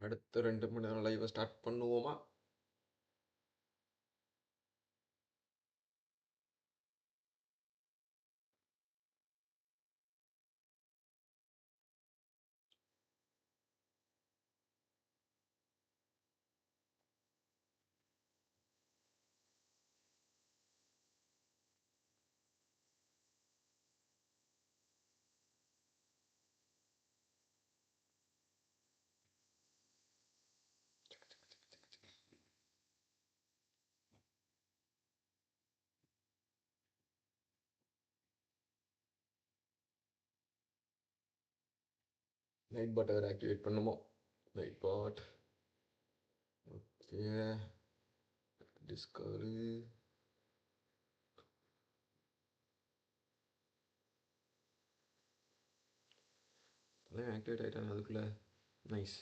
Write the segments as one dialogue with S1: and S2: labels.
S1: அடுத்த 2 மணி நேரம் லைவை ஸ்டார்ட் பண்ணுவோமா? நைட் பாட் வேறு ஆக்டிவேட் பண்ணுமோ? நைட் பாட் ஓகே. டிஸ்கவரி எல்லாம் ஆக்டிவேட் ஆகிட்டாங்க அதுக்குள்ளே. நைஸ்.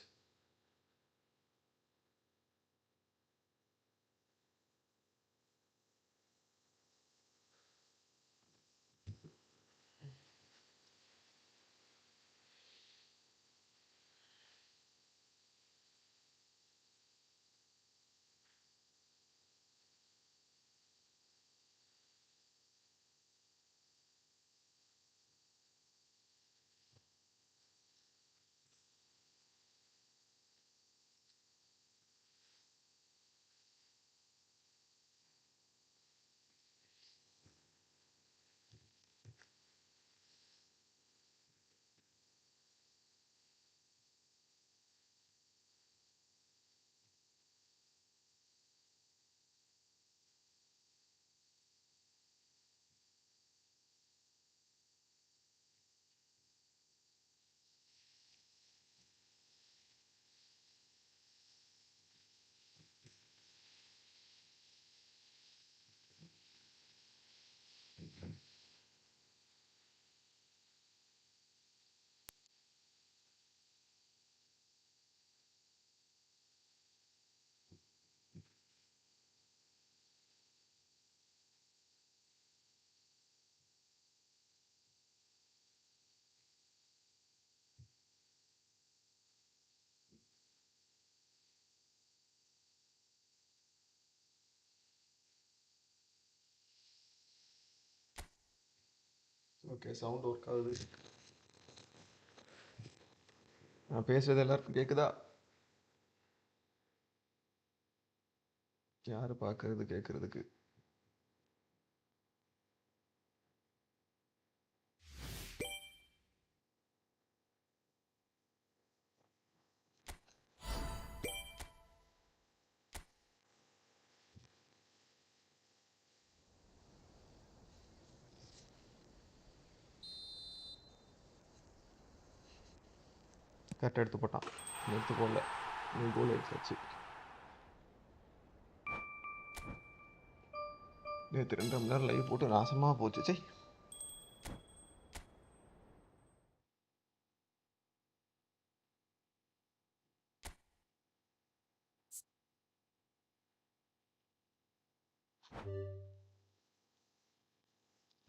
S1: ஓகே, சவுண்ட் ஒர்க் ஆகுது. நான் பேசுகிறது எல்லாருக்கும் கேட்குதா? யார் பார்க்கறது கேட்குறதுக்கு? கரெக்டாக எடுத்து போட்டான். எடுத்து போடல, நீ கோல் எடுத்தாச்சு. நேற்று 2 மணி நேரம் லைவ் போட்டு நாசமாக போச்சு. சை,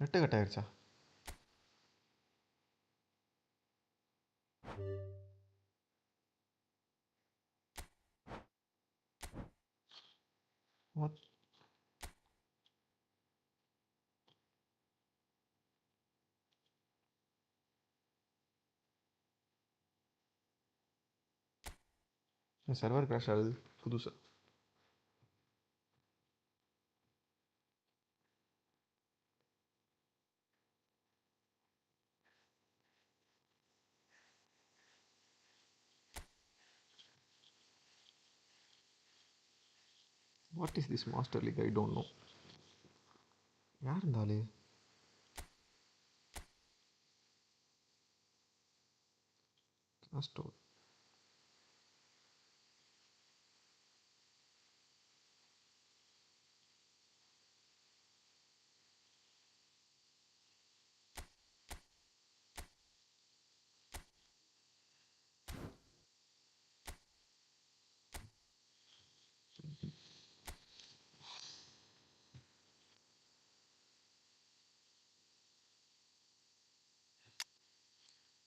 S1: நெட்டு கட் ஆயிடுச்சா? சர்வர் கிராஷ் ஆகுது புதுசா. What is this master league? I don't know. யார் இருந்தாலே ஸ்டோர்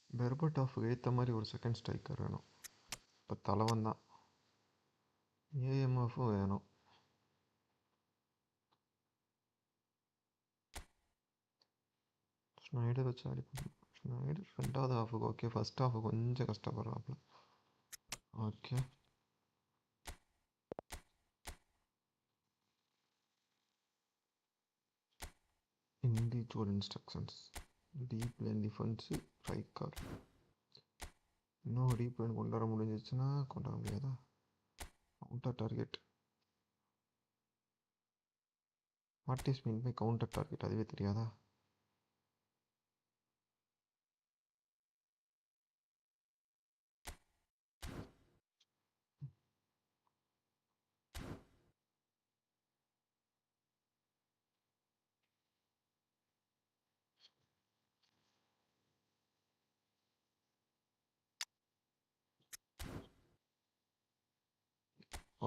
S1: பெர்பட்டாஃபுக்கு ஏற்ற மாதிரி ஒரு செகண்ட் ஸ்ட்ரைக்கர் வேணும். இப்போ தலைவன் தான். ஏஎம்எஃப்பும் வேணும். ஸ்னைடர் வச்சு ஆடி பண்ணணும். ஸ்னைடர் ரெண்டாவது ஹாஃபுக்கு ஓகே, ஃபர்ஸ்ட் ஹாஃபு கொஞ்சம் கஷ்டப்படுறாப்புல. Okay, individual instructions. Deep line defence, striker. இன்னும் டீப் லைன் கொண்டு வர முடிஞ்சிச்சுன்னா கொண்டு வர முடியாதா? Counter target. What is mean by counter target? அதுவே தெரியாதா?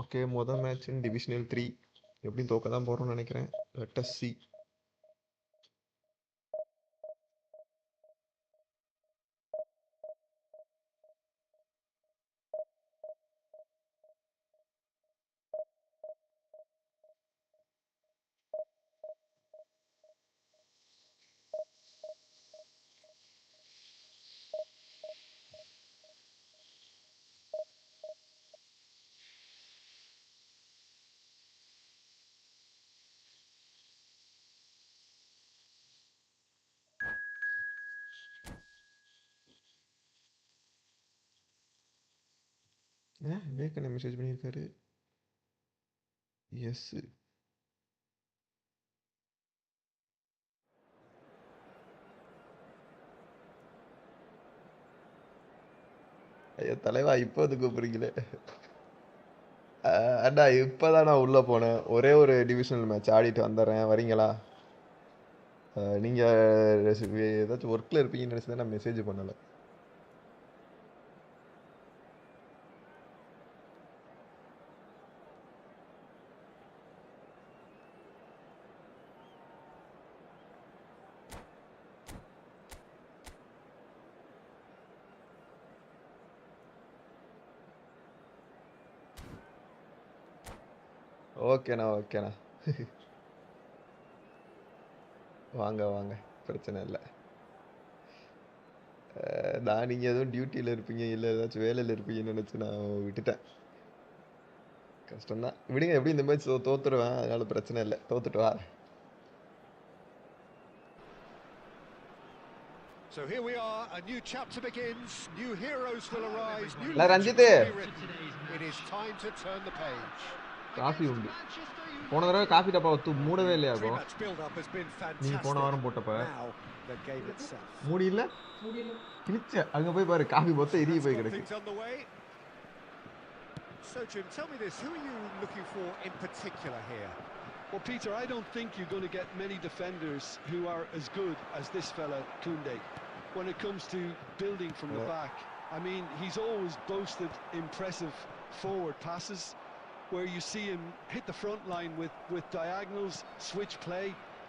S1: ஓகே, மொதல் மேட்ச் இன் டிவிஷனல் 3 எப்படியும் தோக்க தான் போகிறோம்னு நினைக்கிறேன். Let us see. வேக்கனை மெசேஜ் பண்ணியிருக்காரு. எஸ், ஐயா தலைவா இப்போ வந்து கூப்பிடுறீங்களே. அண்ணா இப்போதான் நான் உள்ளே போனேன். ஒரே ஒரு டிவிஷனல் மேட்ச் ஆடிட்டு வந்துடுறேன், வரீங்களா? நீங்கள் ஏதாச்சும் ஒர்க்கில் இருப்பீங்கன்னு நினச்சி தான் நான் மெசேஜ் பண்ணலை. ஓகேண்ணா ஓகேண்ணா. வாங்க வாங்க, பிரச்சனை இல்லை. நான் நீங்கள் எதுவும் டியூட்டியில் இருப்பீங்க இல்லை ஏதாச்சும் வேலையில் இருப்பீங்கன்னு நினச்சி நான் விட்டுட்டேன். கஷ்டம்தான், விடுங்க. எப்படி இந்த மேட்ச் தோத்துருவேன், அதனால பிரச்சனை இல்லை. தோத்துட்டு வா.
S2: So here we are, a new chapter begins, new heroes will arise, new
S1: Ranjit,
S2: it is time to turn the page.
S1: Coffee உண்டு. போன தடவை காஃபி டப்பா மூடவே இல்லையாகோ? நீ போன வாரம் போட்டப்ப மூடி இல்ல, கிழிச்ச. அங்க போய் பாரு, காஃபி மொத்தம் எரிய போய் கிடக்கு.
S2: So Jim, tell me this, who are you looking for in particular here?
S3: Well, Peter, I don't think you're going to get many defenders who are as good as this fella, Koundé, when it comes to building from the back. I mean, he's always boasted impressive forward passes where you see him hit the front line with diagonals, switch play.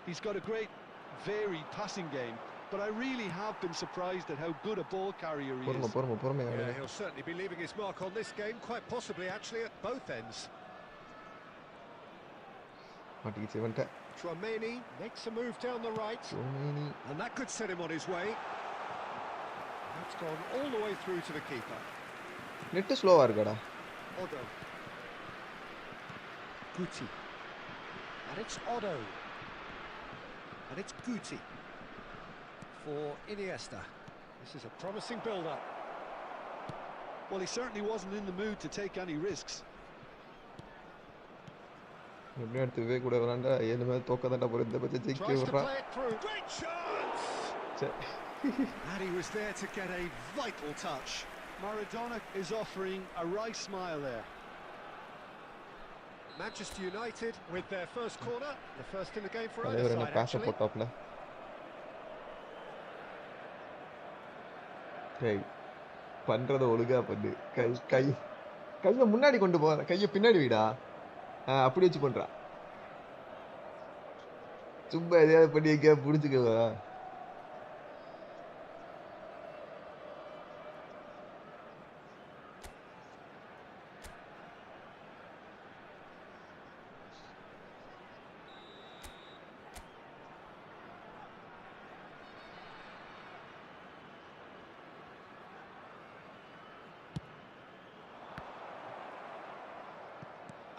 S3: He's got a great, varied passing game. But I really have been surprised at how good a ball carrier he is.
S2: Yeah, he'll certainly be leaving his mark on this game, quite possibly actually at both ends. Chouameni makes a move down the right, and that could set him on his way. That's gone all the way through to the keeper.
S1: Net slow argada.
S2: Odo. Guti. And it's Odo. And it's Guti for Iniesta. This is a promising build-up.
S3: Well, he certainly wasn't in the mood to take any risks.
S2: Tries to play it through. Great chance! And he was there to get a vital touch.
S3: Maradona is offering a wry smile there.
S2: Manchester United with their first corner, the first in the game for either side actually.
S1: பண்றத ஒழுங்கா பண்ணு. கையை முன்னாடி கொண்டு போற, கையை பின்னாடி விடா. அப்படி வச்சு பண்றா. சும்மா எதையாவது பண்ணி எங்கேயா புடிச்சுக்கவா?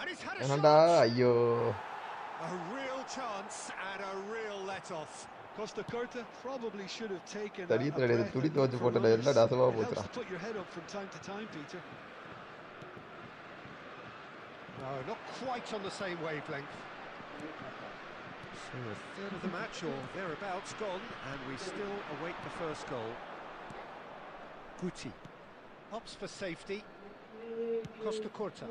S2: And he's had a
S1: என்னடா
S2: shot.
S1: ஐயோ
S2: A real chance and a real let-off.
S3: Costa Curta probably should have taken a
S1: தடியத்துல
S3: breath
S1: Dhudi
S3: and
S1: துவச்சு
S3: looked for
S1: போட்டடா
S3: runners.
S1: எல்லாம் நாசமா
S3: It helps
S1: போச்சுடா
S3: to put your head up from time to time, Peter.
S2: No, not quite on the same wavelength. So a third of the match or thereabouts gone, and we still await the first goal. Guti opts for safety. Costa Curta.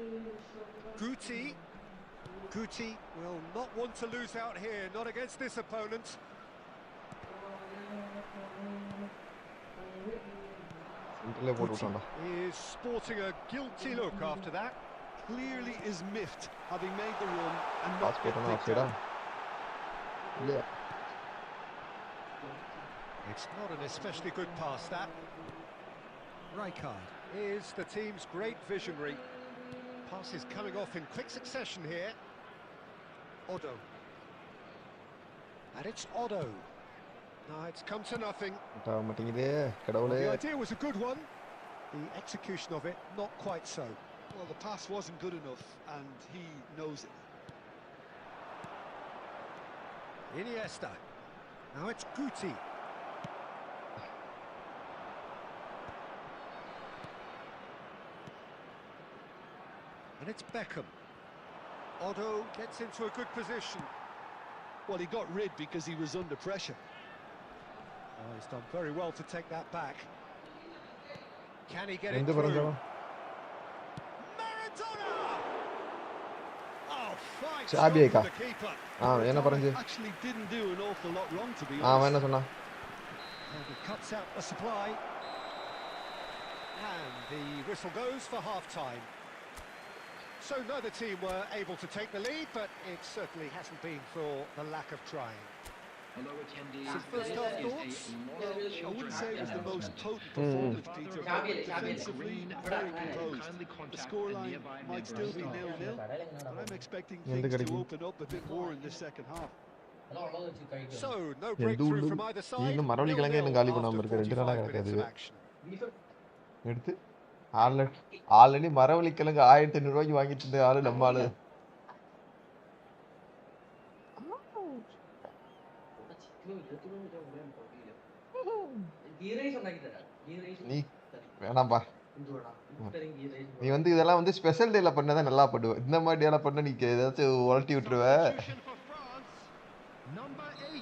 S2: Guti will not want to lose out here, not against this opponent.
S1: சென்டர்ல போட்டு
S2: Guti
S1: விட்டான்டா
S2: is sporting a guilty look after that.
S3: Clearly is miffed, having made the run and not
S1: pass
S3: get
S1: போட்டானா
S3: picked
S1: ஆஃப்சைடா
S3: out.
S1: இல்லையா
S2: It's not an especially good pass, that. Rijkaard is the team's great visionary. Passes coming off in quick succession here. Otto. And it's Otto. No, it's come to nothing.
S1: விட்டா மாட்டேங்குதே
S2: Well,
S1: கடவுளே
S2: the idea was a good one. The execution of it, not quite so.
S3: Well, the pass wasn't good enough, and he knows it.
S2: Iniesta. Now it's Guti. And it's Beckham. Otto gets into a good position.
S3: Well, he got rid because he was under pressure.
S2: Oh, he's done very well to take that back. Can he get it
S1: எங்க
S2: through?
S1: பறஞ்சாவா
S2: Maradona! Oh, fine
S1: Sabi
S2: stop
S1: ka.
S2: from the keeper.
S1: என்ன பறஞ்சு
S3: Actually didn't do an awful lot wrong, to be
S1: அவன்
S3: honest.
S1: என்ன சொன்னா
S2: And it cuts out the supply. And the whistle goes for half-time. So neither team were able to take the lead, but it certainly hasn't been for the lack of trying.
S4: Hello attendees,
S2: Some first
S4: this
S2: half
S4: is
S2: thoughts?
S4: a
S3: Well,
S4: moral
S3: I wouldn't
S4: children's
S3: say it was the most
S4: announcement.
S3: potent performance, Peter, but
S4: Father of
S3: defensively
S4: Green
S3: very
S4: Flag
S3: composed.
S4: kindly
S3: The
S4: contact a
S3: scoreline
S4: nearby
S3: might
S4: member
S3: still
S4: of
S3: be
S4: staff.
S3: 0-0, but I'm expecting
S1: எந்த
S3: things to
S1: கடைக்கு
S3: open up a bit more in the second half.
S2: So no
S1: எந்த
S2: breakthrough
S1: ஊர்ல
S2: from either
S1: நீ
S2: side.
S1: இன்னும் மரவள்ளி கிழங்கே
S2: 0-0
S1: இன்னும் காலி
S2: after
S1: பண்ணாம இருக்க 2 நாளா
S2: 45 minutes
S1: கிடக்காது
S2: of action.
S1: எடுத்து ஆல்ரெடி மரவள்ளி கிழங்கு 1500 ரூபாய்க்கு வாங்கிட்டு இருந்த ஆளு நம்ம ஆளு நீ வேணாம்பா நீ வந்து இதெல்லாம் வந்து ஸ்பெஷல் டேல பண்ணதான் நல்லா பண்ணுவ இந்த மாதிரி டேல பண்ண நீ ஏதாச்சும் உலட்டி விட்டுருவ
S4: Substitution for France, number 8,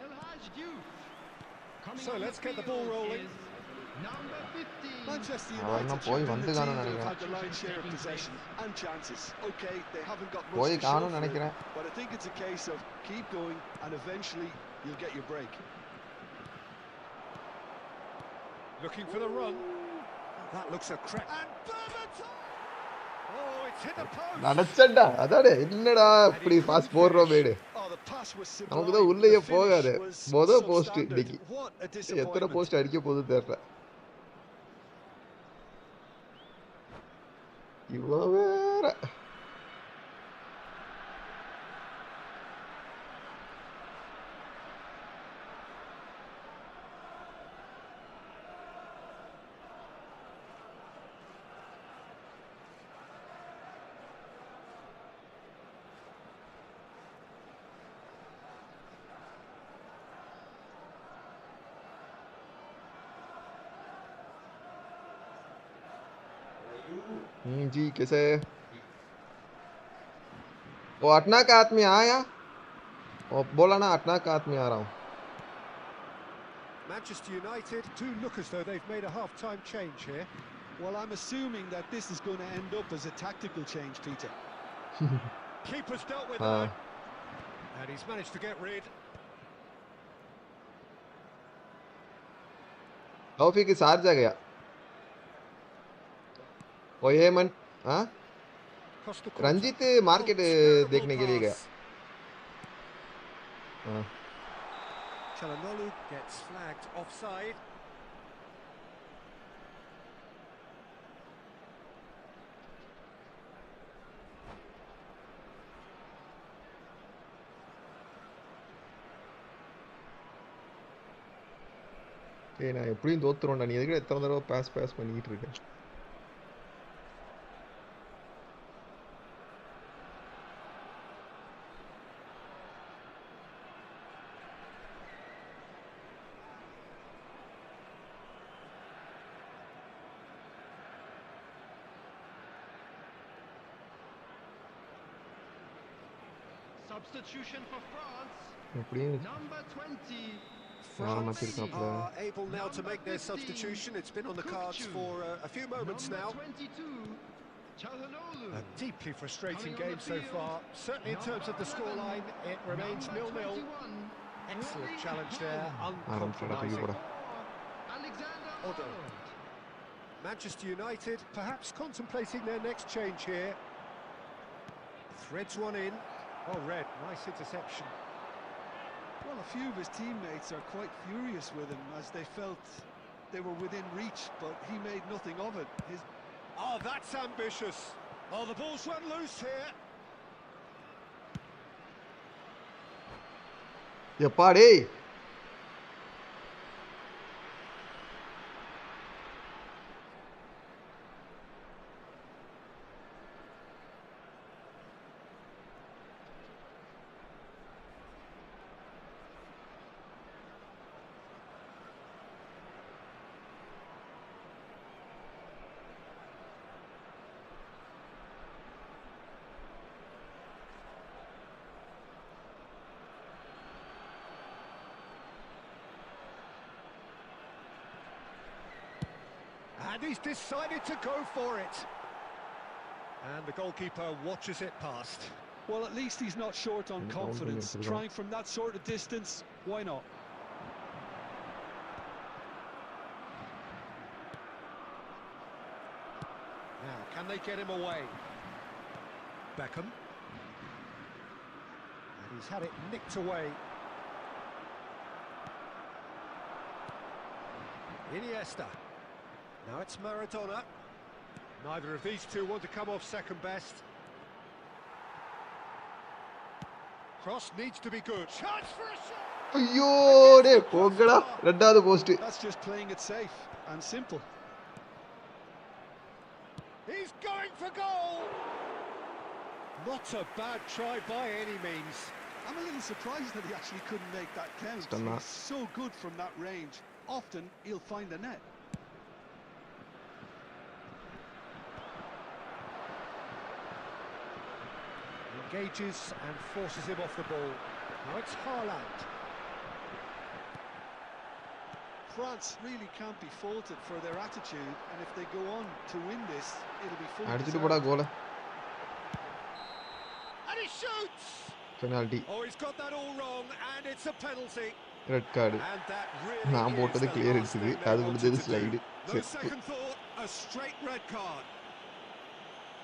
S4: El Hadj Diouf. Coming
S2: So
S4: on
S2: let's get the
S4: field
S2: ball rolling.
S4: is number 15.
S3: Manchester
S1: அவன்
S3: United
S1: போய்
S3: should have been
S1: வந்து
S3: the team
S1: காணும்
S3: that have
S1: நினைக்கிறேன்
S3: had the lion's share of possession and chances. Okay, they haven't got much
S1: போய்
S3: to show
S1: காணும்னு
S3: for it,
S1: நினைக்கிறேன்
S3: but I think it's a case of keep going and eventually you'll get your break.
S2: Looking for the run. That looks a crack. And Berbatov! Oh, it's hit the post.
S1: நினைச்சேன்டா அதானே என்னடா இப்படி pass போடுறோம் மேடு
S3: Oh, the pass was
S1: நமக்கு
S3: sublime.
S1: தான் உள்ளேயே
S3: The
S1: போகாது
S3: finish was
S1: மொத post
S3: substandard.
S1: இன்னைக்கு
S3: What a
S1: எத்தனை
S3: disappointment.
S1: போஸ்ட் அடிக்க போகுது தெரியல இவ்வளவு வேற जी कैसे वो अटना का आदमी आया वो बोला ना अटना का आदमी आ रहा हूँ
S2: Manchester United do look as though they've made a half-time change here.
S3: Well, I'm assuming that this is going to end up as a tactical change, Peter.
S2: Keeper's dealt with
S1: हाँ
S2: that, and he's managed to get rid.
S1: Taufiq Sharjah गया वो ये मन हाँ
S2: Costa Curta.
S1: Ranjit market
S2: Oh, terrible
S1: देखने के लिए गया
S2: pass.
S1: हाँ
S2: Çalhanoğlu gets flagged offside.
S1: ஏய் நான் எப்படியும் தோத்துறோம்டா நீ எதுக்கு எத்தனை தடவை பாஸ் பண்ணிட்டு இருக்க
S4: Substitution for France.
S1: எப்படியும்
S4: Number 20.
S2: France
S1: மாத்திருக்காப்ல.
S2: are able now to make their substitution. It's been on the cards for a few moments now.
S4: Number 22. Çalhanoğlu.
S2: A deeply frustrating
S4: Coming on
S2: game
S4: the
S2: so
S4: field.
S2: far. Certainly in terms of the scoreline, it remains
S4: Number
S2: 0-0.
S4: 21.
S2: Excellent
S4: Erling
S2: challenge there,
S4: Haaland.
S2: uncompromising.
S1: Or
S4: Alexander
S2: Odo.
S4: Arnold.
S2: Manchester United perhaps contemplating their next change here. Threads one in. Oh, Red, nice interception.
S3: Well, a few of his teammates are quite furious with him as they felt they were within reach, but he made nothing of it.
S2: Oh, that's ambitious. Oh, the ball's run loose here.
S1: எப்பாடே
S2: And he's decided to go for it. And the goalkeeper watches it past.
S3: Well, at least he's not short on confidence. Trying from that sort of distance, why not?
S2: Now, can they get him away? Beckham. And he's had it nicked away. Iniesta. Now it's Maradona. Neither of these two want to come off second best. Cross needs to be good. Chance for a shot!
S1: ஐயோ டே போங்கடா ரெண்டாவது post
S3: That's just playing it safe and simple.
S2: He's going for goal! Not a bad try by any means.
S3: I'm a little surprised that he actually couldn't make that count.
S1: done that.
S3: He's so good from that range. Often he'll find the net.
S2: Engages and forces him off the ball. Now it's Haaland.
S3: France really can't be faulted for their attitude, and if they go on to win this, it'll be fully
S1: அடிச்சிட்டு
S3: deserved.
S1: போடா கோல
S2: And he shoots!
S1: Penalty
S2: Oh, he's got that all wrong, and it's a penalty.
S1: Red card
S2: And that really
S1: நான்
S2: is
S1: போட்டது
S2: the
S1: clearance
S2: last
S1: இது
S2: thing they
S1: அது
S2: wanted
S1: முடிஞ்சது
S2: to do.
S1: Slide
S2: No second thought, a straight red card.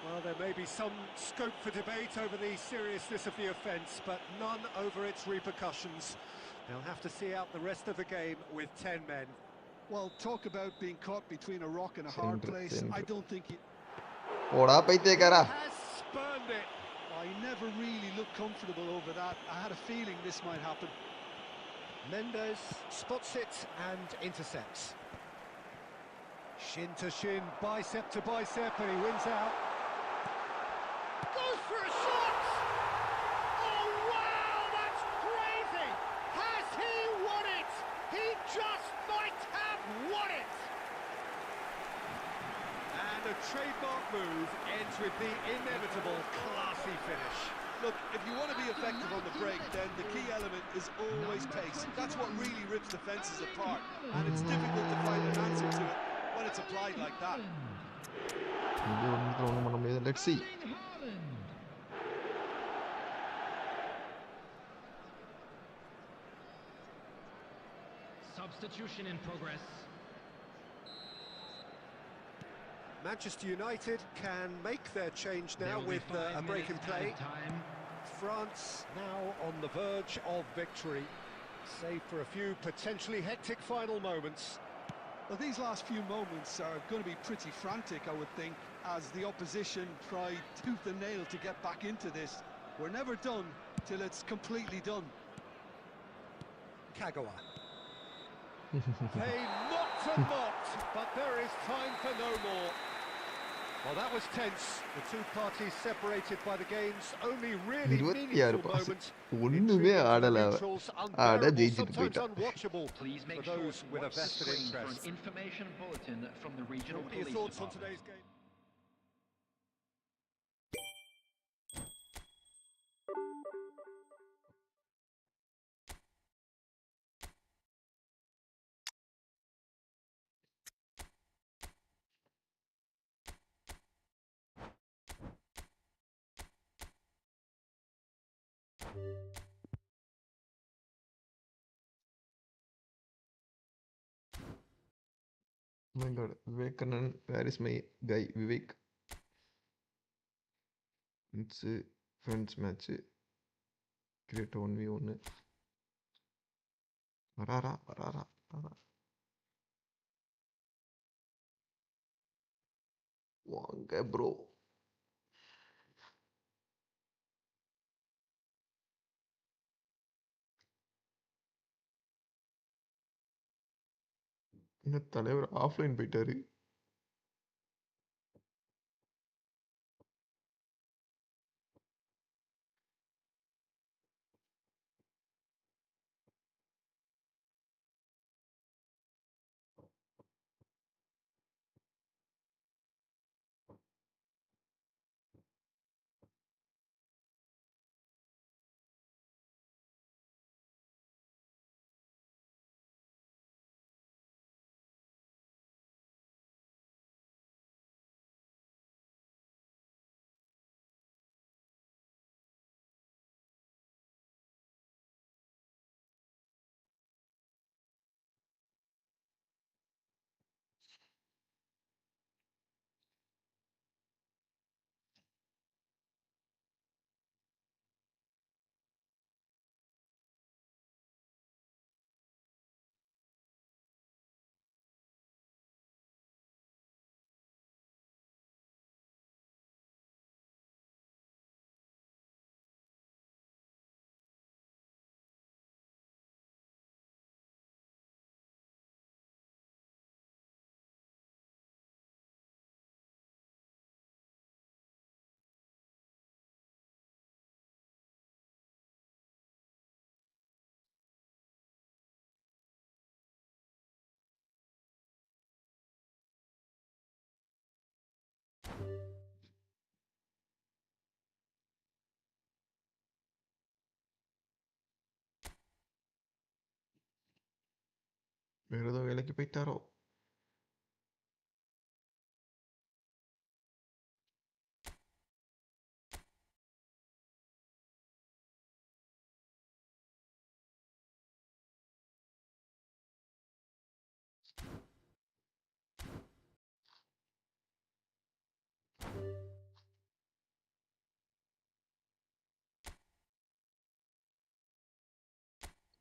S2: Well, there may be some scope for debate over the seriousness of the offence, but none over its repercussions. They'll have to see out the rest of the game with 10 men.
S3: Well, talk about being caught between a rock and a hard place. I don't think he...
S1: போடா பைத்தியக்காரா
S2: Has spurned it.
S3: I never really looked comfortable over that. I had a feeling this might happen.
S2: Mendes spots it and intercepts. Shin to shin, bicep to bicep, and he wins out. Goes for a shot! Oh wow, that's crazy! Has he won it? He just might have won it! And a trademark move ends with the inevitable classy finish.
S3: Look, if you want to be effective on the break, then the key element is always pace. That's what really rips defences apart, and it's difficult to find an answer to it when it's applied like that.
S1: இங்கே ஒன்றும் பண்ண முடியாது let's see
S4: Substitution in progress.
S2: Manchester United can make their change now
S4: There will be
S2: with
S4: 5
S2: a break in
S4: minutes
S2: play.
S4: added time.
S2: France now on the verge of victory, save for a few potentially hectic final moments.
S3: Well, these last few moments are going to be pretty frantic, I would think, as the opposition try tooth and nail to get back into this. We're never done till it's completely done.
S2: Kagawa. They knocked and knocked, but there is time for no more. Well, that was tense. The two parties separated by the game's only really
S1: 26
S2: meaningful
S1: pass
S2: moment.
S1: ஒண்ணுமே ஆடல அவன்.
S2: Neutrals
S1: ஆட
S2: unbearable,
S1: ஜெயிச்சிட்டு
S2: sometimes
S1: போயிட்டான்
S2: unwatchable
S5: Please
S2: for
S5: make sure
S2: those
S5: to
S2: with a
S5: watch the
S2: vested
S5: screen for an
S2: interest.
S5: information bulletin from the regional
S2: What are your
S5: police
S2: thoughts on
S5: department?
S2: today's game?
S1: My god, Vivekanan, where is my guy Vivek? It's a friends match. Create 1v1. வராரா. வாங்க bro. இந்த தலைவர் offline போயிட்டாரு. வேற ஏதோ வேலைக்கு போயிட்டாரோ.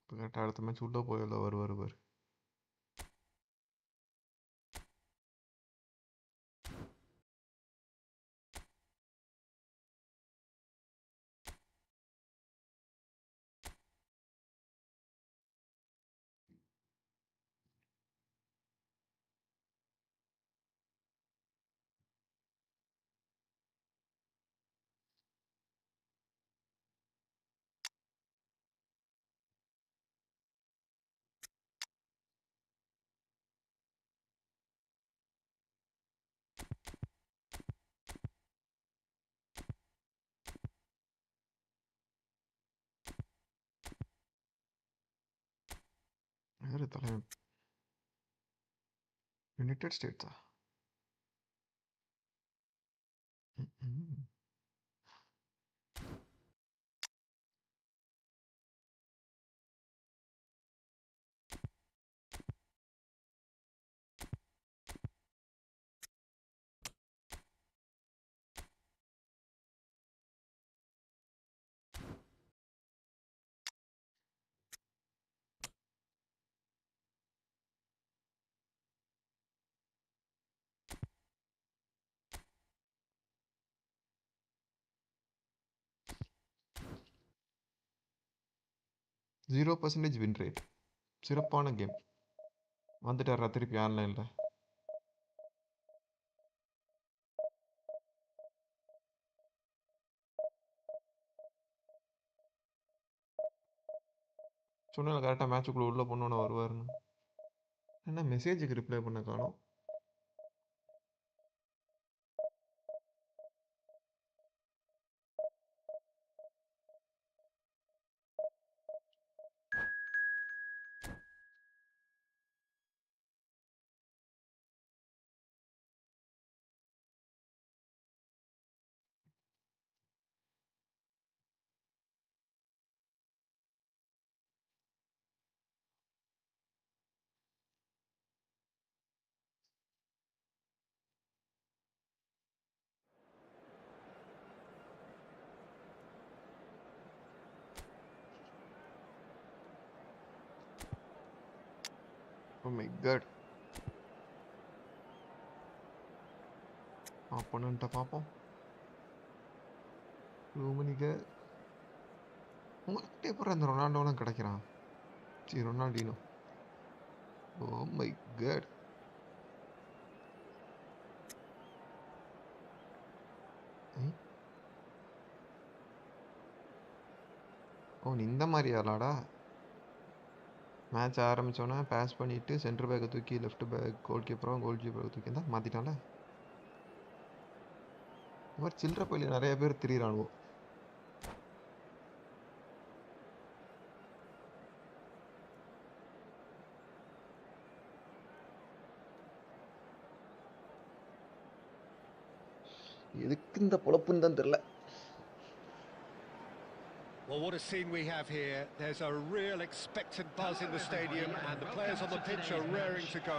S1: கரெக்டாக அடுத்த மேட்ச் உள்ளே போயில வருவார். யார் தலைவன்? யுனைடெட் ஸ்டேட்ஸா? ம். 0% வின் ரேட். சிறப்பான கேம். வந்துட்டாரா திருப்பி ஆன்லைனில்? சொன்னால கரெக்டாக மேட்சுக்குள்ளே உள்ளே பொண்ணு வருவாருன்னு. என்ன மெசேஜுக்கு ரிப்ளை பண்ண காணோம். Oh my god. Opponent பார்ப்போம். ரூமனிக்கு உங்கள்கிட்ட எப்படி அந்த ரொனால்டோலாம் கிடைக்கிறான்? சரி Ronaldinho. Oh my god. Oh நீ இந்த மாதிரி ஆளாடா? மேட்ச் ஆரம்பித்தோன்னே பாஸ் பண்ணிவிட்டு சென்டர் பேக்கை தூக்கி லெஃப்ட் பேக் கோல் கீப்பரும் தூக்கி தான் மாற்றிட்டான்ல. இந்த மாதிரி சில்லற பள்ளி நிறைய பேர் திரியிறானுவோ. எதுக்கு இந்த பொழப்புன்னு தான் தெரியல.
S2: Well, what a scene we have here. There's a real expectant buzz in the stadium, and the players on the pitch are raring to go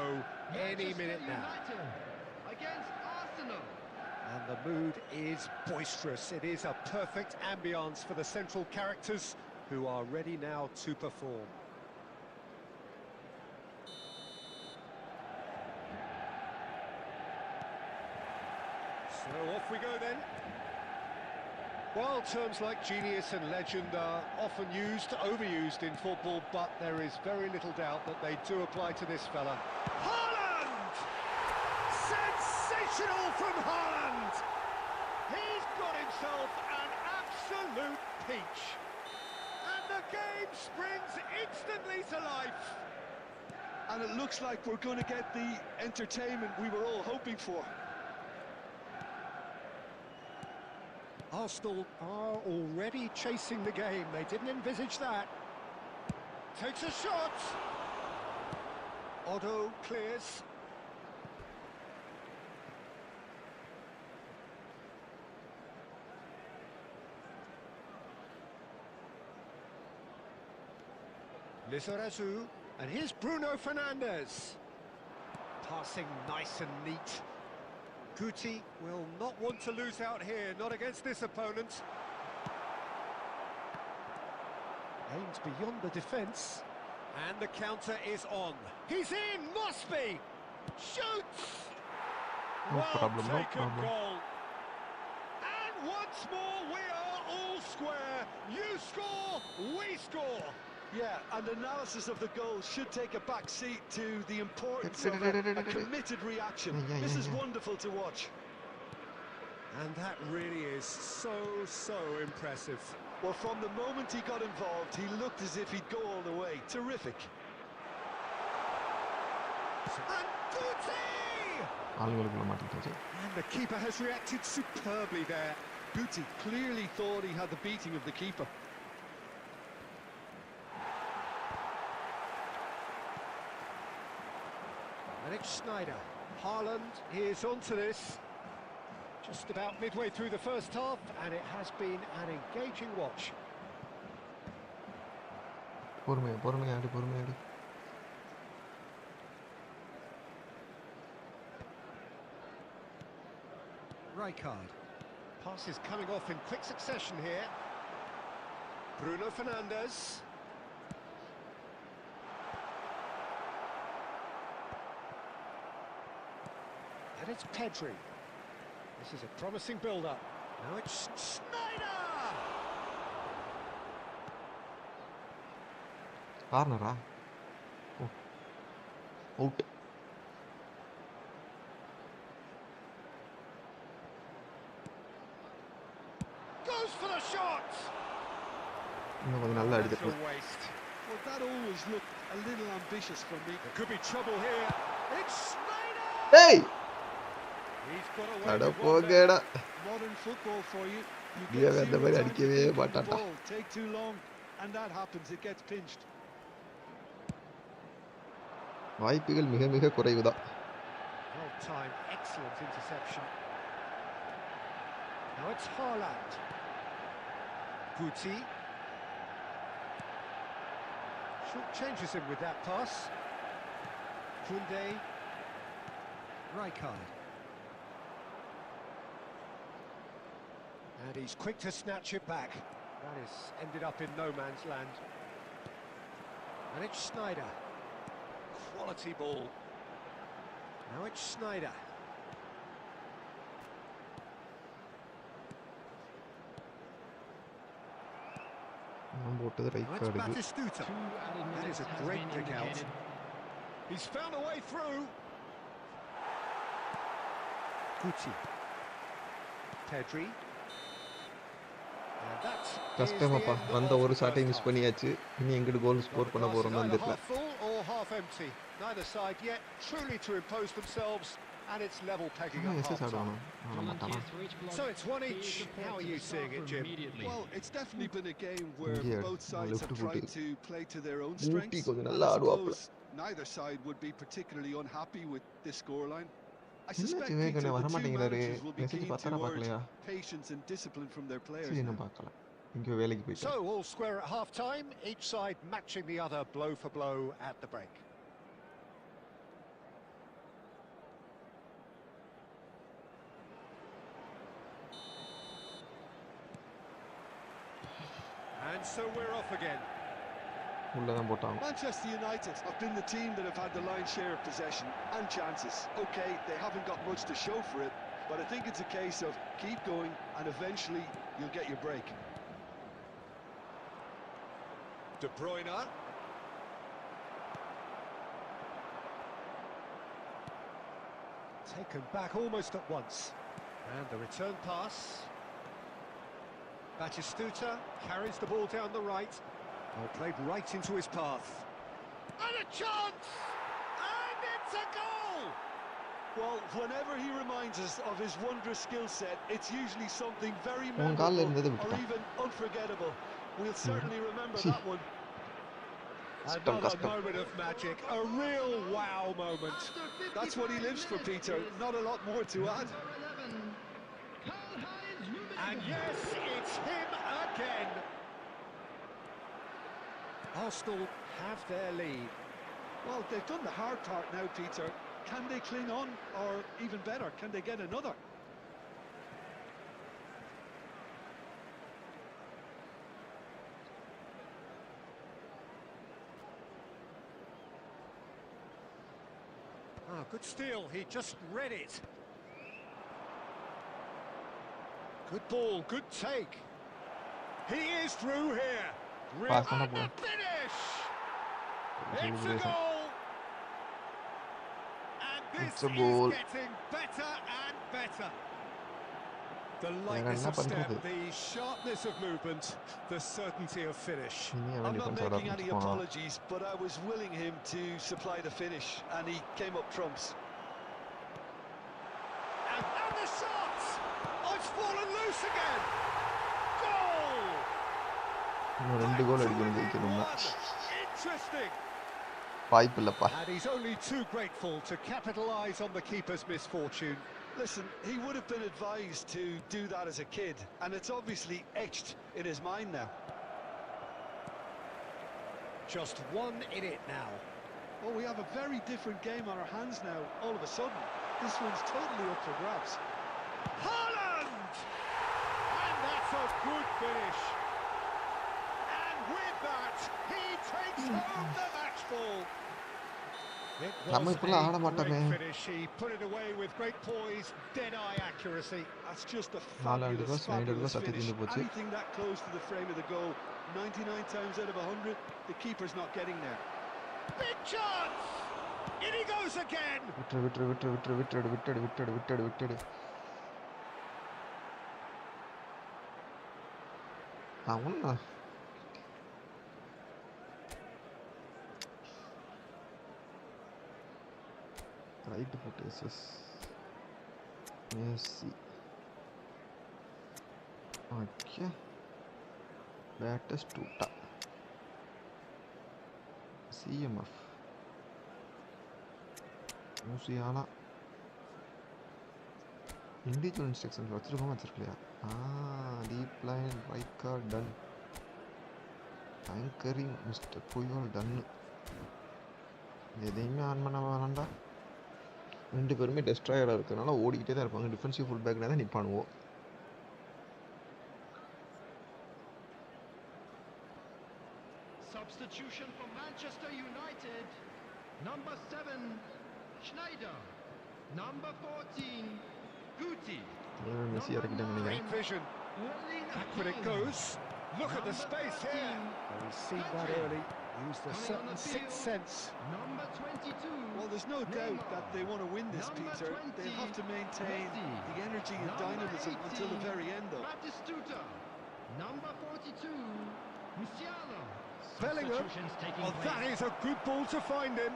S2: any minute now.
S4: Against Arsenal.
S2: And the mood is boisterous. It is a perfect ambience for the central characters who are ready now to perform. So off we go then. Well, terms like genius and legend are often used, overused in football, but there is very little doubt that they do apply to this fella. Haaland! Sensational from Haaland! He's got himself an absolute peach. And the game springs instantly to life.
S3: And it looks like we're going to get the entertainment we were all hoping for.
S2: Arsenal are already chasing the game. They didn't envisage that. Takes a shot. Otto clears. Lizarazu. And here's Bruno Fernandes. Passing nice and neat. Guti will not want to lose out here, not against this opponent. Aims beyond the defence. And the counter is on. He's in, must be! Shoots!
S1: No problem, no
S2: taken
S1: problem.
S2: goal. And once more we are all square. You score, we score.
S3: Yeah, and analysis of the goal should take a back seat to the importance of a committed reaction. This is wonderful to watch.
S2: And that really is so impressive.
S3: Well, from the moment he got involved, he looked as if he'd go all the way. Terrific.
S2: And Guti!
S1: ஆளுங்களுக்குள்ள மாட்டிக்கிட்டாச்சு.
S2: And the keeper has reacted superbly there.
S3: Guti clearly thought he had the beating of the keeper.
S2: And it's Schneider. Haaland is onto this. Just about midway through the first half, and it has been an engaging watch.
S1: பொறுமையாடு.
S2: Rijkaard. Pass is coming off in quick succession here. Bruno Fernandes. And it's Pedri. This is a promising build-up. Now it's Schneider!
S1: கார்னரா? Oh out.
S2: Goes for the shot!
S1: இன்னும் கொஞ்சம் நல்லா
S2: That's
S1: அடிச்சிருக்கலாம்.
S2: a waste.
S3: Well, that always looked a little ambitious for me.
S2: There could be trouble here. It's Schneider!
S1: ஏய்
S2: He's got away
S1: அட
S2: with one there.
S1: போகடா.
S3: Modern football for you. You
S1: Dia
S3: get
S1: அந்த
S3: zero
S1: மாதிரி
S3: time to
S1: அடிக்கவே
S3: pick up the
S1: மாட்டான்டா.
S3: ball. Take too long, and that happens. It gets pinched.
S1: வாய்ப்புகள் மிக மிக குறைவுதான்.
S2: Well timed, excellent interception. Now it's Haaland. Guti. Short changes him with that pass. Koundé. Rijkaard. And he's quick to snatch it back. That has ended up in no man's land. And it's Schneider. quality ball. Now it's Snyder.
S1: நான் போட்டது right
S2: Now it's
S1: கார்டுக்கு.
S2: Batistuta. That is a great kick out. He's found a way through. Gucci. Pedri. And that is the
S1: கஷ்டமாப்பா
S2: end
S1: வந்த
S2: of
S1: ஒரு
S2: the
S1: ஷாட்டை
S2: first
S1: miss
S2: half.
S1: பண்ணியாச்சு. இனி எங்கிட்டு goal score பண்ண
S2: Glass is
S1: போறோம்னு
S2: either
S1: தெரியல.
S2: half full or half empty. Neither side yet truly to impose themselves, and it's level pegging at
S1: SS
S2: half time.
S1: ஆடுவானா ஆட மாட்டானா?
S2: So it's one each. How are you seeing it, Jim?
S3: Well, it's definitely been a game where
S1: Yeah,
S3: both sides
S1: left
S3: have
S1: foot.
S3: tried to play to their own
S1: Booty
S3: strengths.
S1: கொஞ்சம்
S3: And
S1: நல்லா
S3: I
S1: ஆடுவாப்ல.
S3: suppose neither side would be particularly unhappy with this scoreline. I
S1: என்னாச்சு
S3: suspect,
S1: Vivek
S3: Peter,
S1: வர
S3: the two
S1: மாட்டேங்கிறாரு.
S3: managers will be
S1: message
S3: keen
S1: பார்த்தாரா
S3: to urge
S1: பார்க்கலையா?
S3: patience and discipline from their players
S1: சரி
S3: now.
S1: நான் பார்க்கல. இங்கே வேலைக்கு போயிட்டேன்.
S2: So all square at half time, each side matching the other blow for blow at the break. And so we're off again.
S1: உள்ளதான் போட்டாங்க.
S3: Manchester United have been the team that have had the lion's share of possession and chances. Okay, they haven't got much to show for it, but I think it's a case of keep going and eventually you'll get your break.
S2: De Bruyne. Taken back almost at once. And the return pass. Batistuta carries the ball down the right. Well, played right into his path. And a chance! And it's a goal!
S3: Well, whenever he reminds us of his wondrous skill set, it's usually something very
S1: உன் கால்ல
S3: memorable
S1: இருந்தது
S3: or
S1: விட்டுட்டான்.
S3: even unforgettable. We'll certainly remember
S1: See.
S3: that one.
S1: கஷ்டம்
S2: Another
S1: கஷ்டம்.
S2: moment of magic, a real wow moment.
S3: That's what he lives for, Peter. Not a lot more to add.
S2: And yes, it's him again. Arsenal have their lead.
S3: Well, they've done the hard part now, Peter. Can they cling on, or even better, can they get another?
S2: Ah, good steal, he just read it. Good ball, good take. He is through here.
S1: Pass on
S2: And
S1: the ball.
S2: the finish! It's a
S1: Celebration.
S2: goal! And this
S1: It's a
S2: is
S1: goal.
S2: getting better and better. The
S1: வேற
S2: lightness
S1: என்ன
S2: of step,
S1: பண்றது?
S2: the sharpness of movement, the certainty of finish.
S1: இனி அவன்
S3: I'm not
S1: defence ஆட
S3: making any
S1: ஆரம்பிச்சுப்பான்.
S3: apologies, but I was willing him to supply the finish, and he came up trumps.
S2: And the shot! Oh, it's fallen loose again! Goal!
S1: இன்னும் 2 கோல் அடிக்கணும் ஜெயிக்கணும்னா.
S2: Interesting!
S1: வாய்ப்பு இல்லப்பா.
S2: And he's only too grateful to capitalise on the keeper's misfortune.
S3: Listen, he would have been advised to do that as a kid, and it's obviously etched in his mind now.
S2: Just one in it now.
S3: Oh, we have a very different game on our hands now, all of a sudden. This one's totally up for grabs.
S2: Haaland! And that's a good finish. And with that, he takes home the match ball. It
S1: நம்ம
S2: was
S1: இப்பெல்லாம் ஆட
S2: a
S1: மாட்டோமே.
S2: great finish. He put it away with great poise, dead-eye accuracy.
S3: That's just a
S1: நாலாண்டு
S3: fabulous,
S1: goal Sneijder
S3: fabulous
S1: goal சத்தி
S3: finish.
S1: தீர்ந்து போச்சு.
S3: Anything that close to the frame of the goal, 99 times out of 100, the keeper's not getting there.
S2: Big chance! In he goes again!
S1: விட்டுரு விட்டுரு விட்டுரு விட்டுரு விட்டுடு விட்டுடு விட்டுடு விட்டுடு விட்டுடு. அவன் ரைட் ஃபுட் எஸ்எஸ் மேசி. ஓகே பேட்டஸ்டூட்டா சிஎம்எஃப் மூசியானா இண்டிவிஜுவல் இன்ஸ்ட்ரக்ஷன்ஸ் வச்சிருக்கலையா? Deep line right guard done anchoring mister Puyol டன்னு. எதையுமே ஆன் பண்ண வேணாண்டா. 2 பேருமே டெஸ்ட்ராயராக இருக்கிறதுனால ஓடிக்கிட்டே தான் இருப்பாங்க. டிஃபென்சிவ் ஃபுல் பேக்னா தான் நிற்பானுவோம்.
S4: Substitution for Manchester United. Number 7, Schneider. Number 14, Guti.
S1: Messi
S4: Number
S1: இறக்கிட்டேன்னு நினைக்கிறேன்.
S2: Great vision. Back when it goes. Look at the space here. Well, he's seen that early. Used a certain sixth sense.
S4: Number 22.
S3: Well, there's no doubt that they want to win this, Peter. They'll have to maintain the energy and dynamism until the very end, though.
S4: Batistuta. Number 42, Musiala.
S2: Bellingham.
S4: Substitutions taking
S2: Oh, that
S4: place.
S2: is a good ball to find him.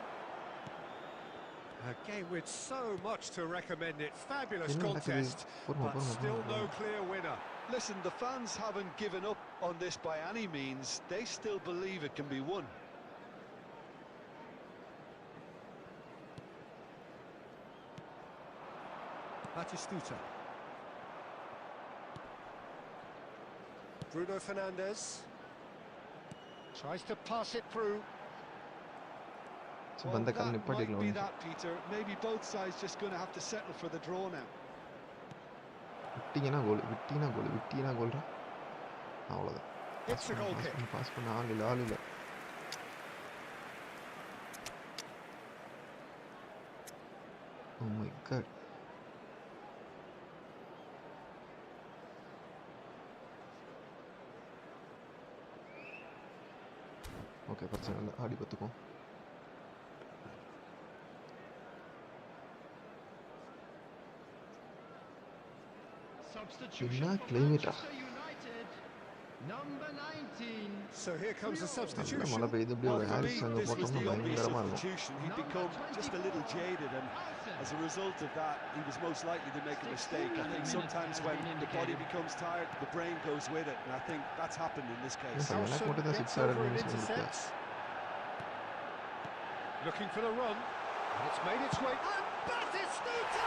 S2: A game with so much to recommend it. Fabulous
S1: என்ன நடக்குது?
S2: contest,
S1: பொறுமை,
S2: but still no
S1: பொறுமை.
S2: clear winner.
S3: Listen, the fans haven't given up on this by any means. They still believe it can be won.
S2: Batistuta. Bruno Fernandes tries to pass it through.
S3: Well,
S1: Vankkam
S3: that
S1: நிப்பாட்டிக்கலாம்
S3: might be
S1: வந்து.
S3: that, Peter. Maybe both sides just going to have to settle for the draw now.
S1: விட்டீங்கன்னா கோல்ரா. அவ்வளோதான்.
S2: It's a goal kick.
S1: Pass பண்ண ஆள் இல்லை. Oh my god. Okay, பிரச்சனை இல்லை, ஆடி பார்த்துக்கோம்.
S4: Substitution
S1: என்ன
S4: for
S1: climate ah?
S4: Manchester United. Number 19.
S2: So here comes the
S1: நல்ல
S2: substitution.
S1: மழை பெய்யுது, இப்படியே
S3: Well,
S1: ஒரு
S3: for me,
S1: ஹாரிஸ் அங்கே
S3: this was
S1: போட்டோம்னா
S3: the obvious
S1: பயங்கரமாக இருக்கும்.
S3: substitution. He'd become just a little jaded, and as a result of that, he was most likely to make a mistake. I think sometimes when the body becomes tired, the brain goes with it, and I think that's happened in this case.
S1: Yeah, but
S2: Nelson
S1: மட்டும் தான்
S2: gets
S1: 6
S2: over and
S1: minutes
S2: intercepts. Looking for the run. And it's made its way. And Batistuta!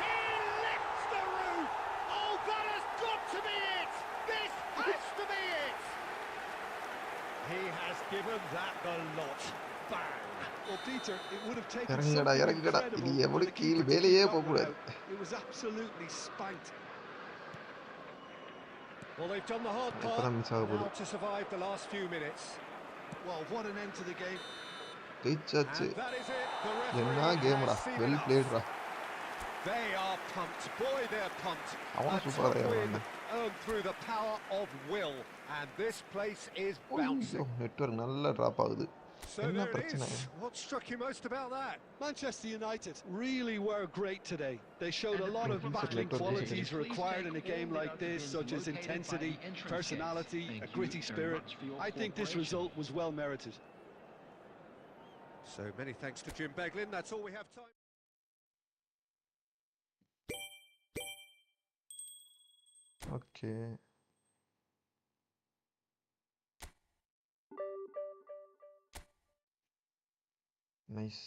S2: He lifts the roof! Oh, that has got to be it! This has to be it! He has given that the lot. Bang!
S3: Well, Peter, it would have taken
S1: இறங்குங்கடா,
S3: something
S1: இறங்குங்கடா.
S3: incredible
S1: இது
S3: for
S1: எவ்வளவு
S3: the
S1: கீழ்
S3: keeper to
S1: வேலையே
S3: keep that one
S1: போகக்கூடாது.
S3: out. It was absolutely spanked.
S2: Well, they've done the hard part
S1: இப்பதான் miss ஆக
S2: now
S1: போகுது.
S2: to survive the last few minutes.
S3: Well, what an end to the game.
S1: ஜெயிச்சாச்சு.
S2: And that is it. The
S1: என்ன
S2: referee
S1: கேம்டா,
S2: has seen
S1: well
S2: enough.
S1: பிளேட்ரா.
S2: They are pumped. Boy, they're pumped.
S1: அவனும்
S2: A
S1: சூப்பரா
S2: top win
S1: தான்.
S2: earned through the power of will. And this place is bouncing.
S1: Network நல்லா drop ஆகுது.
S2: So
S1: என்ன
S2: there it
S1: பிரச்சனை?
S2: is. What struck you most about that?
S3: Manchester United really were great today. They showed a lot of
S1: Network
S3: battling
S1: issues.
S3: qualities required in a game like this, such as intensity, personality, a gritty spirit. I think this result was well merited.
S2: So many thanks to Jim Beglin. That's all we have time.
S1: Okay. Nice.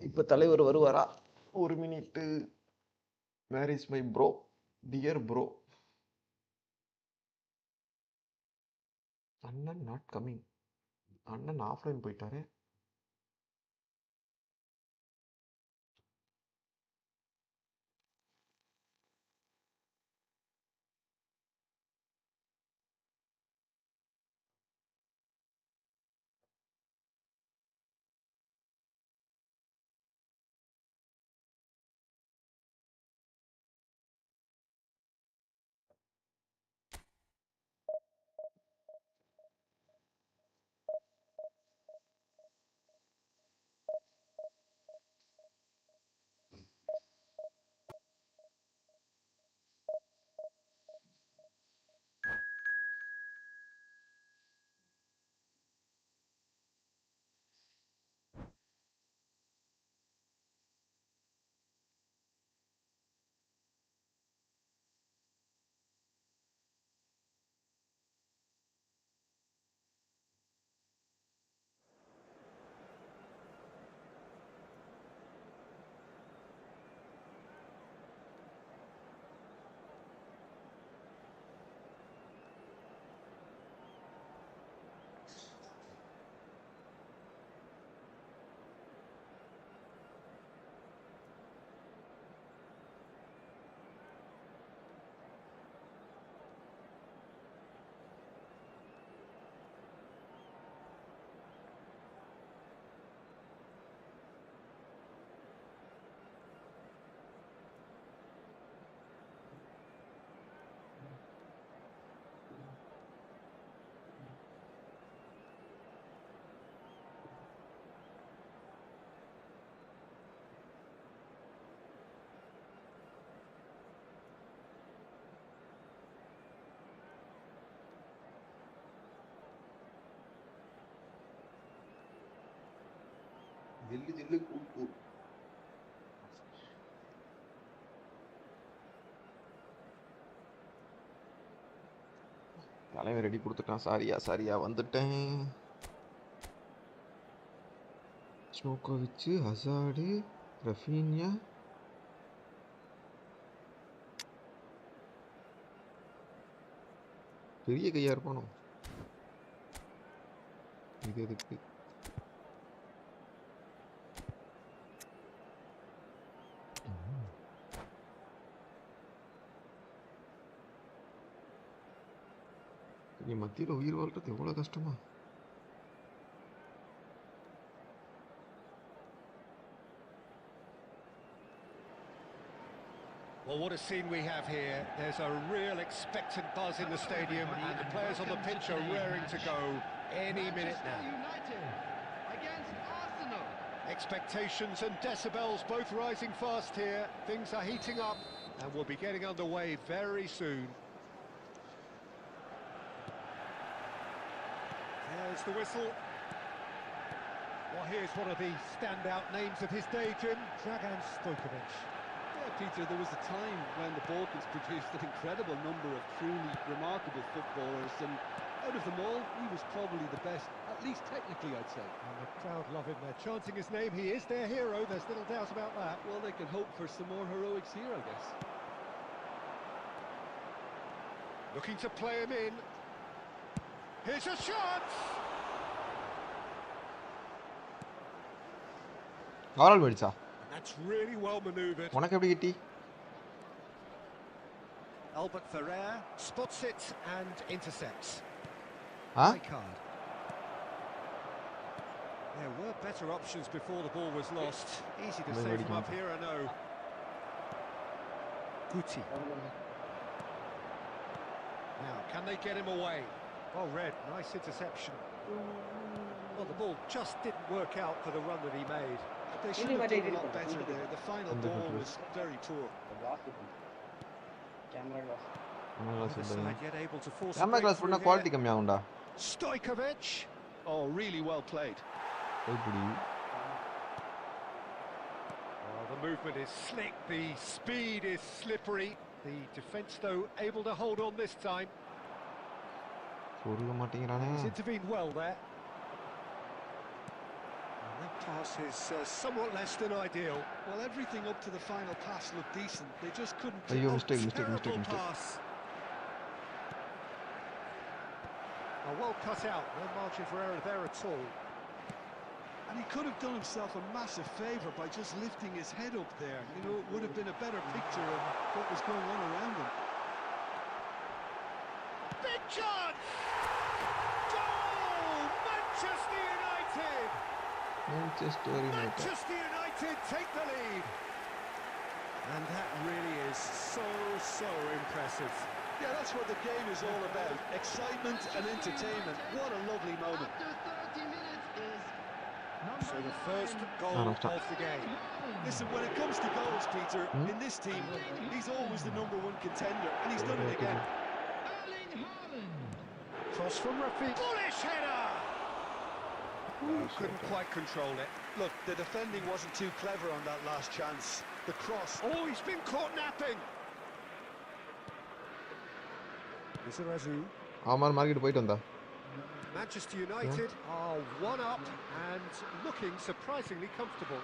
S1: இப்போ தலைவர் வருவாரா? ஒரு minute. Where is my bro? Dear bro. அண்ணன் not coming. அண்ணன் offline போயிட்டாரு. ஜில்லு ஜில்லு கூ கூ. தலைவன் ரெடி கொடுத்துட்டான். சாரியா வந்துட்டேன். ஸ்னோக்கோவிச்சு, ஹசார்டு, ரஃபீனியா. பெரிய கையா இருப்பானோ இது எதுக்கு? நீ மத்தியில் உயிர் வாழ்றது எவ்வளோ கஷ்டமா?
S2: Well, what a scene we have here. There's a real expectant buzz in the stadium, and the players on the pitch are raring to go any minute now.
S4: United against Arsenal.
S2: Expectations and decibels both rising fast here. Things are heating up, and we'll be getting underway very soon. There's the whistle. Well, here's one of the standout names of his day, Jim. Dragan Stojkovic.
S3: Yeah, Peter, there was a time when the Balkans produced an incredible number of truly remarkable footballers, and out of them all, he was probably the best, at least technically, I'd say.
S2: And the crowd love him. They're chanting his name. He is their hero. There's little doubt about that.
S3: Well, they can hope for some more heroics here, I guess.
S2: Looking to play him in. Here's a shot!
S1: ஆரால் போயிடுச்சா?
S2: That's really well manoeuvred.
S1: உனக்கு எப்படி கிட்டி?
S2: Albert Ferrer spots it and intercepts.
S1: Huh?
S2: High card. There were better options before the ball was lost. Easy to save from up here, I know. Guti. Now, can they get him away? Well read, nice interception. Well, the ball just didn't work out for the run that he made.
S3: They should have done a lot better there. The final ball was very poor.
S2: Neither side yet able to force a
S1: camera glass பண்ணா
S2: breakthrough
S1: quality
S2: here.
S1: கம்மியாகும்டா.
S2: Stojkovic.
S3: Oh, really well played.
S1: எப்படி?
S2: Oh, the movement is slick, the speed is slippery. The defence, though, able to hold on this time.
S1: சொல்ல மாட்டேங்கிறானே.
S2: He's intervened well there. And that pass is somewhat less than ideal.
S3: Well, everything up to the final pass looked decent. They just couldn't...
S1: ஐயோ,
S2: Oh,
S1: mistake.
S2: terrible pass. Oh, well cut out, no margin for error there at all.
S3: And he could have done himself a massive favour by just lifting his head up there. You know, it would have been a better picture of what was going on around him.
S2: Big chance! Goal! Manchester United!
S1: Manchester United.
S2: Manchester United take the lead. And that really is so impressive.
S3: Yeah, that's what the game is all about. Excitement and entertainment. What a lovely moment.
S4: After 30 minutes is
S2: So the first goal
S1: no, stop.
S2: of the game.
S3: Listen, when it comes to goals, Peter, in this team, he's always the #1 contender, and he's done it again.
S4: Erling Haaland.
S2: Cross from Rafi. Bullish header! Couldn't quite control it.
S3: Look, the defending wasn't too clever on that last chance. The cross...
S2: Oh, he's been caught napping! Izarazu.
S1: ஆமாம் market போயிட்டு வந்தா.
S2: Manchester United are one up and looking surprisingly comfortable.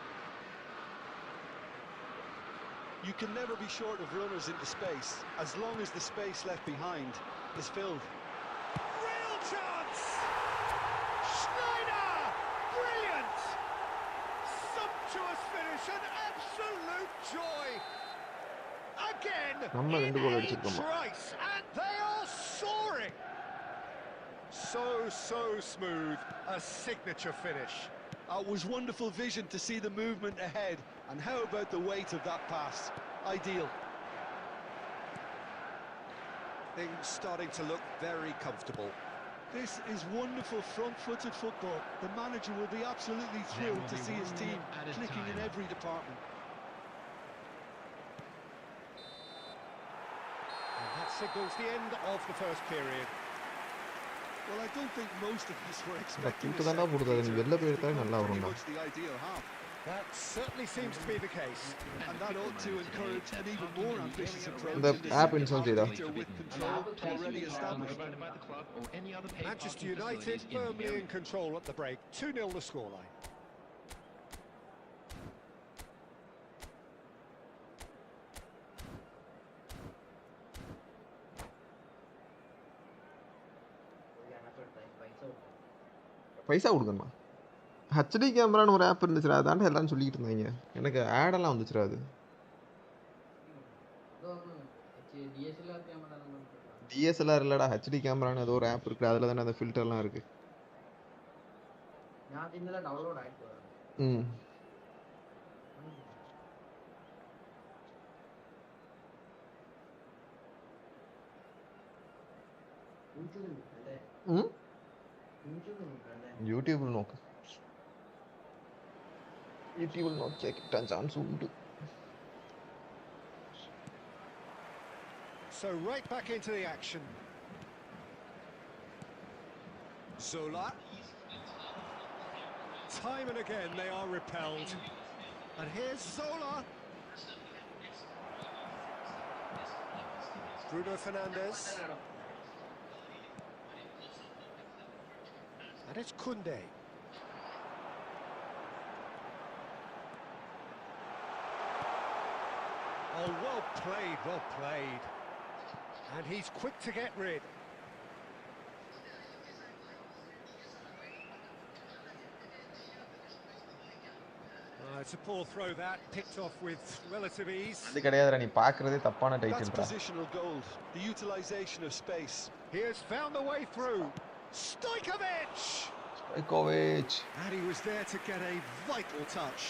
S3: You can never be short of runners into space, as long as the space left behind is filled.
S2: Real chance! Schneider! Brilliant! Sumptuous finish, an absolute joy! Again,
S1: நம்ம
S2: in
S1: ரெண்டு கோல்
S2: a
S1: அடிச்சிருக்கோமா?
S2: trice, and they are soaring! So smooth, a signature finish.
S3: It was wonderful vision to see the movement ahead, and how about the weight of that pass? Ideal.
S2: Things starting to look very comfortable.
S3: This is wonderful front-footed football. The manager will be absolutely thrilled to see his team clicking in every department.
S2: And that signals the end of the first period.
S3: Well, I don't think most of us were
S1: இந்த
S3: expecting
S1: தூக்கு
S3: a
S1: தாண்டா
S3: second,
S1: போடுது, நீ
S3: Peter.
S1: வெளில
S3: It's
S1: போயிருந்தாலே
S3: become
S1: நல்லா
S3: pretty
S1: வரும்டா.
S3: much the ideal half.
S2: That certainly seems to be the case.
S3: And that ought to encourage an even more ambitious approach
S1: The
S3: in the
S1: app
S3: second
S1: install
S3: half,
S1: ചെയ്താ?
S3: Peter, with control already established.
S5: Provided by the club or any other paid
S2: Manchester
S5: parking
S2: United
S5: facilities in the
S2: firmly
S5: area.
S2: in control at the break. 2-0 the scoreline.
S1: பைசா கொடுக்கணுமா? HD கேமரான்னு ஒரு app இருந்துச்சுடா, அதாண்டா எல்லாரும் சொல்லிட்டு இருந்தாங்க. எனக்கு ஆடெல்லாம் வந்துச்சுடா அது. DSLR இல்லடா, HD கேமரான்னு ஏதோ ஒரு ஆப் இருக்கு, அதில் தானே அந்த ஃபில்டர்லாம் இருக்கு. ம் ம் യൂട്യൂബിൽ നോക്ക്, യൂട്യൂബിൽ നോക്കിയാൽ കിട്ടാൻ ചാൻസ് ഉണ്ട്.
S2: So right back into the action. Zola. Time and again they are repelled. And here's Zola. Bruno Fernandes. And it's Koundé. Oh, well played, well played. And he's quick to get rid. It's a poor throw that, picked off with relative ease.
S1: அது கிடையாதுடா, நீ பார்க்கறதே தப்பான
S3: That's
S1: டைட்டில்டா.
S3: positional gold, the utilisation of space.
S2: He has found the way through. Stojkovic!
S1: Stojkovic.
S2: And he was there to get a vital touch.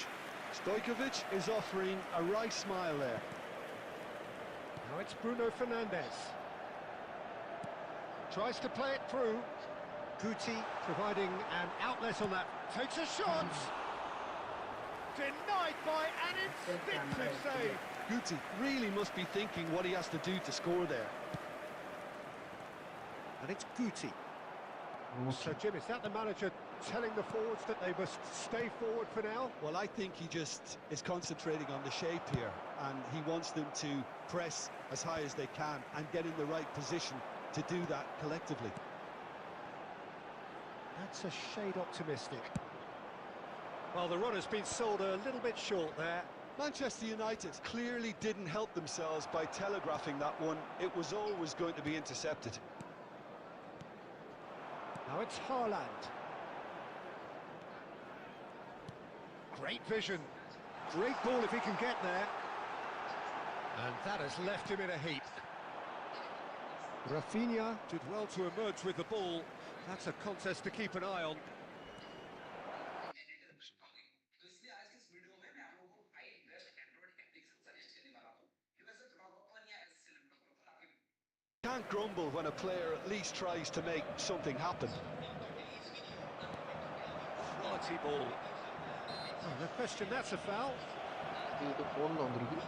S3: Stojkovic is offering a right smile there.
S2: Now it's Bruno Fernandes. Tries to play it through. Guti providing an outlet on that. Takes a shot. Denied by an instinctive save.
S3: Guti really must be thinking what he has to do to score there.
S2: And it's Guti. So, Jim, is that the manager telling the forwards that they must stay forward for now?
S3: Well, I think he just is concentrating on the shape here, and he wants them to press as high as they can and get in the right position to do that collectively.
S2: That's a shade optimistic. Well, the run has been sold a little bit short there.
S3: Manchester United clearly didn't help themselves by telegraphing that one. It was always going to be intercepted.
S2: Now it's Haaland. Great vision. Great ball if he can get there. And that has left him in a heap. Rafinha did well to emerge with the ball. That's a contest to keep an eye on.
S3: Can't grumble when a player at least tries to make something happen.
S2: Quality ball. Oh, no question, that's a foul.
S1: இது ஃபோன்ல வந்திருக்கு.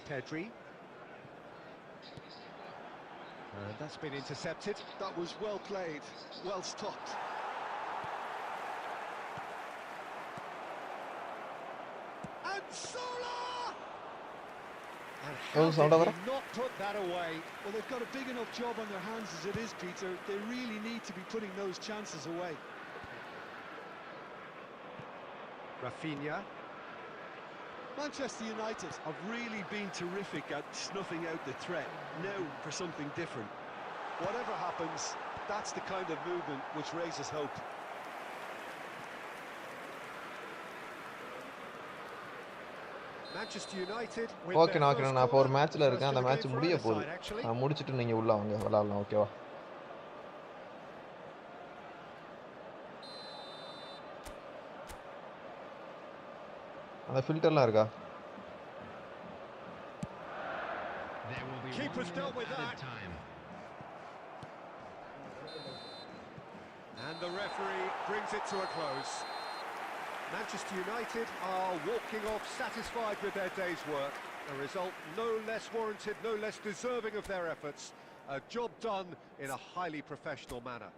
S2: Pedri. And that's been intercepted.
S3: That was well played, well stopped.
S2: And Zola! And
S1: Oh,
S2: how
S1: sound
S2: did
S1: over?
S2: he not put that away?
S3: Well, they've got a big enough job on their hands as it is, Peter. They really need to be putting those chances away.
S2: Rafinha.
S3: Manchester United have really been terrific at snuffing out the threat, now for something different. Whatever happens, that's the kind of movement which raises hope.
S2: Manchester United with
S1: okay,
S2: their
S1: okay,
S2: first
S1: நான் இப்போ ஒரு
S2: corner.
S1: மேட்ச்ல இருக்கேன், அந்த
S2: First of the
S1: match
S2: game for
S1: முடிய
S2: either
S1: போகுது.
S2: side, actually.
S1: நான் முடிச்சிட்டு நீங்க உள்ள வாங்க, விளையாடலாம். ஓகேவா? அந்த ஃபில்டர்லாம் இருக்கா?
S2: Keeper Keeper's dealt with that.
S5: Time.
S2: And the referee brings it to a close. Manchester United are walking off satisfied with their day's work. A result no less warranted, no less deserving of their efforts. A job done in a highly professional manner.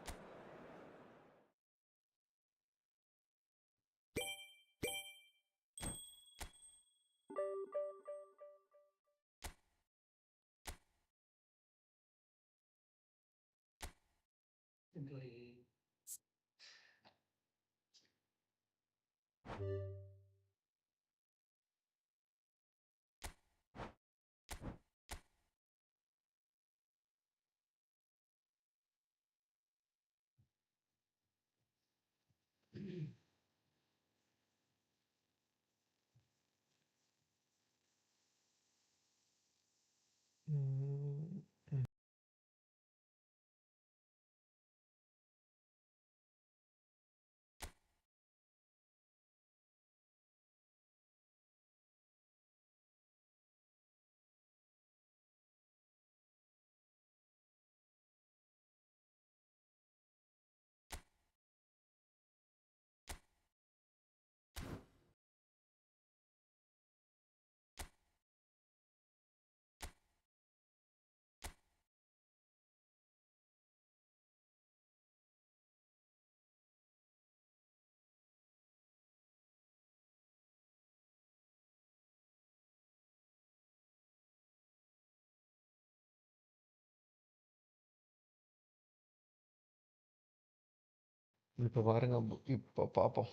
S1: இப்போ பாருங்க இப்போ பார்ப்போம்.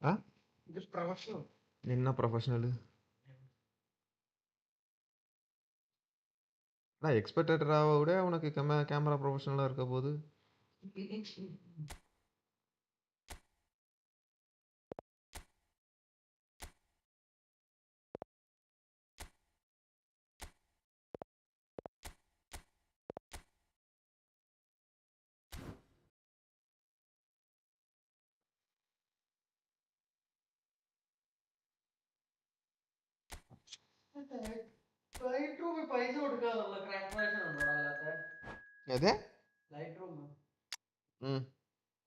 S1: ஆ
S6: இது professional.
S1: என்ன ப்ரொஃபஷனலு? நான் எக்ஸ்பெக்டடாவை விட உனக்கு camera ப்ரொஃபஷனலாக இருக்க போது.
S6: ലൈറ്റ് റൂമിൽ പൈസ കൊടുക്കാതുള്ള ക്രാക്ക് വേർഷൻ ഉണ്ടോ അല്ലാത്ത
S1: எது?
S6: ലൈറ്റ് റൂം
S1: ம்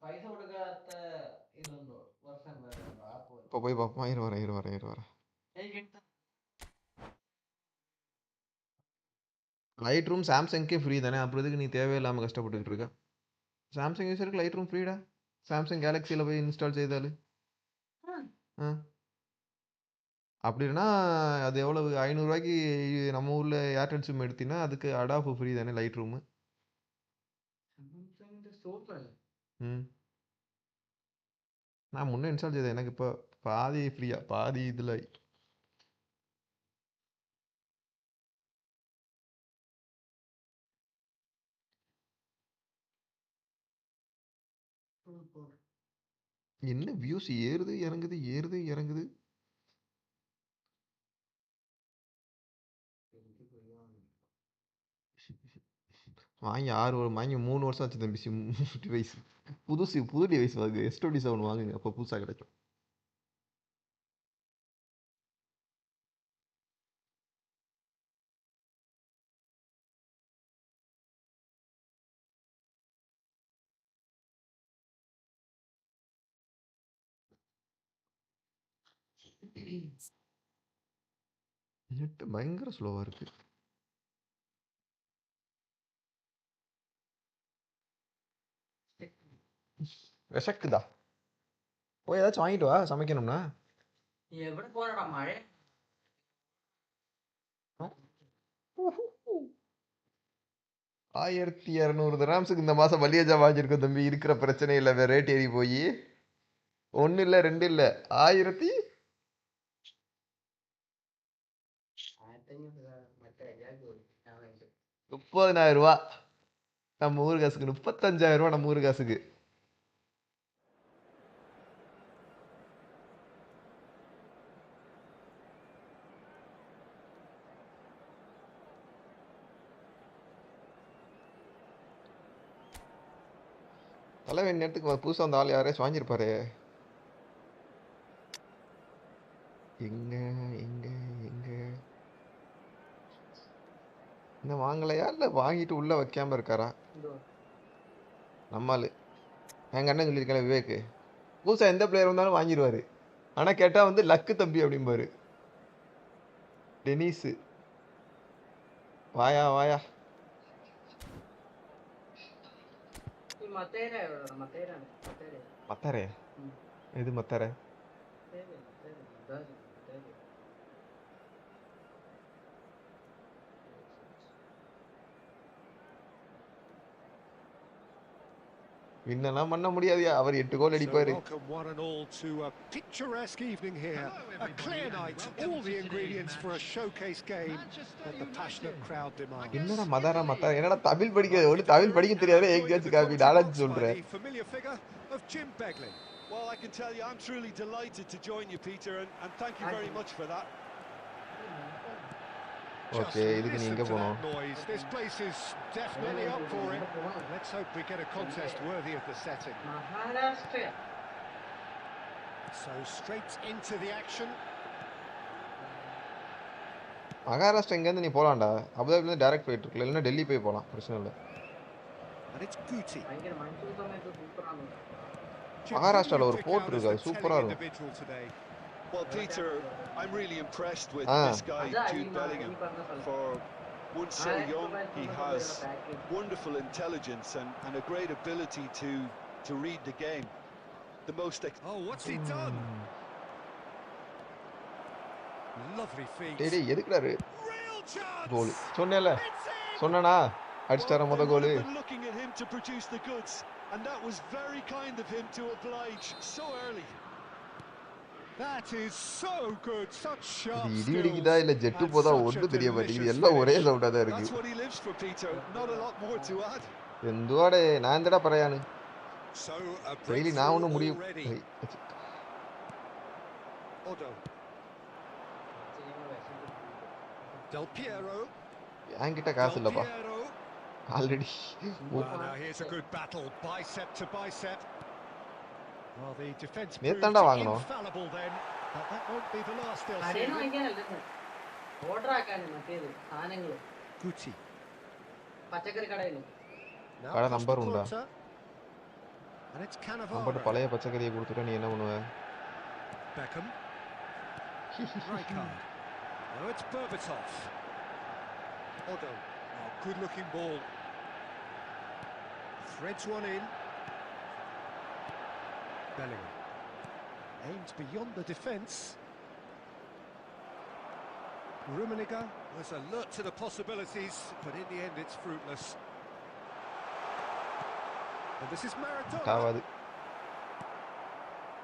S6: പൈസ കൊടുക്കാത്ത ഇതുണ്ടോ വെർഷൻ വേറെ ഉണ്ടോ ആപ്പ്?
S1: இப்போ போய் பார்ப்போம். வரேன். லைட் ரூம் சாம்சங்க்கே ஃப்ரீ தானே, அப்புறம் எதுக்கு நீ தேவையில்லாமல் கஷ்டப்பட்டுக்கிட்டு இருக்க? சாம்சங் யூஸருக்கு லைட் ரூம் ஃப்ரீடா. சாம்சங் கேலக்ஸியில் போய் இன்ஸ்டால் செய்தால் ஆ அப்படின்னா அது எவ்வளவு? 500 ரூபாய்க்கு நம்ம ஊரில் ஏர்டெல் சிம் எடுத்தினா அதுக்கு அடாஃப் ஃப்ரீ தானே லைட் ரூமு. ம் நான் முன்னே இன்ஸ்டால் செய்தேன். எனக்கு இப்போ பாதி ஃப்ரீயா, பாதி இதில். என்ன வியூஸ் ஏறுது இறங்குது. வாங்கி 3 வருஷம் ஆச்சு தம்பி. டிவைஸ் புது டிவைஸ் வாங்க. S27 வாங்குங்க, அப்போ புதுசாக கிடைக்கும். நெட் பயங்கர ஸ்லோவாக இருக்கு. விசக்குதா? போய் ஏதாச்சும் வாங்கிட்டு வா சமைக்கணும்னா.
S6: എവിടെ പോരാടാ മഴ?
S1: 1200 திராம்ஸுக்கு இந்த மாதம் மல்லிகை வாங்கியிருக்கோம் தம்பி. இருக்கிற பிரச்சனை இல்லை, வேற ரேட் ஏறி போய் 1 இல்லை 2 இல்லை 1000. 30,000 ரூபா நம்ம ஊர் காசுக்கு. 35,000 ரூபா நம்ம ஊர் காசுக்கு. தலைவன் நேரத்துக்கு புதுசாக அந்த ஆள் யாரையாச்சும் வாங்கியிருப்பாரு. எங்க இன்னும் வாங்கலையா இல்லை வாங்கிட்டு உள்ளே வைக்காமல் இருக்காரா
S6: இதோ
S1: நம்மால் எங்கள் அண்ணன் சொல்லியிருக்கேன் விவேக்கு புதுசாக எந்த பிளேயர் வந்தாலும் வாங்கிடுவார் ஆனால் கேட்டால் வந்து லக்கு தம்பி அப்படிம்பாரு டெனிஸு வாயா வாயா
S6: மத்தேரே மத்தேரே மத்தேரே
S1: மத்தாரே
S6: ம்
S1: எது மத்தாரே
S6: மத்தேரே மத்தேரே மத்தேரே மத்தேரே
S1: வின்னெல்லாம் பண்ண முடியாதுயா அவர் 8 கோல்
S2: So
S1: அடிப்பார்
S2: welcome one and all to a picturesque evening here. A clear night, all the ingredients for a showcase game that the passionate crowd demand.
S1: என்னடா மதாரா மத்தாரா என்னடா தமிழ் படிக்க ஒன்று தமிழ் படிக்க தெரியாத எங்கேயாச்சும் காப்பி நாளாச்சு சொல்கிறேன்
S2: The familiar figure of Jim Begley.
S3: Well, I can tell you, I'm truly delighted to join you, Peter, and thank you very much for that.
S1: Okay இதுக்கு நீ எங்கே போகணும்
S2: Noise. This place is definitely up for it. Let's hope we get a contest worthy of the setting.
S6: Maharashtra
S2: So straight into the action.
S1: Maharashtra இங்கேருந்து நீ போகலாம்டா அபுதாபிலேருந்து direct போயிட்டு இருக்கல இல்லைன்னா டெல்லி போய் போகலாம் பிரச்சனை இல்லை
S2: And it's Guti.
S6: பயங்கர மஞ்சள் சமயத்து சூப்பரான
S1: மகாராஷ்டிராவில் ஒரு போர்ட் இருக்கு அது சூப்பராக இருக்கும்
S2: Individual today.
S3: Well, Peter, I'm really impressed with
S1: Ah.
S3: this guy, Jude Bellingham. For one so young, he has wonderful intelligence and a great ability to read the game. The most
S2: Oh, what's he done? Lovely feet.
S1: டேய் டேய் எதுக்குறாரு
S2: Real chance.
S1: கோல் சொன்னேன்ல
S2: It's in.
S1: சொன்னனா அடிச்சிட்டார முத
S3: they
S1: goal
S3: would have been looking at him to produce the goods, and that was very kind of him to oblige so early.
S2: That is so good. Such sharp
S1: இது இடி
S2: skills.
S1: இடிக்குதா இல்லை jet
S2: and
S1: போதா
S2: such a
S1: ஒன்றும் தெரிய மாட்டேங்குது
S2: delicious
S1: எல்லாம் ஒரே
S2: finish.
S1: சவுண்டாக தான்
S3: That's
S1: இருக்கு
S3: what he lives for, Peter. Not a lot more to add.
S1: எந்தோட நான் எந்தடா பறையானு
S2: So a
S1: டெய்லி நான் ஒன்றும்
S2: breakthrough
S1: முடியும்
S2: already. Odo. Del Piero.
S1: என்கிட்ட காசு
S2: Del
S1: இல்லைப்பா
S2: Piero.
S1: Already
S2: Well, now here's a good battle, bicep to bicep. Well, the defence proved
S1: நேத்தாண்டா வாங்கணும்
S2: infallible then, but that won't be the last they'll see.
S6: കടയിൽ
S2: of it.
S6: വാങ്ങിക്കാനല്ല order ആക്കാണ് മറ്റേത് സാധനങ്ങള്
S2: Guti.
S6: പച്ചക്കറി കടയിൽ
S2: Now
S1: கடை
S2: Costa
S1: number உண்டா
S2: Curta. And it's
S1: நம்மகிட்ட
S2: Cannavaro.
S1: பழைய பச்சைக்கறியை கொடுத்துட்டா நீ என்ன பண்ணுவ
S2: Beckham. Rijkaard. Now it's Berbatov. Odo. Oh, good looking ball. Threads one in. Bellingham. Aims beyond the defence. Rummenigge was alert to the possibilities, but in the end it's fruitless. And this is Maradona.
S1: ஆகாது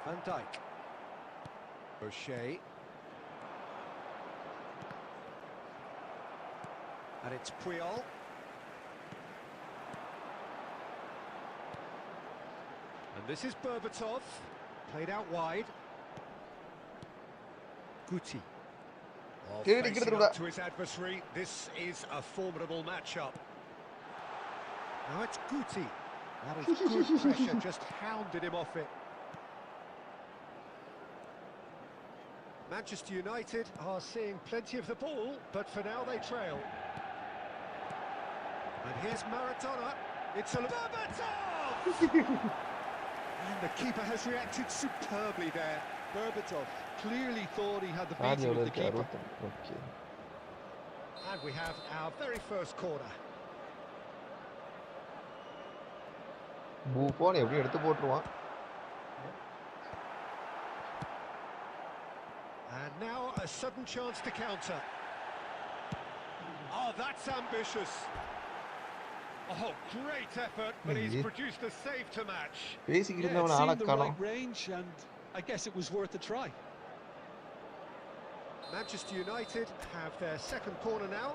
S2: Van Dijk. O'Shea. And it's Puyol. And this is Berbatov. Played out wide. Guti. Oh,
S1: Get it,
S2: facing
S1: get it,
S2: up to his adversary. This is a formidable matchup. Now it's Guti. That is good pressure, just hounded him off it. Manchester United are seeing plenty of the ball, but for now they trail. And here's Maradona. It's a Berbatov! And the keeper has reacted superbly there.
S3: Berbatov clearly thought he had the
S1: charge
S3: beating
S1: எவ்வளோ
S3: of the
S1: இருக்கு
S3: keeper.
S1: 60 okay
S2: And we have our very first corner.
S1: பூஃபோன் எப்படி எடுத்து போட்டுருவான்
S2: And now a sudden chance to counter. Oh, that's ambitious. Oh, great effort, but he's
S1: Yeah.
S2: produced a save to match.
S1: பேசிக்கிட்டு
S3: Yeah, it
S1: இருந்தவன் ஆளை
S3: seemed the
S1: காணோம்
S3: right range, and I guess it was worth a try.
S2: Manchester United have their second corner now.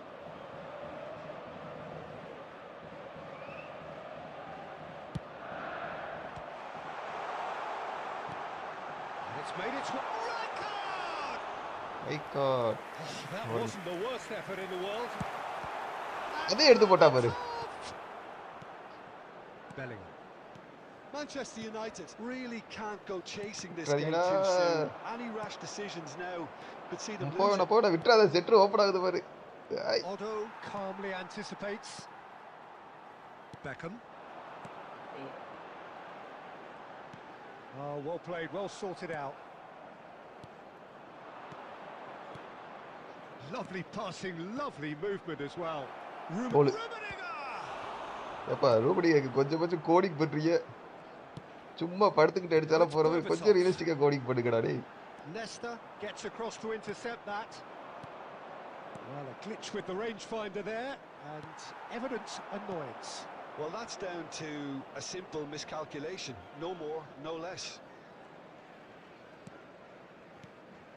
S2: And it's made its way. Rijkaard!
S1: My God
S2: That
S1: Well-
S2: wasn't the worst effort in the world.
S1: அதே எடுத்து போட்டா பாரு
S2: Bellingham.
S3: Manchester United really can't go chasing this game
S1: Radina.
S3: too soon. Any rash decisions now could see them lose
S1: போவேண்ணா
S3: it.
S1: போவேண்ணா விட்டுறாத செட்ரு open ஆகுது பாரு
S2: Otto calmly anticipates. Beckham. Oh, well played, well sorted out. Lovely passing, lovely movement as well. Rummenigge!
S1: எப்பா ரூபடிக்கு கொஞ்சம் coding பண்றீங்க. சும்மா படுத்துக்கிட்டு அடிச்சாலும் போற மாதிரி கொஞ்சம் ரியலிஸ்டிக்கா கோடிங் பண்ணுங்கடா டேய்.
S2: Nesta gets across to intercept that. Well, a glitch with the rangefinder there, and evident annoyance.
S3: Well, that's down to a simple miscalculation. No more, no less.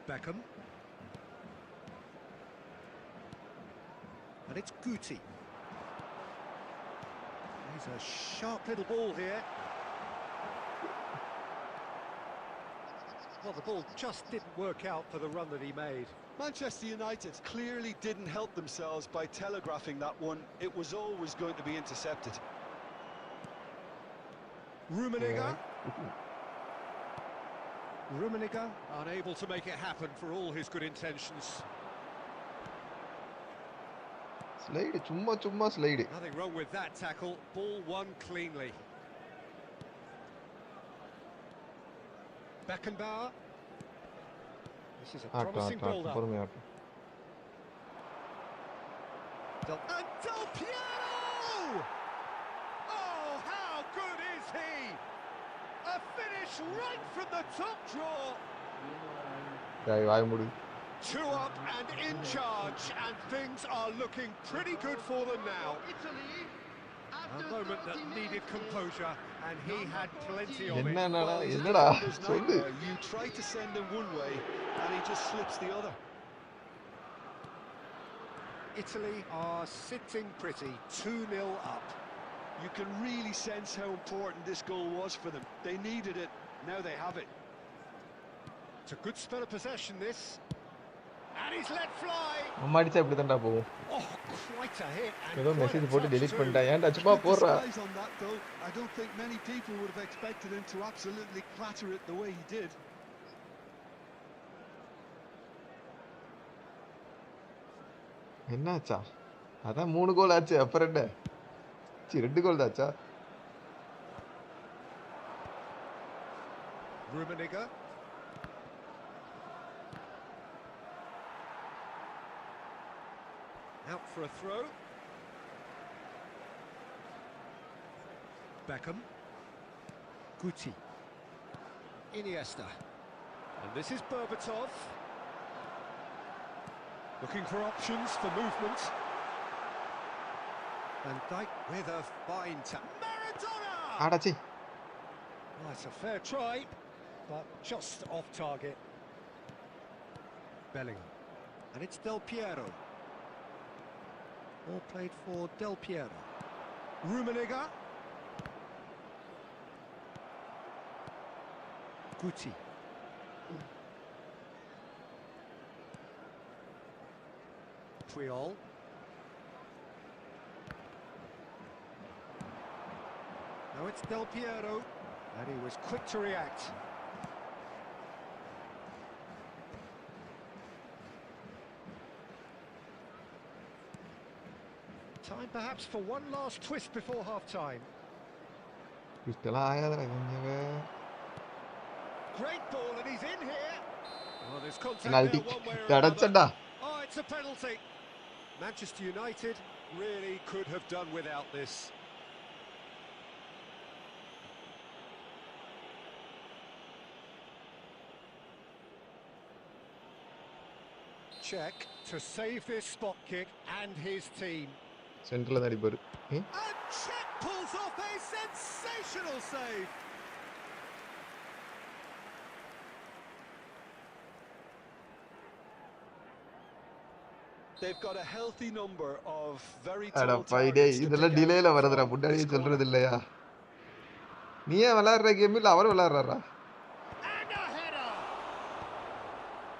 S2: Beckham. And it's Guti. He's a sharp little ball here. Well, the ball just didn't work out for the run that he made.
S3: Manchester United clearly didn't help themselves by telegraphing that one. It was always going to be intercepted.
S2: Rummenigge. Rummenigge unable to make it happen for all his good intentions.
S1: Slide சும்மா slide.
S2: Nothing wrong with that tackle. Ball won cleanly. Beckenbauer. This is a promising build-up. And Del Piero! Oh, how good is he? A finish right from the top draw. Two up and in charge, and things are looking pretty good for them now.
S4: Italy,
S2: A moment that needed composure, and he had plenty of it.
S3: You try to send him one way, and he just slips the other.
S2: Italy are sitting pretty, 2-0 up.
S3: You can really sense how important this goal was for them. They needed it, now they have it.
S2: It's a good spell of possession, this. And he's let fly. Oh, quite a hit.
S1: ஏதோ message போட்டு delete பண்ணிட்டான். ஏன்டா சும்மா போறா?
S3: On that though, I don't think many people would have expected him to absolutely clatter it the way he did.
S1: என்னாச்சா? அதான் 3 கோல் ஆச்சு. அப்புறம் என்ன? 2 கோல் தாச்சா?
S2: Rummenigge. Out for a throw. Beckham. Guti. Iniesta. And this is Berbatov. Looking for options for movement. Van Dijk with a fine tap. Maradona!
S1: ஆடாச்சி.
S2: Well, it's a fair try, but just off target. Bellingham. And it's Del Piero. All played for Del Piero. Rummenigge. Guti. Puyol. Now it's Del Piero, and he was quick to react. Time perhaps for one last twist before half-time. Great ball, and he's in here. Oh, there's contact there one way or another. Oh, it's a penalty. Manchester United really could have done without this. Check to save this spot kick and his team.
S1: Central and
S2: Czech pulls off a sensational save.
S3: They've got a healthy number of very
S1: அட
S3: tall
S1: பைடே
S3: targets.
S1: இதெல்லாம் டிலேல வரதுடா முன்னாடியே சொல்றது இல்லையா நீ ஏன் விளையாடுற game இல்ல அவர் விளையாடுறாரா
S2: And a header.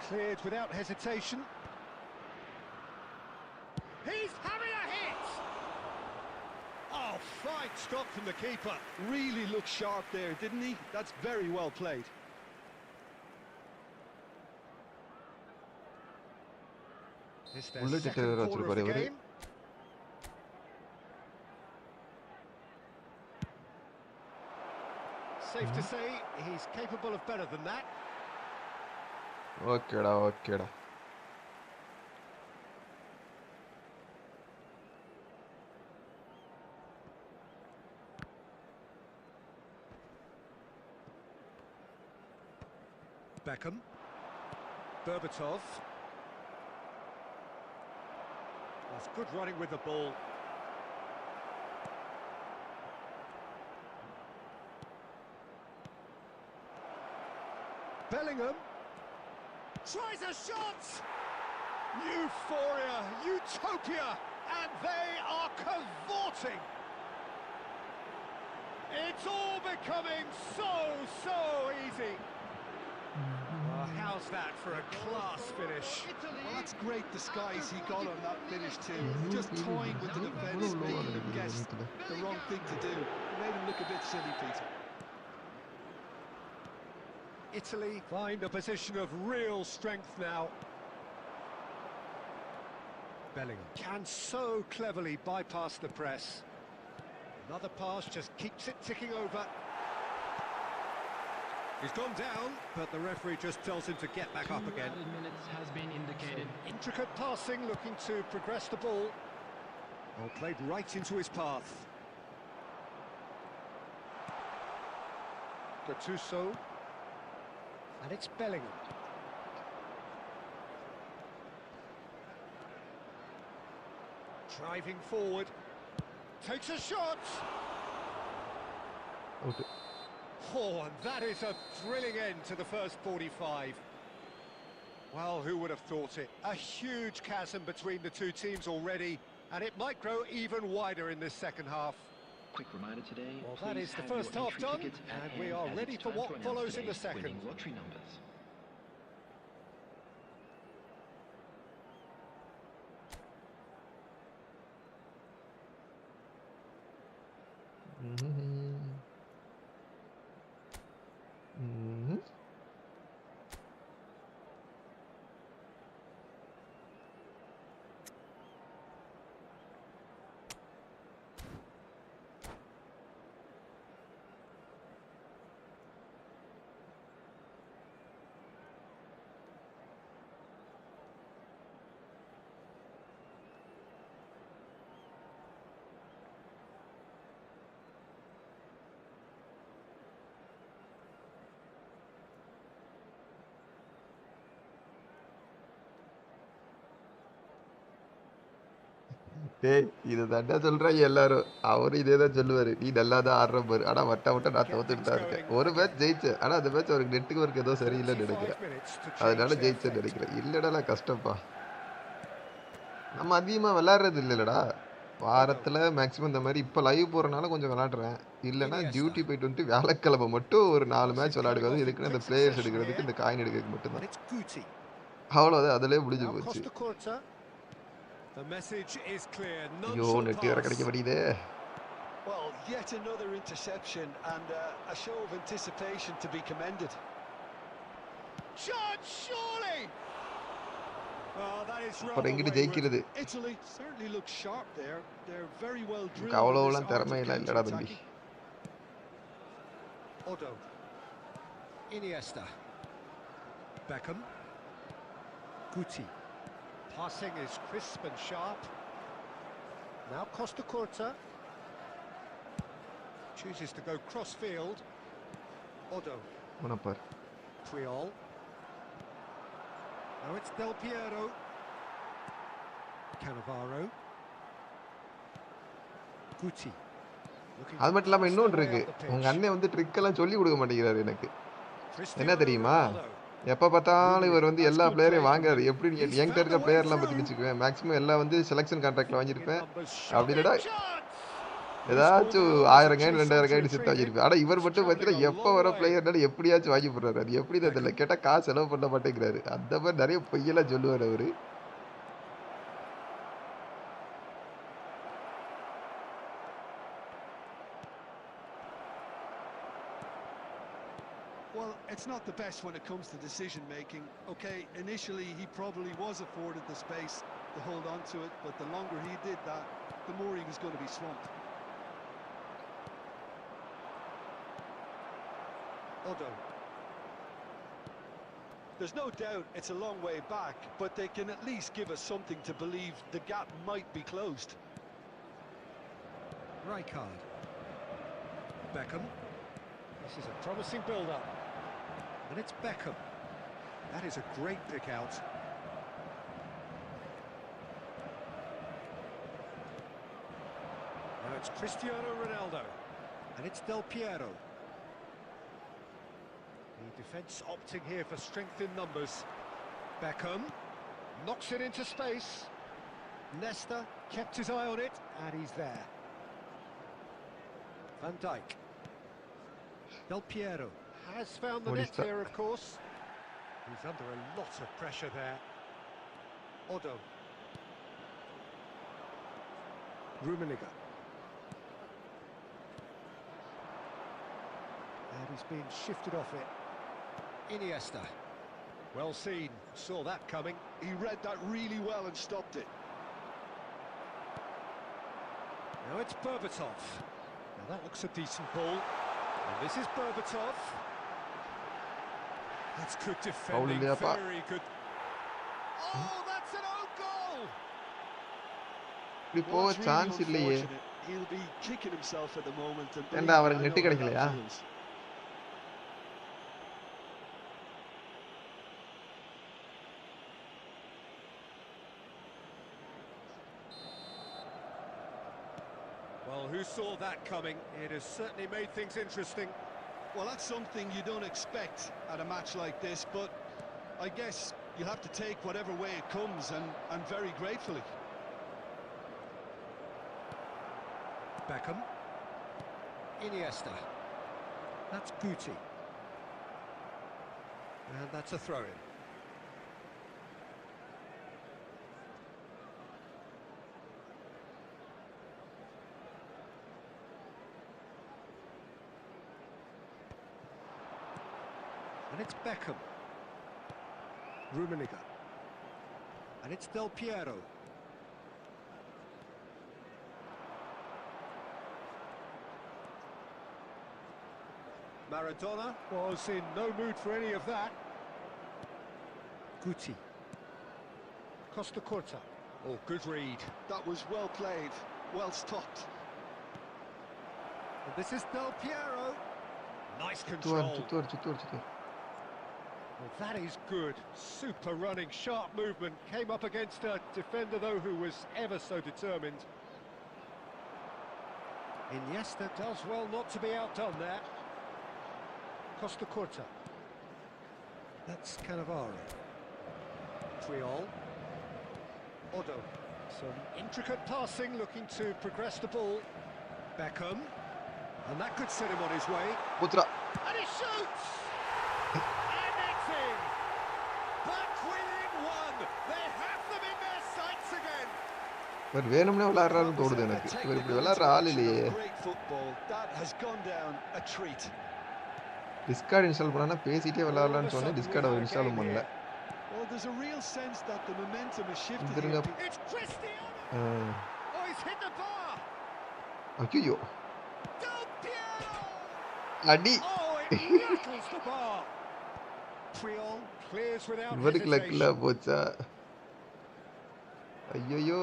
S2: Cleared without hesitation. He's having a hit. Oh, fine stop from the keeper.
S3: Really looked sharp there, didn't he? That's very well played.
S2: It's their
S1: Bullet
S2: second
S1: hitter
S2: corner of the
S1: வச்சிருப்பாரு.
S2: game. Safe to say he's capable of better than that.
S1: ஓகேடா ஓகேடா.
S2: Beckham, Berbatov. That's good running with the ball. Bellingham tries a shot. Euphoria, utopia, and they are cavorting. It's all becoming so easy. How's that for a class finish?
S3: Well, that's great disguise he got on that finish too. Just toying with the defence, making them guess the wrong thing to do. It made him look a bit silly, Peter.
S2: Italy find a position of real strength now. Bellingham can so cleverly bypass the press. Another pass just keeps it ticking over. He's gone down, but the referee just tells him to get back up again.
S5: 2 minutes has been indicated.
S2: Intricate passing, looking to progress the ball. Well, played right into his path. Gattuso. And it's Bellingham. Driving forward. Takes a shot!
S1: Out.
S2: Oh, and that is a thrilling end to the first 45. Well, who would have thought it? A huge chasm between the two teams already, and it might grow even wider in this second half.
S5: Quick reminder today.
S2: Well, that
S5: please
S2: is the
S5: have your
S2: first half
S5: entry
S2: done,
S5: tickets at
S2: and we
S5: hand,
S2: are
S5: as
S2: ready
S5: it's
S2: for
S5: time
S2: what
S5: to announce
S2: follows in the
S5: today's
S2: second.
S5: winning lottery numbers.
S1: டேய் இது தாண்டா சொல்றாங்க எல்லாரும். அவரு இதே தான் சொல்லுவாரு. நீ நல்லா தான் ஆடுற பாரு. ஆனா வட்ட நான் தோத்துட்டு தான் இருக்கேன். ஒரு மேட்ச் ஜெயிச்சேன். ஆனா அந்த மேட்ச் அவருக்கு நெட் ஒர்க் ஏதோ சரியில்லைன்னு
S2: 45
S1: நினைக்கிறேன்.
S2: minutes to
S1: அதனால
S2: change their
S1: ஜெயிச்சேன்னு
S2: fate.
S1: நினைக்கிறேன். இல்லடா கஷ்டப்பா. நம்ம அதிகமா விளையாடுறது இல்லடா. வாரத்துல மேக்ஸிமம் இந்த மாதிரி இப்ப லைவ் போறனால கொஞ்சம் விளையாடுறேன். இல்லனா டியூட்டி போயிட்டு வந்து வியாழக்கிழமை மட்டும் ஒரு 4 மேட்ச் விளையாடுறது. எதுக்குன்னா இந்த பிளேயர்ஸ் எடுக்கிறதுக்கு இந்த காயின் எடுக்கிறதுக்கு
S2: And
S1: மட்டும்தான்.
S2: it's Guti.
S1: அவ்வளவுதான். அதிலே முடிஞ்சு
S2: Now
S1: போச்சு.
S2: Costa Curta. The message is clear. None
S1: ஐயோ
S2: shall
S1: நெட் வேற
S2: pass.
S1: கிடைக்க மாட்டேங்குதே.
S3: Well, yet another interception and a show of anticipation to be commended.
S2: Shot, surely! Oh, that is
S1: அப்புறம்
S2: rather
S1: எங்கிட்டு
S2: wayward.
S1: ஜெயிக்கிறது?
S3: Italy certainly look sharp there. They're very well drilled
S1: எனக்கு
S3: in
S1: அவ்வளோலாம்
S3: this art
S1: திறமை
S3: of
S1: எல்லாம் இல்லடா தம்பி.
S3: counter-attacking.
S2: Odo. Iniesta. Beckham. Guti. Passing is crisp and sharp. Now Costa Curta. Chooses to go cross-field. Odo.
S1: உனப்பார்.
S2: Puyol. Now it's Del Piero. Cannavaro. Guti. Looking
S1: அது
S2: to
S1: மட்டும் இல்லாம
S2: cross
S1: இன்னொன்று
S2: their way
S1: இருக்கு.
S2: up the
S1: உங்க
S2: pitch.
S1: அண்ணன் வந்து trick எல்லாம் சொல்லி கொடுக்க மாட்டேங்கிறாரு எனக்கு. என்ன
S2: Cristiano
S1: தெரியுமா?
S2: Ronaldo.
S1: எப்ப பார்த்தாலும் இவர் வந்து எல்லா பிளேயரையும் வாங்குறாரு. எப்படி நீங்க
S2: He's
S1: என்கிட்ட
S2: found
S1: இருக்க
S2: a way
S1: பிளேயர்லாம் பத்தி
S2: through.
S1: வச்சுக்குவேன். மேக்ஸிமம் எல்லாம் வந்து செலக்ஷன் கான்ட்ராக்ட்ல
S2: In
S1: வாங்கியிருப்பேன்.
S2: numbers,
S1: அப்படி
S2: shot,
S1: இல்லடா
S2: chance.
S1: ஏதாச்சும்
S2: This ball now
S1: 1000
S2: is a
S1: coin
S2: chase
S1: 2000
S2: on to
S1: coin set
S2: retrieve it.
S1: வாங்கியிருப்பேன். ஆனா இவர்
S2: It's
S1: மட்டும்
S2: travelling
S1: பார்த்தீங்கன்னா
S2: a
S1: எப்ப
S2: long
S1: வர
S2: way.
S1: பிளேயர்னாலும் எப்படியாச்சும் வாங்கி போடுறாரு. அது எப்படி தெரியல. கேட்டா காசு செலவு பண்ண மாட்டேங்கிறாரு. அந்த மாதிரி நிறைய பொய்யெல்லாம் சொல்லுவாரு அவரு.
S3: Well, it's not the best when it comes to decision making. Okay, initially he probably was afforded the space to hold on to it, but the longer he did that, the more he was going to be swamped.
S2: Odo.
S3: There's no doubt it's a long way back, but they can at least give us something to believe the gap might be closed.
S2: Rijkaard. Beckham. This is a promising build-up. And it's Beckham. That is a great pick out. Now it's Cristiano Ronaldo. And it's Del Piero. The defence opting here for strength in numbers. Beckham knocks it into space. Nesta kept his eye on it, and he's there. Van Dijk. Del Piero has found the net here, of course. He's under a lot of pressure there. Odo. Rummenigge. And he's been shifted off it. Iniesta. Well seen, saw that coming.
S3: He read that really well and stopped it.
S2: Now it's Berbatov. Now that looks a decent ball. And this is Berbatov. That's good defending, very good. Oh, that's an own goal!
S1: Well, that's really
S3: unfortunate. He'll be kicking himself at the moment. And
S2: well, who saw that coming? It has certainly made things interesting.
S3: Well, that's something you don't expect at a match like this, but I guess you'll have to take whatever way it comes, and very gratefully.
S2: Beckham. Iniesta. That's Guti. And that's a throw-in. And it's Beckham. Rummenigge. And it's Del Piero. Maradona was in no mood for any of that. Guti. Costa Curta. Oh, good read.
S3: That was well played, well stopped.
S2: And this is Del Piero. Nice control. Well, that is good. Super running, sharp movement. Came up against a defender, though, who was ever so determined. Iniesta does well not to be outdone there. Costa Curta. That's Cannavaro. Triol. Odo. Some intricate passing, looking to progress the ball. Beckham. And that could set him on his way. And he shoots! And it's in! Back within one! They have them in their sights again!
S1: But வேணும்னே விளையாடுறாருன்னு தோணுது எனக்கு. இவர் இப்படி விளையாடுற ஆள் இல்லையே.
S3: Great football. That has gone down a treat.
S1: Discord install பண்ணா பேசிட்டே விளையாடலாம்னு சொன்னேன். டிஸ்கார்ட் அவர் இன்ஸ்டால் பண்ணல.
S3: Well, there's a real sense that the momentum has shifted.
S2: It's Cristiano! Oh, he's hit the bar!
S1: ஐயோ.
S2: Del Piero!
S1: அடி.
S2: Oh, it rattles the bar. Triol clears without
S1: இவருக்கு லக்ல போச்சா? ஐயோ.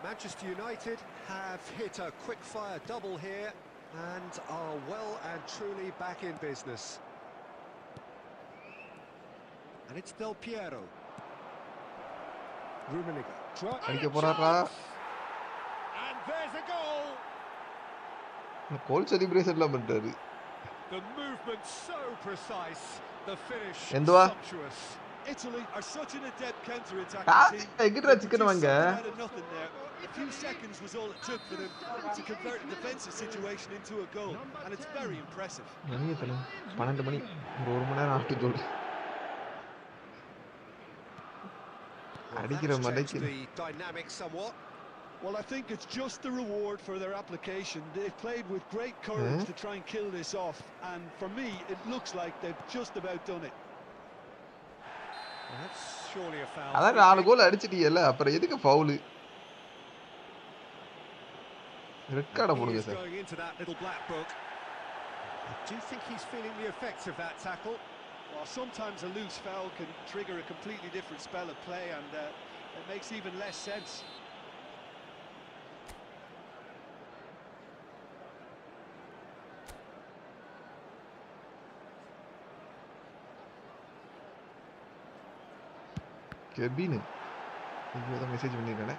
S2: Manchester United have hit a quick-fire double here and are well and truly back in business. And it's Del Piero. Rummenigge.
S1: அடிக்க போறாரா?
S2: And there's a goal.
S1: கோல் செலிப்ரேஷன்லாம் பண்றாரு.
S2: The movement so precise, the finish sumptuous.
S3: Italy are such an adept counter-attacking team.
S1: எங்கடா chicken வாங்க?
S3: A few seconds was all it took for them to convert a defensive situation into a goal, and it's very impressive.
S1: மணியத்தல 12 மணி. ஒரு மணி நேரம் after கோல். அடிக்கிற மலைக்கு
S2: the dynamic somewhat.
S3: Well, I think it's just the reward for their application. They've played with great courage to try and kill this off, and for me, it looks like they've just about done it.
S2: Well, that's surely a foul.
S1: அதான் 4 கோல் அடிச்சிட்டீங்கல்ல, அப்புறம் எதுக்கு foul? Red கார்டை
S2: He
S1: போடுங்க
S2: is
S1: sir.
S2: going into that little black book. I do think he's feeling the effects of that tackle.
S3: Well, sometimes a loose foul can trigger a completely different spell of play, and it makes even less sense.
S1: Cabin இங்கே ஏதோ message பண்ணியிருக்கானே.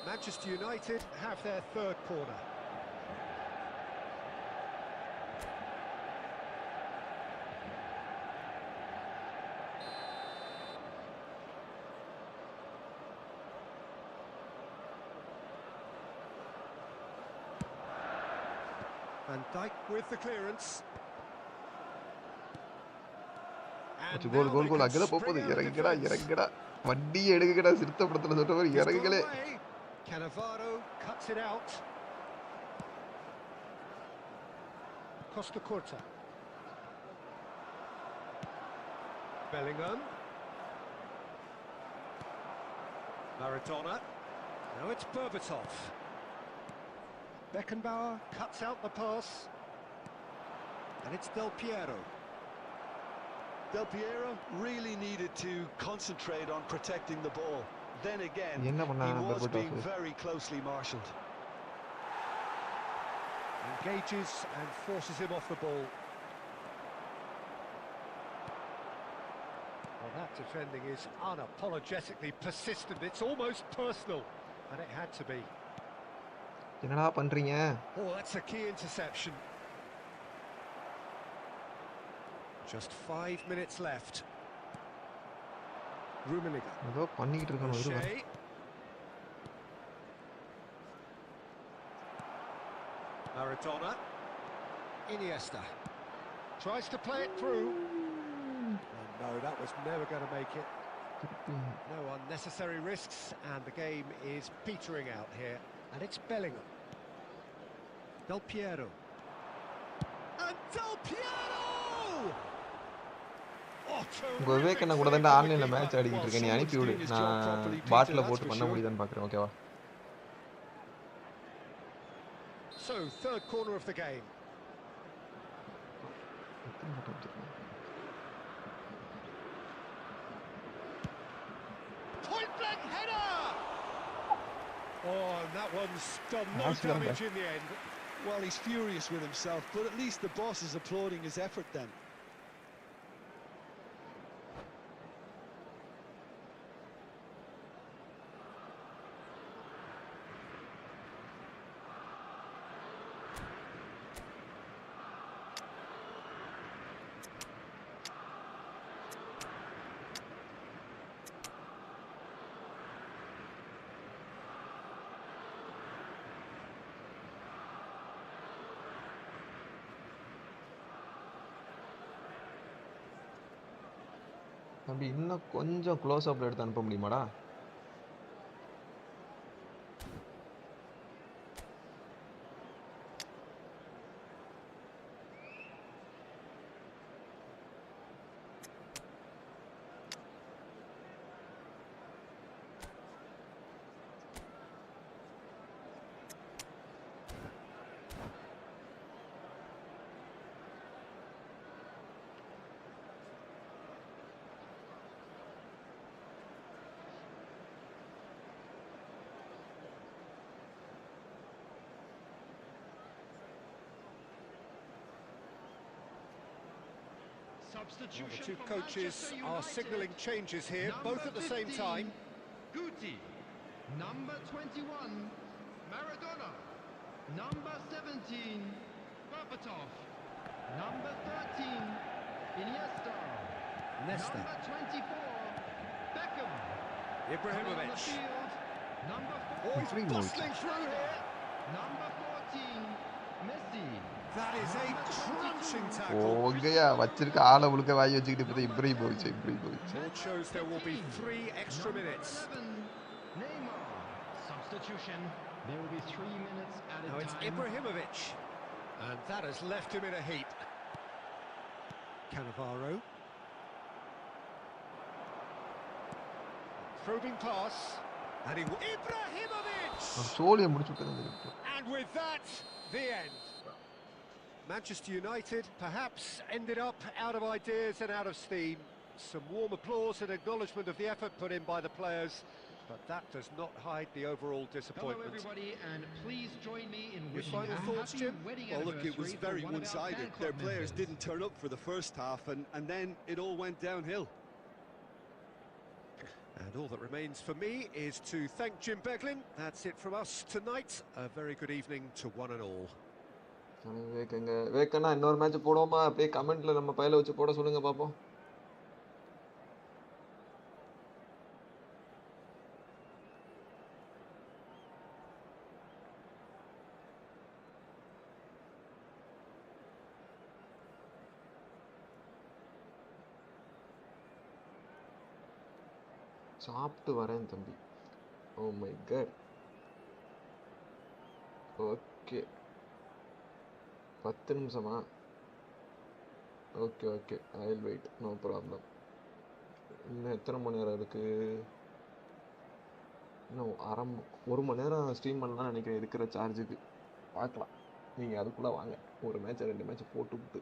S2: Manchester United have their third corner. Van Dijk with the clearance. And
S1: goal
S2: now
S1: goal
S2: they
S1: goal
S2: can
S1: அங்கே தான்
S2: spring
S1: போகுது.
S2: out
S1: இறங்குடா
S2: defence.
S1: இறங்குடா, வண்டியை எடுக்குடா, சிறுத்தை படத்தில் சொல்ற மாதிரி
S2: He's gone
S1: இறங்குகளே.
S2: away. Cannavaro cuts it out. Costa Curta. Bellingham. Maradona. Now it's Berbatov. Beckenbauer cuts out the pass. And it's Del Piero.
S3: Del Piero really needed to concentrate on protecting the ball. Then again,
S1: என்ன
S3: he
S1: பண்ணாங்க
S3: was being
S1: பெர்பட்டோஸ்?
S3: very closely marshalled.
S2: Engages and forces him off the ball. Well, that defending is unapologetically persistent. It's almost personal. And it had to be.
S1: என்னடா பண்றீங்க?
S2: Oh, that's a key interception. Just 5 minutes left. Rummenigge.
S1: ஏதோ பண்ணிக்கிட்டு இருக்கணும் இருங்க.
S2: Shea. Maradona. Iniesta. Tries to play it through. Oh, no, that was never going to make it. No unnecessary risks, and the game is petering out here. And it's Bellingham. Del Piero. And Del Piero! Oh,
S1: உங்க விவேக் கூட தான் ஆன்லைன்ல match ஆடிக்கிட்டு இருக்கேன். நீ அனுப்பி விடு, நான் பாட்ல போட்டு பண்ண முடியுதான்னு பார்க்குறேன். ஓகேவா?
S2: So, third corner of the game. Point blank header! Oh, and that one's done no damage in the end.
S3: Well, he's furious with himself, but at least the boss is applauding his effort then.
S1: அப்படி இன்னும் கொஞ்சம் close அப்ல எடுத்து அனுப்ப முடியுமாடா?
S2: Well, the two coaches are signalling changes here, both at the same time.
S4: Guti, number 21, Maradona, number 17, Berbatov, number 13, Iniesta,
S2: Nesta.
S4: number 24, Beckham,
S2: Ibrahimovic.
S4: on the field, number
S2: Oh, he's bustling through here.
S4: number 14, Messi.
S2: That is a crunching tackle.
S1: ஓகேயா வச்சிருக்க ஆளை உழுக்க வாங்கி வச்சுக்கிட்டு இப்போ Ibrahimovic
S2: Board shows there will be 3 extra minutes.
S4: Neymar.
S5: Substitution. There will be 3 minutes added
S2: Now it's
S5: time.
S2: Ibrahimovic. And that has left him in a heap. Cannavaro. Probing pass. And Ibrahimovic!
S1: சோலியை முடிச்சு விட்டு
S2: And with that, the end. Manchester United perhaps ended up out of ideas and out of steam. Some warm applause and acknowledgement of the effort put in by the players, but that does not hide the overall
S5: Hello
S2: disappointment.
S5: everybody, and please join me in
S2: Your
S5: wishing
S2: final
S5: a
S2: thoughts,
S5: happy
S2: Jim?
S5: wedding
S3: Well, look, it was
S5: anniversary
S3: very
S5: for one of our
S3: one-sided.
S5: fan
S3: Their
S5: club
S3: players
S5: members.
S3: didn't turn up for the first half, and then it all went downhill.
S2: And all that remains for me is to thank Jim Beglin. That's it from us tonight. A very good evening to one and all.
S1: வேக்கண்ணா இன்னொரு match போடுவோமா? அப்படியே கமெண்ட்ல நம்ம பையில வச்சு போட சொல்லுங்க பாப்போம். சாப்பிட்டு வரேன் தம்பி. ஓ மை காட். ஓகே 10 நிமிஷமா? Okay okay I will wait, no problem. இன்னும் எத்தனை மணி நேரம் இருக்கு? இன்னும் ஒரு மணி நேரம் ஸ்ட்ரீம் பண்ணலாம்னு நினைக்கிறேன் இருக்கிற சார்ஜுக்கு. பார்க்கலாம். நீங்கள் அதுக்குள்ளே வாங்க, ஒரு மேட்ச் 2 மேட்ச் போட்டு விட்டு.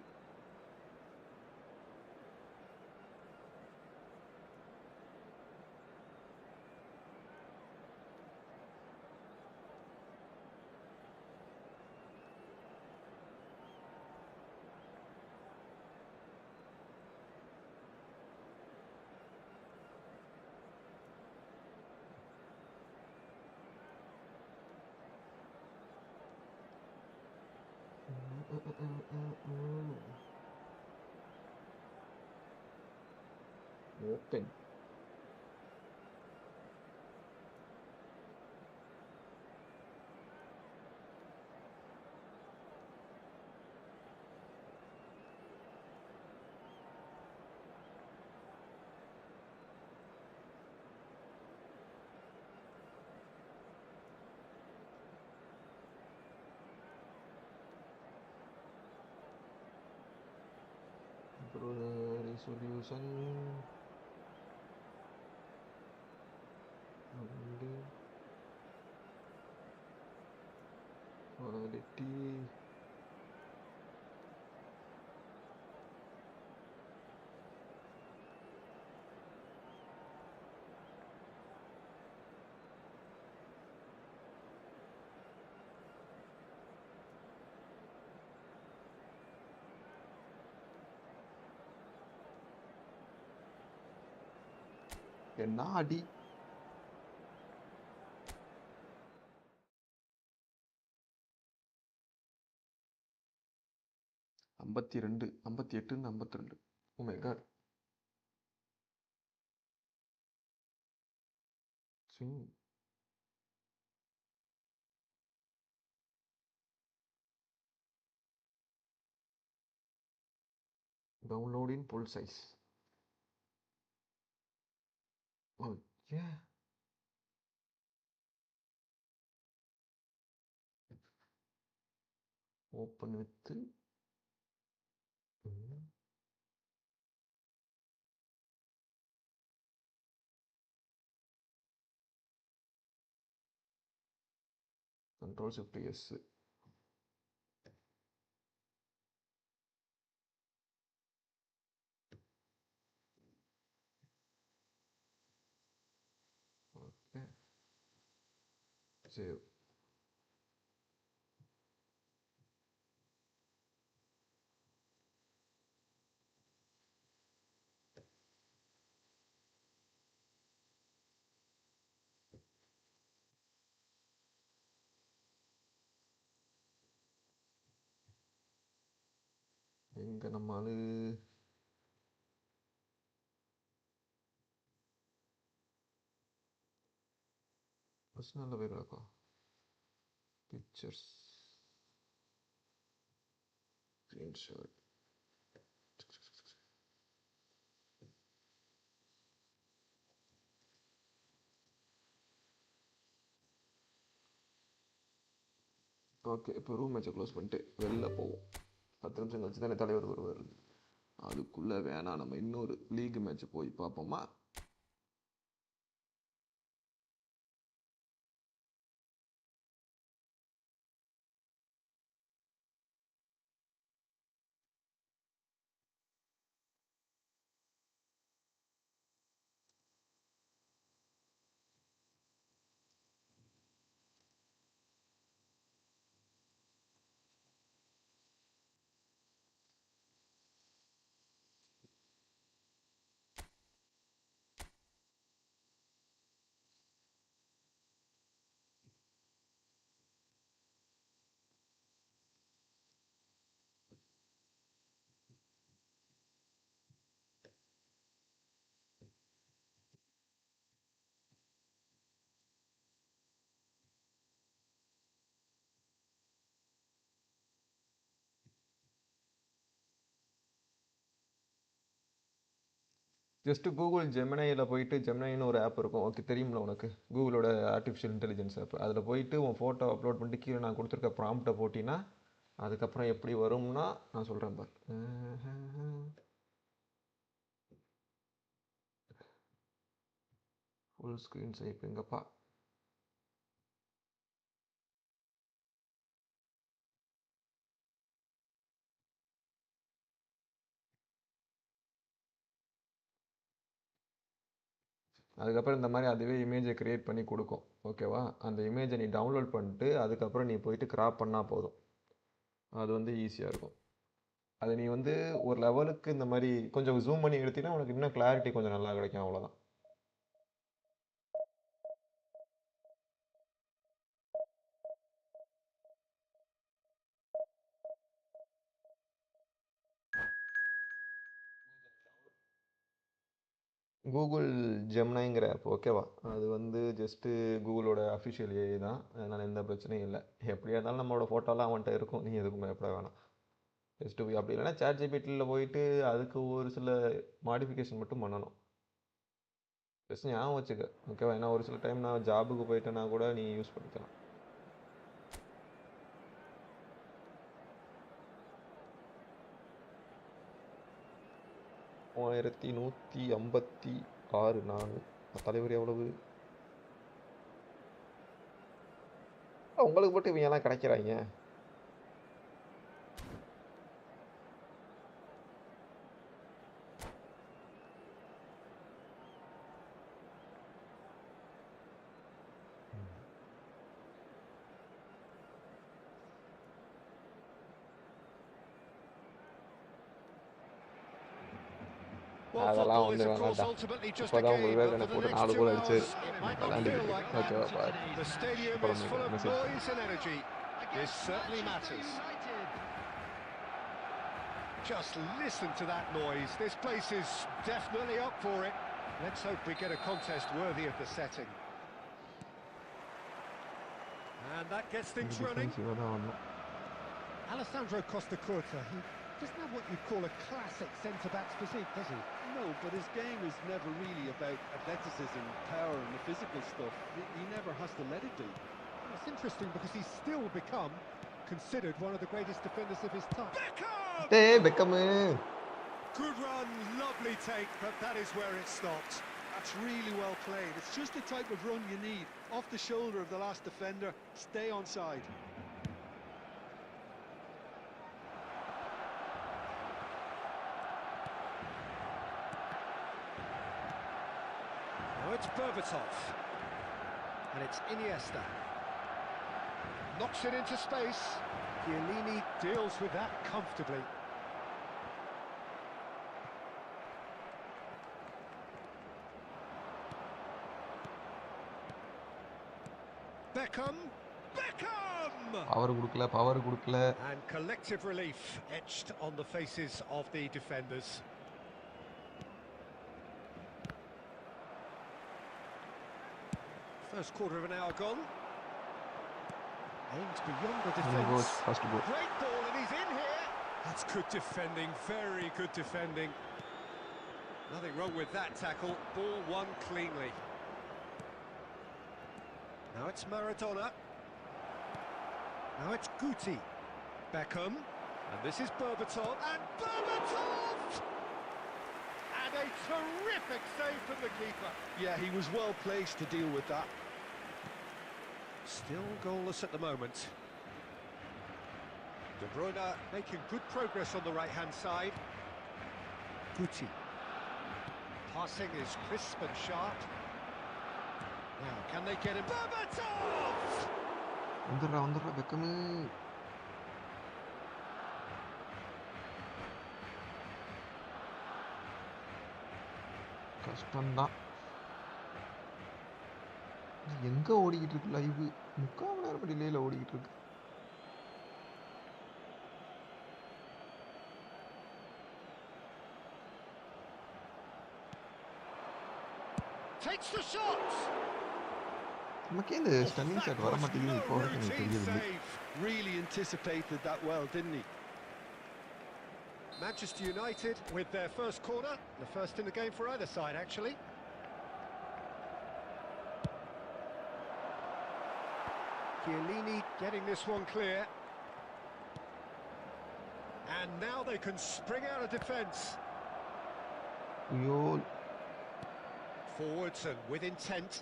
S1: ஓப்பன் resolution quality என்ன அடி. ஐம்பத்தி 58 52. Oh my God. Download in full size. Oh yeah. Open with Control Shift S. Okay. Save. எங்க நம்ம ஆளு பர்சனல்ல போய் கிடக்கா பிக்சர்ஸ். screenshot. ஓகே, இப்போ ரூம் மேட்சை க்ளோஸ் பண்ணிட்டு வெளில போவோம். 10 நிமிஷம் கழிச்சு தானே தலைவர் வருவார். அதுக்குள்ளே வேணாம், நம்ம இன்னொரு லீக் மேட்ச் போய் பார்ப்போமா? ஜஸ்ட்டு கூகுள் ஜெமினையில் போயிட்டு, ஜெமினைன்னு ஒரு ஆப் இருக்கும், ஓகே தெரியுமில்ல உனக்கு, கூகுளோட ஆர்டிஃபிஷியல் இன்டெலிஜென்ஸ் ஆப். அதில் போயிட்டு உன் ஃபோட்டோ அப்லோட் பண்ணிட்டு கீழே நான் கொடுத்துருக்க ப்ராம்ப்டை போட்டினா அதுக்கப்புறம் எப்படி வரும்னா நான் சொல்கிறேன் பார். ஃபுல் ஸ்க்ரீன் சைப் எங்கப்பா? அதுக்கப்புறம் இந்த மாதிரி அதுவே இமேஜை க்ரியேட் பண்ணி கொடுக்கும், ஓகேவா? அந்த இமேஜை நீ டவுன்லோட் பண்ணிட்டு அதுக்கப்புறம் நீ போயிட்டு கிராப் பண்ணால் போதும். அது வந்து ஈஸியாக இருக்கும். அது நீ வந்து ஒரு லெவலுக்கு இந்த மாதிரி கொஞ்சம் ஜூம் பண்ணி எடுத்தீங்கன்னா உனக்கு இன்னும் கிளாரிட்டி கொஞ்சம் நல்லா கிடைக்கும், அவ்வளோதான். கூகுள் ஜெமினைங்கிற ஆப், ஓகேவா? அது வந்து ஜஸ்ட்டு கூகுளோட அஃபிஷியல் ஏஐ தான், அதனால் எந்த பிரச்சனையும் இல்லை. எப்படியா இருந்தாலும் நம்மளோட ஃபோட்டோலாம் அவன்கிட்ட இருக்கும், நீ எதுக்கும் பயப்பட வேணாம். ஜஸ்ட்டு அப்படி இல்லைன்னா சாட் ஜிபிடியில் போயிட்டு அதுக்கு ஒரு சில மாடிஃபிகேஷன் மட்டும் பண்ணணும். ஜஸ்ட் ஞாபகம் வச்சுக்க, ஓகேவா? ஏன்னா ஒரு சில டைம் நான் ஜாபுக்கு போயிட்டேன்னா கூட நீ யூஸ் பண்ணிக்கலாம். 3156 நான் தலைவர் எவ்வளவு? உங்களுக்கு மட்டும் இவங்க எல்லாம் கிடைக்கிறாங்க. அதெல்லாம் ஒன்று வேணாம்டா. இப்போதான் உங்களுக்கு வேறு எனக்கு போட்டு 4 கோல் அடிச்சு விளாண்டுக்கிட்டு, ஓகேவா? பாரு அப்புறம் message.
S2: Just listen to that noise. This place is definitely up for it. Let's hope we get a contest worthy of the setting. And that gets things running. Alessandro Costa Curta, he doesn't have what you'd call a classic centre-back's physique, does he?
S3: No, but his game is never really about athleticism, power and the physical stuff. He never has to let it be.
S2: It's interesting because he's still become considered one of the greatest defenders of his time. Beckham!
S1: Hey, Beckham!
S2: Good run, lovely take, but that is where it stopped.
S3: That's really well played. It's just the type of run you need. Off the shoulder of the last defender, stay onside.
S2: Now it's Berbatov. And it's Iniesta. Knocks it into space. Chiellini deals with that comfortably. Beckham!
S1: Power கொடுக்கல.
S2: And collective relief etched on the faces of the defenders. First quarter of an hour gone. Aimed beyond the defence.
S1: First goal.
S2: Great ball, and he's in here. That's good defending, very good defending. Nothing wrong with that tackle, ball won cleanly. Now it's Maradona. Now it's Guti. Beckham. And this is Berbatov. And Berbatov! And a terrific save from the keeper.
S3: Yeah, he was well placed to deal with that.
S2: Still goalless at the moment. De Bruyne making good progress on the right-hand side. Guti. Passing is crisp and sharp. Now, can they get him? Berbatov!
S1: வந்துடுறா வெக்கமே. கஷ்டம்தான். எங்க ஓடிக்கிட்டு இருக்கு live? 3/4 மணி நேரம் டிலேல ஓடிக்கிட்டு இருக்கு.
S2: Takes the shot.
S1: நமக்கு இந்த ஸ்டன்னிங் ஷாட் வர மாட்டேங்குது இப்போ வரைக்கும் எனக்கு தெரியவில்லை.
S3: Really anticipated that well, didn't he?
S2: Manchester United with their first corner, the first in the game for either side actually. Chiellini getting this one clear. And now they can spring out of defence.
S1: ஐயோ
S2: Forwards and with intent.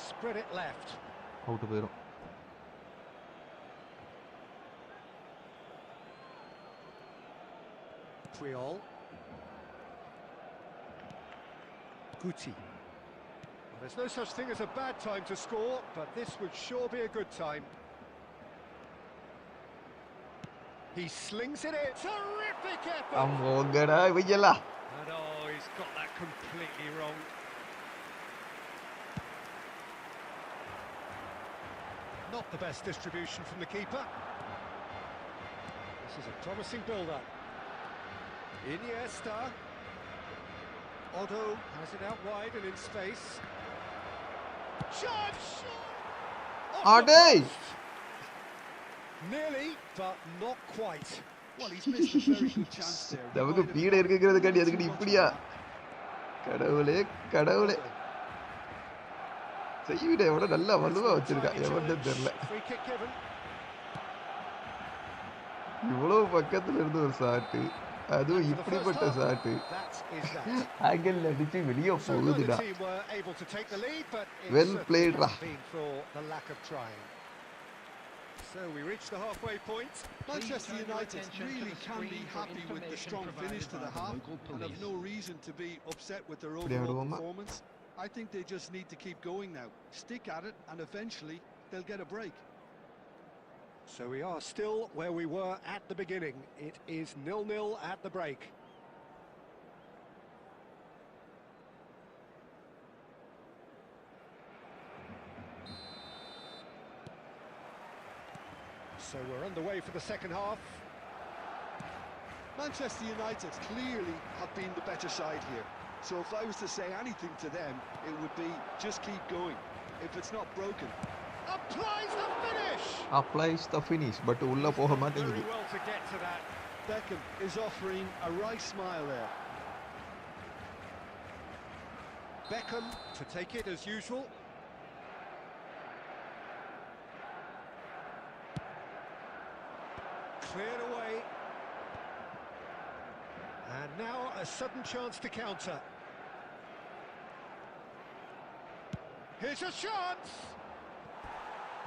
S2: Spread it left.
S1: Out போயிடும்.
S2: Puyol. Guti. Well, there's no such thing as a bad time to score, but this would sure be a good time. He slings it in. Terrific effort!
S1: அம்மோங்கடா வையலா.
S2: And oh, he's got that completely wrong. Not the best distribution from the keeper. This is a promising build-up. Iniesta. Otto has it out wide and in space. Shot!
S1: Ade!
S2: Nearly, but not quite.
S3: Well, he's missed a very good chance there.
S1: நமக்கு பீட இருக்குங்கிறதுக்காண்டி அதுக்கு இப்படியா? கடவுளே கடவுளே. செய்விட எவ்வளவு நல்லா வலுவா வச்சிருக்கா எவன்னு தெரியல. இவ்வளவு பக்கத்துல இருந்து ஒரு ஷாட், அதுவும் இப்படிப்பட்ட ஷாட் ஆங்கிள் அடிச்சு வெளியே போகுதுடா. Well பிளேட்ரா.
S2: So we reach the halfway point.
S3: Manchester United really can be happy with the strong finish to the half and have no reason to be upset with their overall performance. I think they just need to keep going now. Stick at it and eventually they'll get a break.
S2: So we are still where we were at the beginning. It is 0-0 at the break. So we're underway for the second half.
S3: Manchester United clearly have been the better side here. So if I was to say anything to them, it would be just keep going. If it's not broken.
S2: Applies the finish!
S1: Applies the finish, but உள்ள போக மாட்டேங்குது.
S2: Very well to get to that.
S3: Beckham is offering a right smile there.
S2: Beckham to take it as usual. Cleared away. And now a sudden chance to counter. Here's a chance!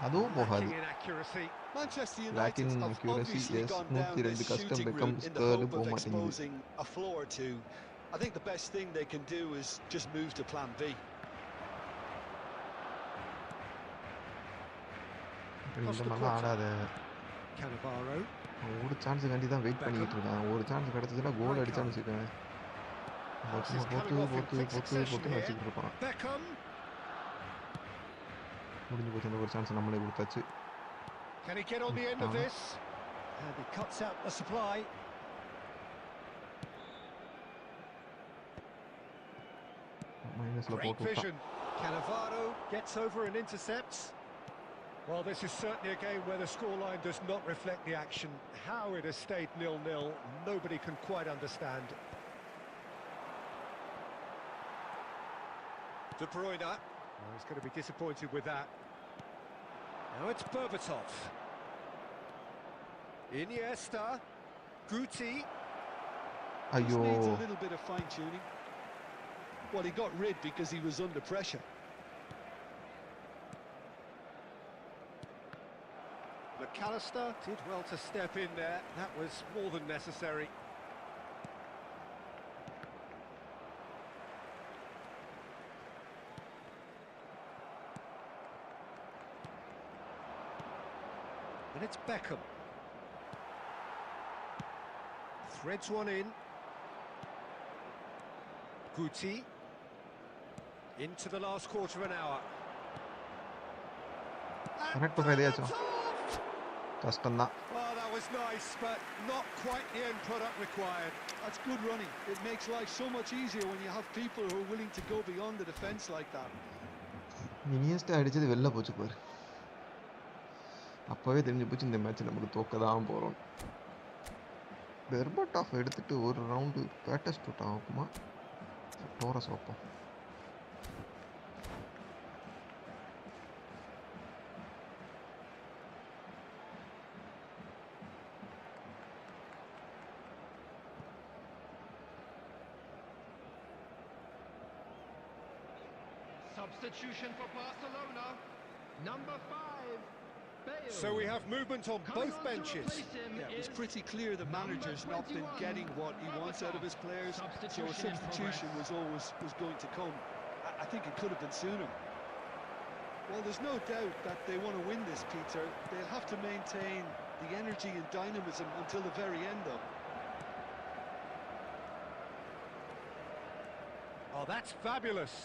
S1: அதுவும் போகாது.
S2: Lacking in accuracy.
S3: Manchester
S1: Lacking
S3: United
S1: in
S3: have
S1: accuracy,
S3: obviously
S1: yes.
S3: gone down
S1: 102
S3: this
S1: custom
S3: shooting
S1: becomes
S3: route in the
S1: third
S3: hope of
S1: போக மாட்டேங்குது.
S3: exposing a flaw or two. I think the best thing they can do is just move to plan B.
S1: இந்த மாதிரிலாம் ஆடாத.
S2: Cannavaro.
S1: ஒரு சான்ஸுக்காண்டி தான் wait பண்ணிக்கிட்டு இருக்கேன். ஒரு சான்ஸ் கிடைச்சதுன்னா கோல் அடிச்சான்னு வச்சுக்கேன். போட்டு வச்சுக்கிட்டு இருப்பான்.
S2: Beckham.
S1: முடிஞ்சு போச்சு, அந்த ஒரு சான்ஸ் நம்மளே கொடுத்தாச்சு.
S2: Can he get on the end of this? And he cuts out the supply.
S1: மைனஸ்ல
S2: Great
S1: போட்டு விட்டான்.
S2: vision. Cannavaro gets over and intercepts. Well, this is certainly a game where the scoreline does not reflect the action. How it has stayed 0-0, nobody can quite understand. De Bruyne. Oh, he's going to be disappointed with that. Now it's Berbatov. Iniesta. Guti.
S3: Just needs a
S1: Ayo.
S3: little bit of fine-tuning. Well, he got rid because he was under pressure.
S2: McAllister did well to step in there. That was more than necessary. And it's Beckham. Threads one in. Guti. Into the last quarter of an hour. And
S1: Correct,
S2: Berbatov!
S1: Kastana.
S2: Oh, that was nice, but not quite the end product required.
S3: That's good running. It makes life so much easier when you have people who are willing to go beyond the defence like that.
S1: Iniesta அடிச்சது வெளில போச்சு பாரு. அப்பவே தெரிஞ்சு போச்சு இந்த match நமக்கு தோக்கதான் போறோம். பெர்பட்டாஃப் எடுத்துட்டு ஒரு ரவுண்டு பேட்டஸ்ட் விட்டா ஆகுமா? டோரஸ் வைப்போம்.
S4: Substitution for Barcelona. Number 5, Bale.
S2: So we have movement on
S4: Coming
S2: both
S4: on to
S2: benches.
S4: replace him
S3: Yeah, it's
S4: is
S3: pretty clear the manager's not been
S4: 21,
S3: getting what he wants out of his players, so a
S5: Substitution in
S3: substitution was going to come. I think it could have been sooner. Well, there's no doubt that they want to win this, Peter. They'll have to maintain the energy and dynamism until the very end, though.
S2: Oh, that's fabulous.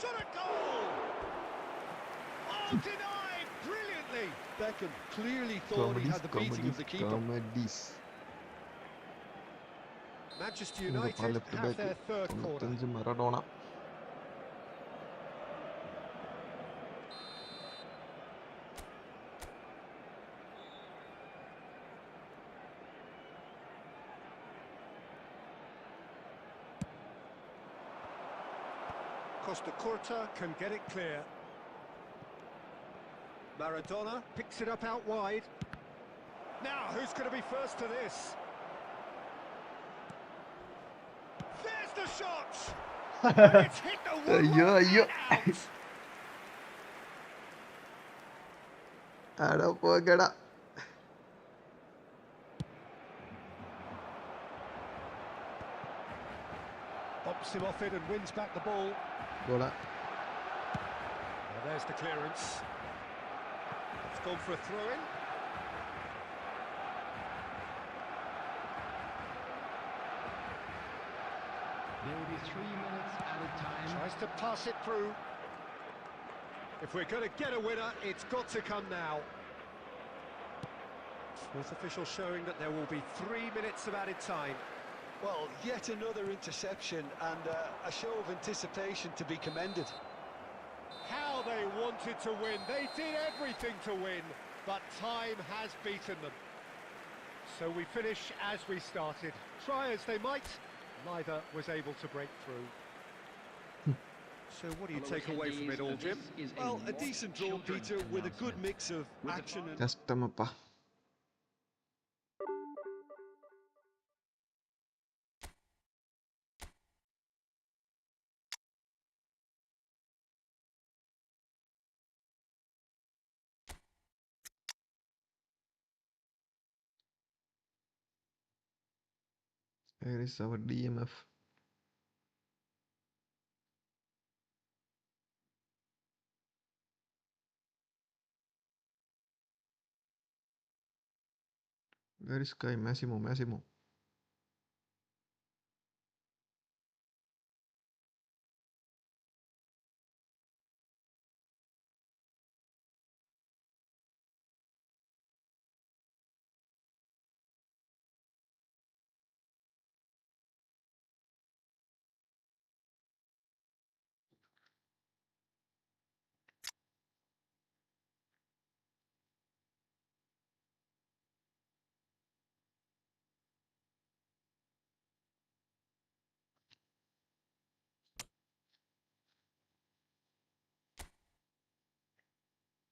S2: Shot a goal! Oh, denied brilliantly.
S3: Beckham clearly thought he had the beating of the keeper.
S1: Comedies.
S2: Manchester
S1: இங்க
S2: United
S1: பாரு left
S2: have
S1: back
S2: their third corner.
S1: 95 மரடோனா.
S2: Costa Curta can get it clear. Maradona picks it up out wide. Now, who's going to be first to this? There's the shot! It's hit the woodwork
S1: ஐயோ.
S2: and out!
S1: அட போகடா.
S2: Bumps him off it and wins back the ball.
S1: கோலா.
S2: Well, there's the clearance. It's gone for a throw-in.
S5: There will be 3 minutes added time.
S2: Tries to pass it through. If we're going to get a winner, it's got to come now. Fourth official showing that there will be 3 minutes of added time.
S3: Well, yet another interception and a show of anticipation to be commended.
S2: How they wanted to win. They did everything to win, but time has beaten them. So we finish as we started. Try as they might, neither was able to break through. So what do you take away from it all, Jim?
S3: Well, a decent draw, Peter, with a good mix of action and...
S1: கஷ்டமப்பா. Where is our DMF? Where is Kai? Massimo.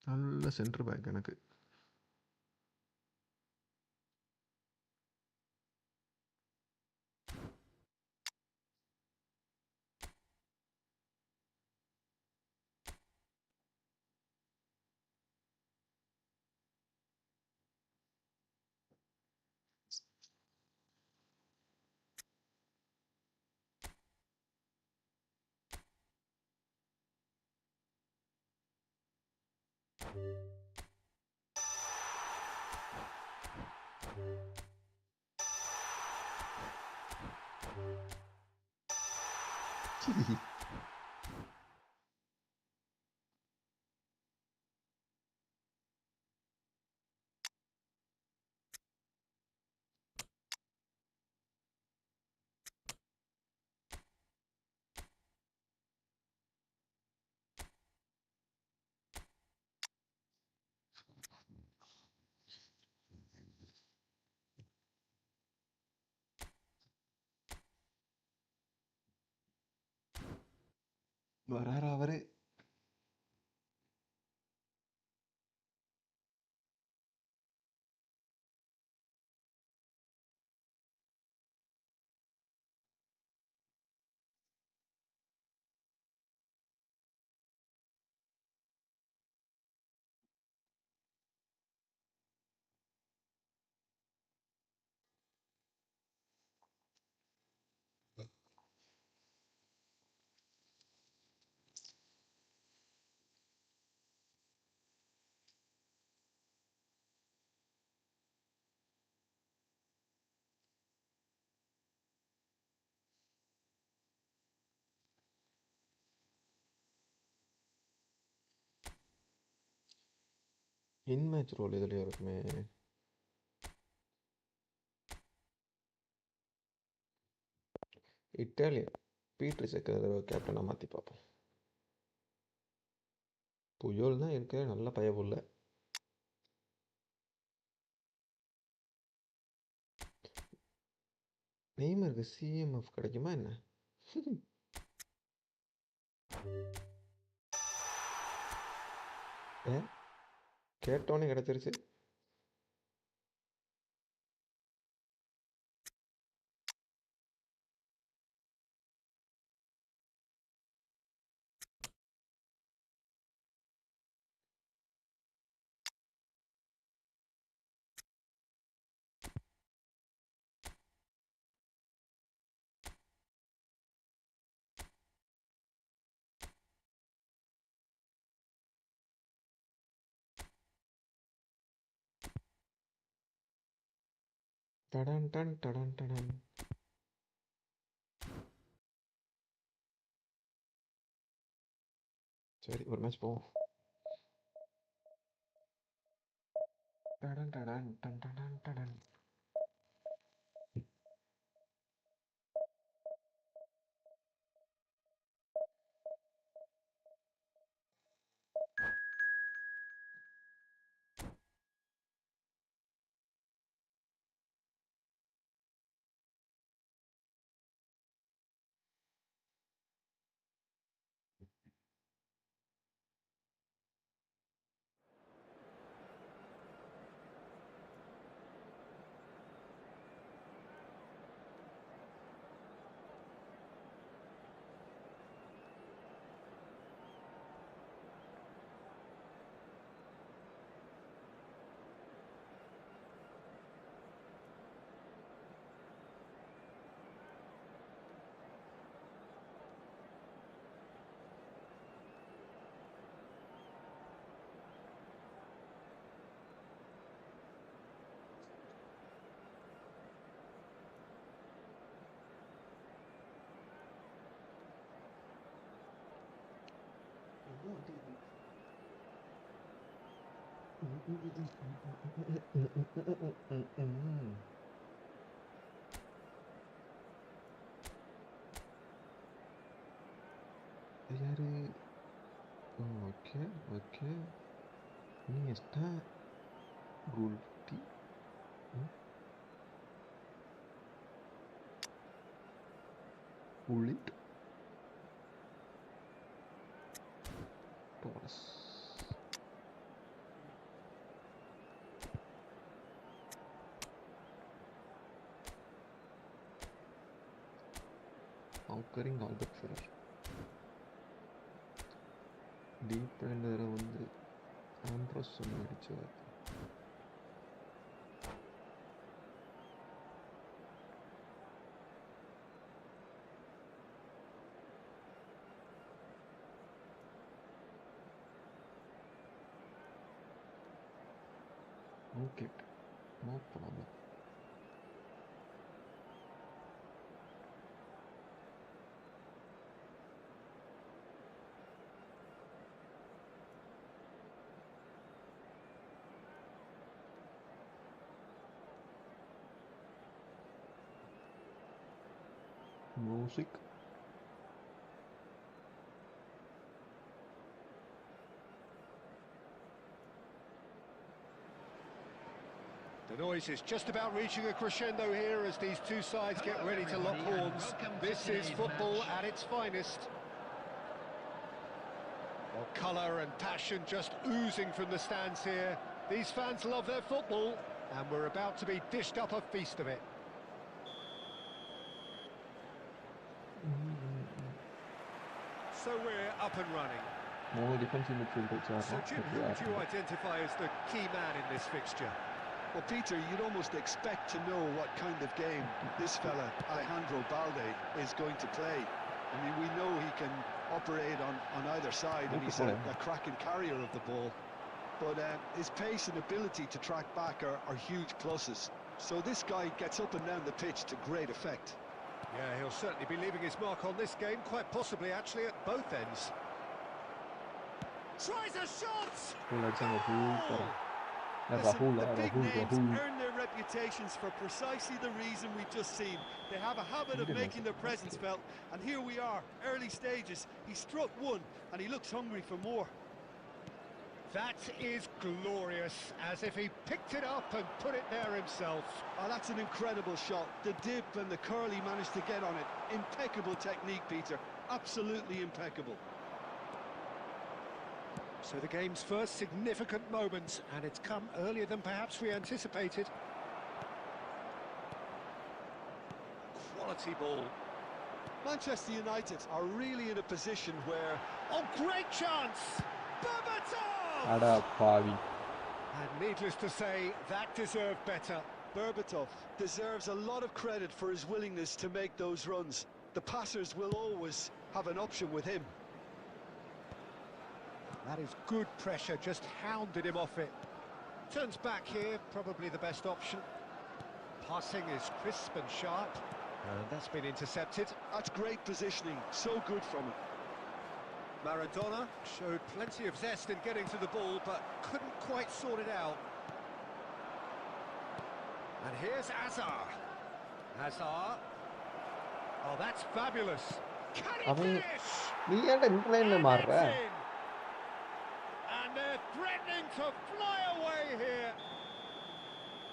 S1: நல்ல centre back எனக்கு. வராரு அவரு. இன் match role இதுலேயும் இருக்குமே. Italian பீட்ரு checker கேப்டனாக மாற்றி பார்ப்போம். புயோல் தான் இருக்க நல்ல பயப்புள்ள. நெய்மருக்கு சிஎம்எஃப் கிடைக்குமா என்ன? கேட்டோன்னே கிடச்சிருச்சு. டடன் டன் டடன் டடன். சரி ஒரு மேட்ச் போவோம். டடன் டடன் டன் டடன் டடன். யாரு? Okay okay. நீ எஸ்டா குல்டி புலிட் Torres. conquering all the filler. Deep blender வந்து Ambrose ஒன்று அடிச்சு okay no problem. Music.
S2: The noise is just about reaching a crescendo here as these two sides get ready to lock horns. This is football at its finest. Well, colour and passion just oozing from the stands here. These fans love their football, and we're about to be dished up a feast of it. So we're up and running.
S1: More defensive midfielders.
S2: So Jim, who would you identify as the key man in this fixture?
S3: Well, Peter, you'd almost expect to know what kind of game this fella, Alejandro Balde, is going to play. I mean, we know he can operate on either side, and he's a cracking carrier of the ball. But his pace and ability to track back are huge pluses. So this guy gets up and down the pitch to great effect.
S2: Yeah, he'll certainly be leaving his mark on this game, quite possibly actually at both ends. Tries a shot!
S3: Listen, the big names earn their reputations for precisely the reason we've just seen. They have a habit of making their presence felt, and here we are, early stages. He struck one, and he looks hungry for more.
S2: That is glorious, as if he picked it up and put it there himself.
S3: Oh, that's an incredible shot. The dip and the curl he managed to get on it. Impeccable technique, Peter. Absolutely impeccable.
S2: So the game's first significant moment, and it's come earlier than perhaps we anticipated. Quality ball.
S3: Manchester United are really in a position where...
S2: Oh, great chance! Berbatov! And needless to say, that deserved better.
S3: Berbatov deserves a lot of credit for his willingness to make those runs. The passers will always have an option with him.
S2: That is good pressure, just hounded him off it. Turns back here, probably the best option. Passing is crisp and sharp, and that's been intercepted.
S3: That's great positioning, so good from him.
S2: Maradona showed plenty of zest in getting to the ball, but couldn't quite sort it out. And here's Hazard. Hazard. Oh, that's fabulous. Can he finish? And they're threatening to fly away here.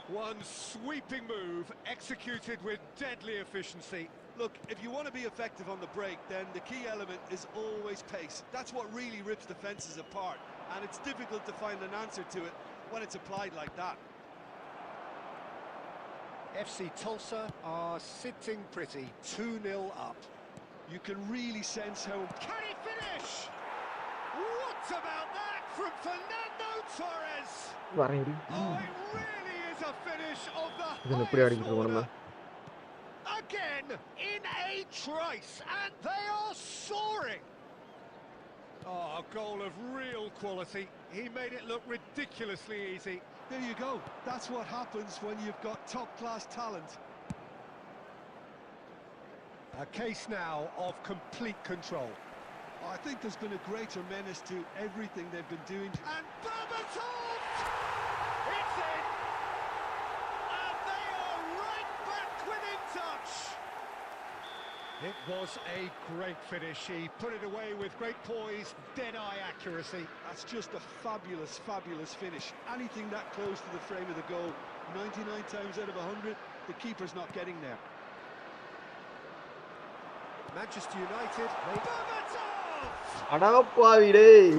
S2: One sweeping move, executed with deadly efficiency.
S3: Look, if you want to be effective on the break, then the key element is always pace. That's what really rips defences apart, and it's difficult to find an answer to it when it's applied like that.
S2: FC Tulsa are sitting pretty, 2-0 up.
S3: You can really sense how...
S2: Can he finish? What about that from Fernando Torres? Oh, it really is a finish of the highest order. Again, in a trice, and they are soaring. Oh, a goal of real quality. He made it look ridiculously easy.
S3: There you go. That's what happens when you've got top-class talent.
S2: A case now of complete control.
S3: I think there's been a greater menace to everything they've been doing.
S2: And Berbatov! It's in! And they are right back within touch! It was a great finish. He put it away with great poise, dead-eye accuracy.
S3: That's just a fabulous, fabulous finish. Anything that close to the frame of the goal, 99 times out of 100, the keeper's not getting there.
S2: Manchester United made... Berbatov!
S3: Good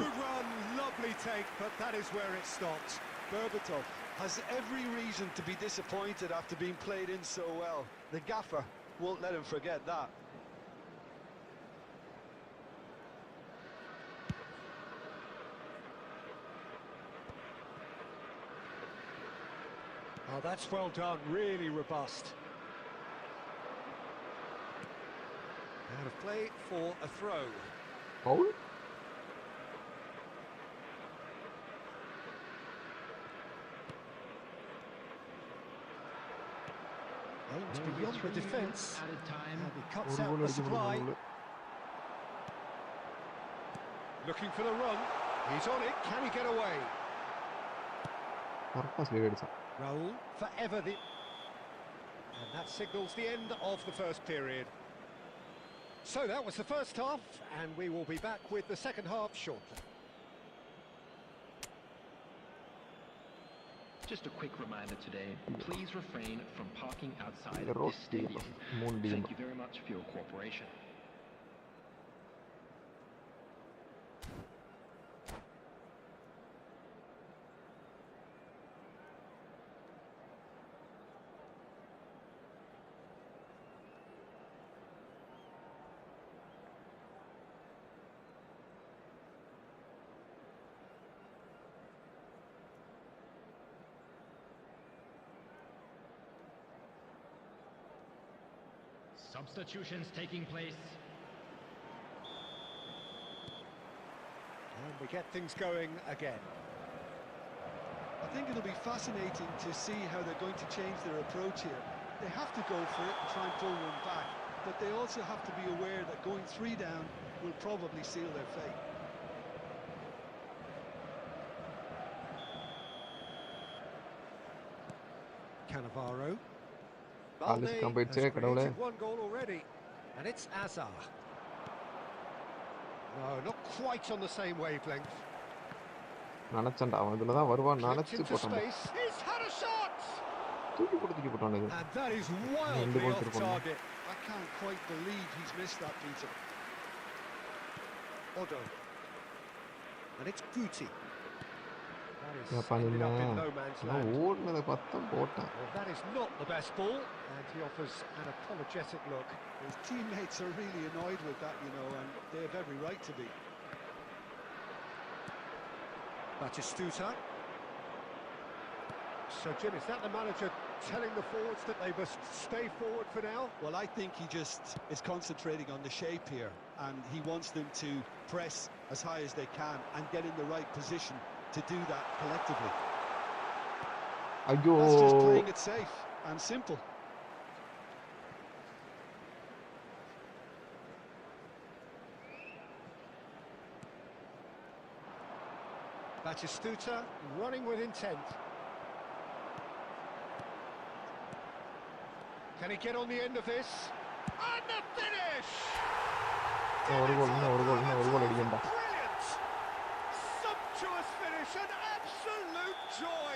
S3: run, lovely take, but that is where it stopped. Berbatov has every reason to be disappointed after being played in so well. The gaffer won't let him forget that.
S2: Oh, that's well done, really robust. Out of play for a throw.
S1: Foul?
S2: Aims
S5: There will be
S2: beyond the
S5: 3 minutes
S2: defence.
S5: added time.
S2: And he cuts
S1: ഒരു
S2: out
S1: goal
S2: the
S1: അടിക്കപ്പെടും
S2: supply.
S1: നമ്മള്.
S2: Looking for the run. He's on it. Can he get away?
S1: കറക്റ്റാ sleeve അടിച്ച.
S2: Raul forever the... And that signals the end of the first period. So that was the first half, and we will be back with the second half shortly.
S5: Just a quick reminder today, please refrain from parking outside
S1: The
S5: of
S1: road
S5: this stadium.
S1: Moonbeam.
S5: Thank you very much for your cooperation. Substitutions taking place.
S2: And we get things going again.
S3: I think it'll be fascinating to see how they're going to change their approach here. They have to go for it and try and pull one back, but they also have to be aware that going 3 down will probably seal their fate.
S2: Cannavaro.
S1: Alice
S2: Balde
S1: come by
S2: has
S1: check,
S2: created
S1: kadavale.
S2: one goal already, and it's Azar. No, not quite on the same wavelength.
S1: நினைச்சண்டா அவன் இதுலதான் வருவான்
S2: Flicked
S1: நினைச்சு
S2: into
S1: போட்டான்.
S2: space. He's had a shot,
S1: தூக்கி போட்டான் இது.
S2: and that is
S1: ரெண்டு
S2: wildly
S1: goal
S2: off
S1: திருப்பணும்.
S2: target.
S3: I can't quite believe he's missed that, Peter.
S2: Odo, and it's Guti. That is
S1: ஏப்பா
S2: ended
S1: நின்ன
S2: up in no man's
S1: நான்
S2: land.
S1: ஓடுனதை பார்த்தா போட்டான்.
S2: Well, that is not the best ball, and he offers an apologetic look.
S3: His teammates are really annoyed with that, you know, and they have every right to be.
S2: Batistuta. So, Jim, is that the manager telling the forwards that they must stay forward for now?
S3: Well, I think he just is concentrating on the shape here, and he wants them to press as high as they can and get in the right position to do that collectively.
S1: ஐயோ
S3: That's just playing it safe and simple.
S2: Batistuta running with intent. Can he get on the end of this? And the finish!
S1: ഒരു goal അടിക്കണ്ട.
S2: Brilliant! Sumptuous finish, an absolute joy!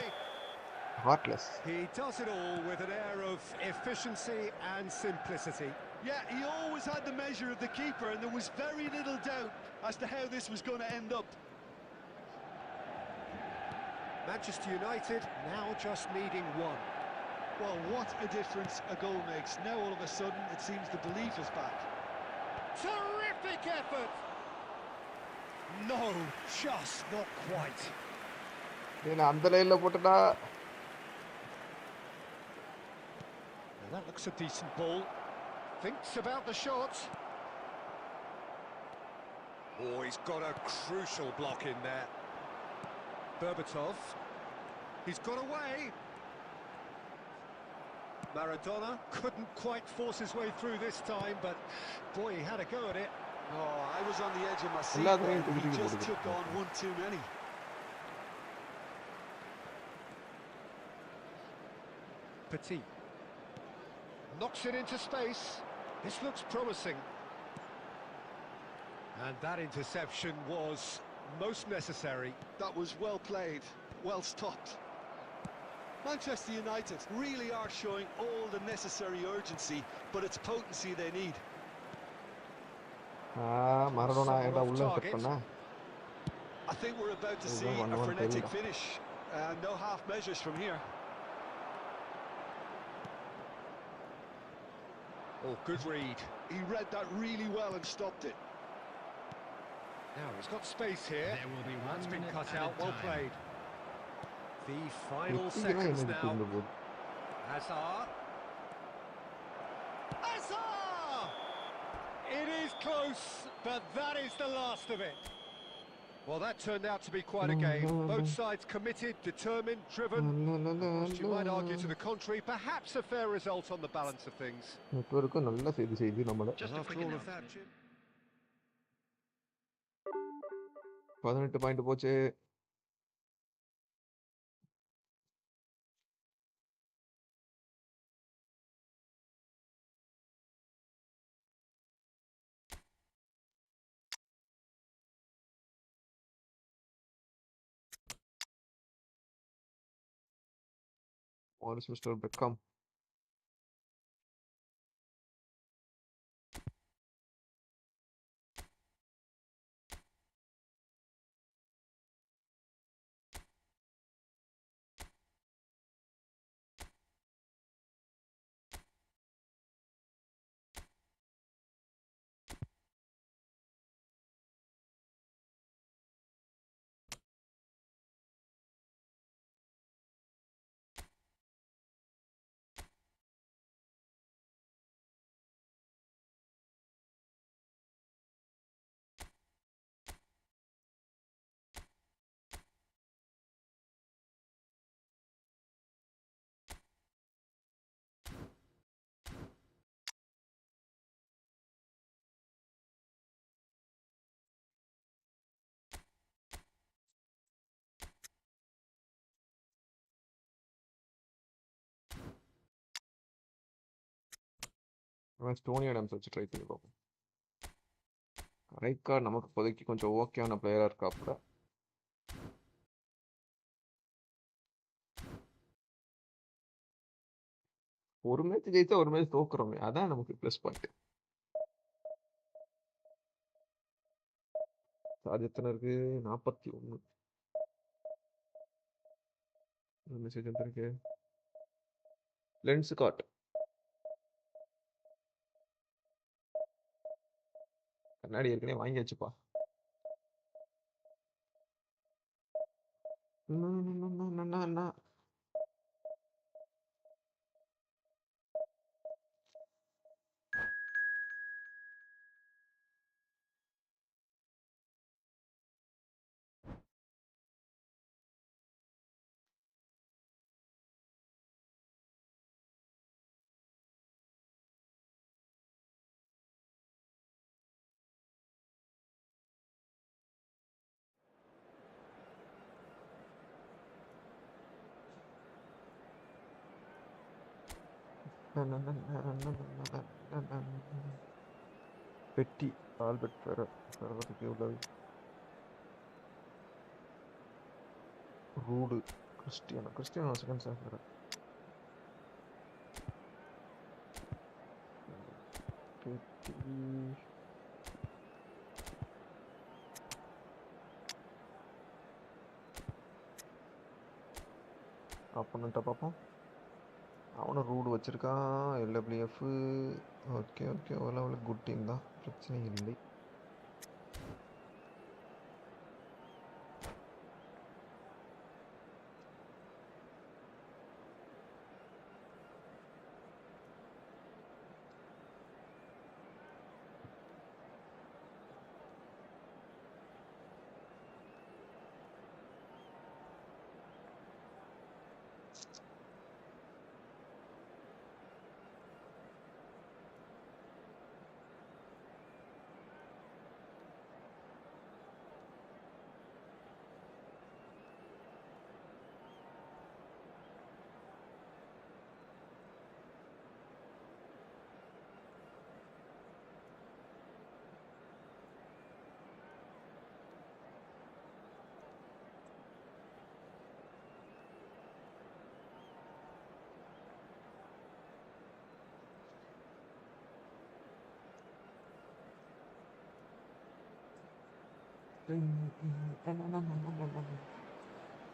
S1: Heartless.
S2: He does it all with an air of efficiency and simplicity.
S3: Yeah, he always had the measure of the keeper, and there was very little doubt as to how this was going to end up.
S2: Manchester United now just needing one.
S3: Well, what a difference a goal makes. Now all of a sudden it seems the belief is back.
S2: Terrific effort! No, just not quite.
S1: அந்த லைன்ல போட்டுட்டா.
S2: Now that looks a decent ball. Thinks about the shot. Oh, he's got a crucial block in there. Berbatov. He's got away. Maradona couldn't quite force his way through this time, but boy, he had a go at it.
S3: Oh, I was on the edge of my seat.
S1: எல்லாத்தையும்
S3: He
S1: தூக்கி
S3: just
S1: போட்டு
S3: took on one too many.
S2: Petit. Knocks it into space. This looks promising. And that interception was most necessary.
S3: That was well played, well stopped. Manchester United really are showing all the necessary urgency, but it's potency they need.
S1: Maradona ஏடா உள்ள set பண்ணா.
S3: I think we're about to see a frenetic finish. No half measures from here.
S2: Oh, good read.
S3: He read that really well and stopped it.
S2: Now he's got space here.
S5: There will be 1
S2: That's been
S5: minute
S2: cut
S5: added
S2: out. Well
S5: time.
S2: played. The final seconds now. Hazard. Hazard! It is close, but that is the last of it. Well, that turned out to be quite a game. Both sides committed, determined, driven. Whilst you might argue to the contrary, perhaps a fair result on the balance of things.
S1: Network நல்ல செய்தி நம்மள.
S5: Just a
S2: After
S5: quick
S2: all of that,
S5: announcement.
S2: Jim.
S1: 18 point போச்சு. Morris Mr. Vankkam. Stony Adams வச்சு try பண்ணி பார்ப்போம். Right card நமக்கு இப்போதைக்கு கொஞ்சம் ஓகேயான பிளேயராக இருக்காப்புல. ஒரு மேட்ச் ஜெயிச்சா ஒரு மேட்ச் தோக்குறோமே, அதான் நமக்கு ப்ளஸ் பாயிண்ட். சார்ஜ் எத்தனை இருக்கு? 41. மெசேஜ் வந்துருக்கு. லென்ஸ் காட் கண்ணாடி ஏற்கனவே வாங்கி வச்சுப்பா. அண்ணா பெட்டி ஆல்பர்ட் பெறதுக்கு உள்ளது. Rude Cristiano second sir. பெட்டி ஆப்போனண்ட்டை பார்ப்போம். அவனும் ரூடு வச்சுருக்கான். எல்டபிள்யூஎஃப். ஓகே ஓரளவு குட் டீம் தான், பிரச்சனை இல்லை.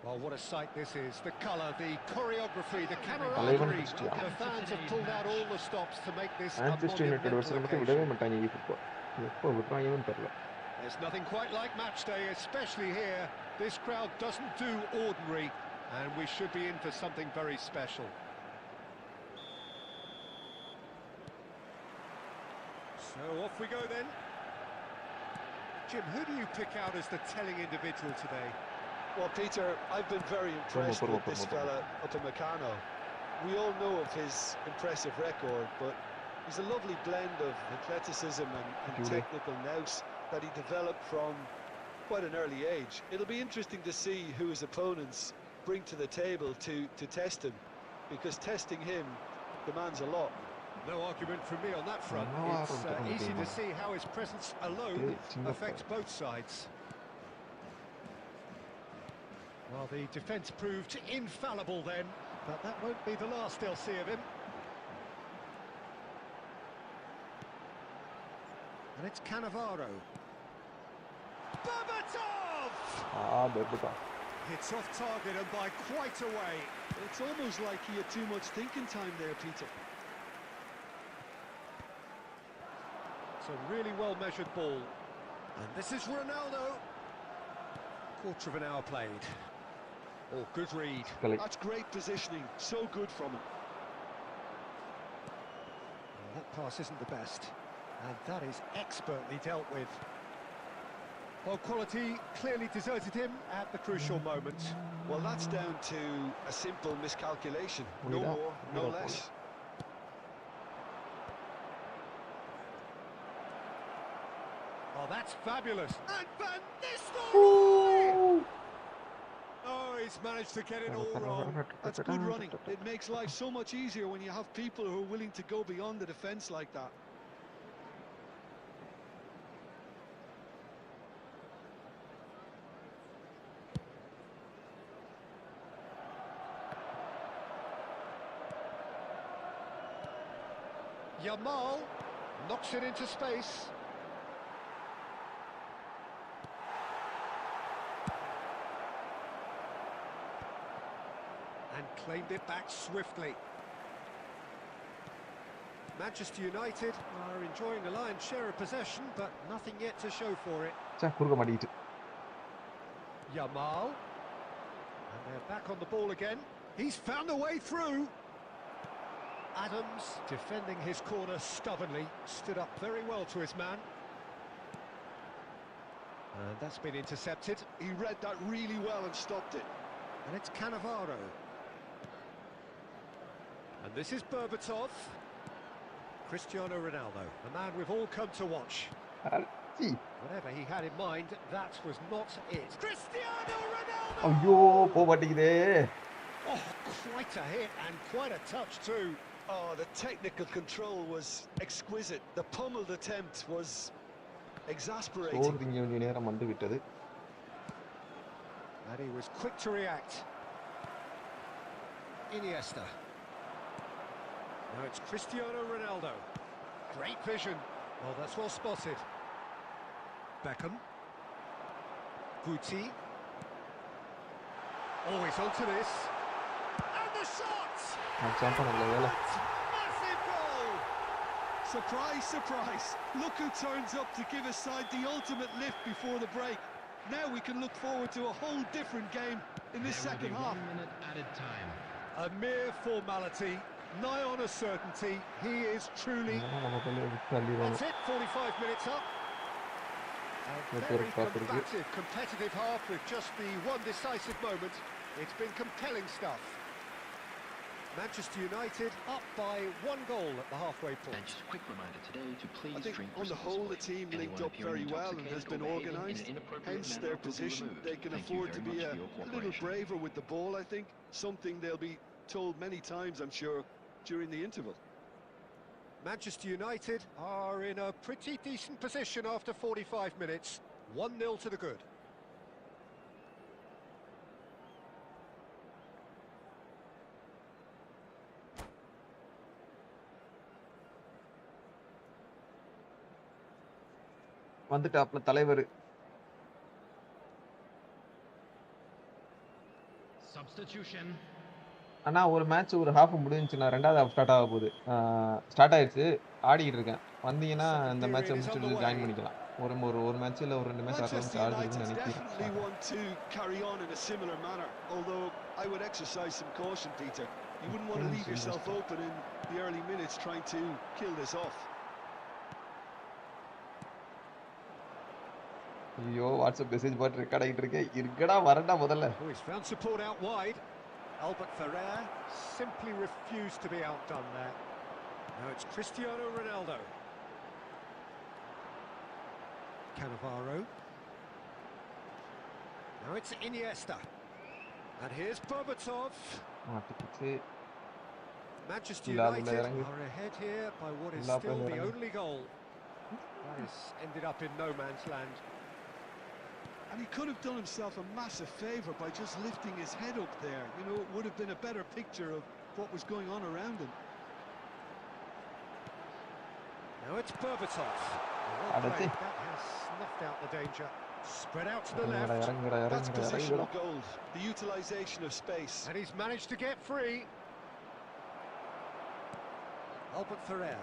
S2: Well, what a sight this is. The colour, the choreography, the camaraderie. The fans have pulled out all the stops to make this a monumental occasion. There's nothing quite like match day, especially here. This crowd doesn't do ordinary, and we should be in for something very special. So off we go then. Jim, who do you pick out as the telling individual today?
S3: Well, Peter, I've been very impressed with this fella up in Meccano. We all know of his impressive record, but he's a lovely blend of athleticism and technical nous that he developed from quite an early age. It'll be interesting to see who his opponents bring to the table to test him, because testing him demands a lot.
S2: No argument from me on that front. It's easy to see how his presence alone affects both sides. Well, the defence proved infallible then, but that won't be the last they'll see of him. And it's Cannavaro. Berbatov!
S1: Berbatov.
S2: Hits off target and by quite a way.
S3: It's almost like he had too much thinking time there, Peter.
S2: It's a really well-measured ball. And this is Ronaldo. Quarter of an hour played. Oh, good read.
S3: That's great positioning. So good from him.
S2: Well, that pass isn't the best. And that is expertly dealt with. Well, quality clearly deserted him at the crucial moment.
S3: Well, that's down to a simple miscalculation. No more, no less.
S2: Oh, that's fabulous. And Van Nistelrooy! Oh, he's managed to get it all wrong.
S3: That's good running. It makes life so much easier when you have people who are willing to go beyond the defence like that.
S2: Yamal knocks it into space. And claimed it back swiftly. Manchester United are enjoying a lion's share of possession, but nothing yet to show for it. Yamal. And they're back on the ball again. He's found a way through. Adams, defending his corner stubbornly, stood up very well to his man. And that's been intercepted.
S3: He read that really well and stopped it.
S2: And it's Cannavaro. And this is Berbatov. Cristiano Ronaldo, the man we've all come to watch. Whatever he had in mind, that was not it. Cristiano Ronaldo! Oh, quite a hit and quite a touch too.
S3: Oh, the technical control was exquisite. The pummeled attempt was exasperating.
S2: And he was quick to react. Iniesta. Now it's Cristiano Ronaldo. Great vision. Well, that's well spotted. Vankkam. Guti. Always onto this. And the shot! Massive goal!
S3: Surprise, surprise. Look who turns up to give his side the ultimate lift before the break. Now we can look forward to a whole different game in this second half.
S5: 1 minute added time.
S2: A mere formality, nigh on a certainty. He is truly... That's it, 45 minutes up. A very combative, competitive half with just the one decisive moment. It's been compelling stuff. Manchester United up by 1 goal at the halfway point.
S5: And just a quick reminder today to please
S3: I think
S5: drink
S3: on the whole the team linked up very well and has been organised. Hence their position. They can afford to be a little braver with the ball, I think. Something they'll be told many times, I'm sure, during the interval.
S2: Manchester United are in a pretty decent position after 45 minutes. 1-0 to the good.
S1: வந்துட்டாப்ல தலைவர்.
S5: Substitution.
S1: ஆனா ஒரு match ஒரு half முடிஞ்சுச்சுன்னா ரெண்டாவது half start ஆக போகுது. Start ஆயிடுச்சு, ஆடிட்டு இருக்கேன். வந்தீங்கன்னா இந்த மேட்சை முடிச்சுட்டு ஜாயின் பண்ணிக்கலாம். ஒரு மேட்ச் இல்ல ஒரு 2 மேட்ச் ஆடலாம்னு ஆடுறதுன்னு நினைக்கிறேன்.
S3: You wouldn't want to leave yourself open in the early minutes trying to kill this off.
S1: ஐயோ வாட்ஸ்அப் மெசேஜ் போட்டு ரெக்கார்ட் ஆகிட்டு இருக்கேன் இருக்கடா வரண்டா முதல்ல
S2: Oh, he's found support out wide. Albert Ferrer simply refused to be outdone there. Now it's Cristiano Ronaldo. Cannavaro. Now it's Iniesta. And here's Berbatov.
S1: மாட்டிக்கிச்சு
S2: Manchester
S1: Lal
S2: United
S1: Lerang.
S2: are ahead here by what is
S1: Lal
S2: still the
S1: Lerang.
S2: only goal. That has ended up in no man's land.
S3: And he could have done himself a massive favour by just lifting his head up there. You know, it would have been a better picture of what was going on around him.
S2: Now it's Berbatov. Well
S1: That's
S2: played.
S1: it.
S2: That has snuffed out the danger. Spread out to the
S1: இறங்குடா
S2: left.
S1: இறங்குடா
S3: That's
S1: இறங்குடா
S3: positional
S1: இறங்குடா
S3: gold, the utilisation of space.
S2: And he's managed to get free. Albert Ferrer.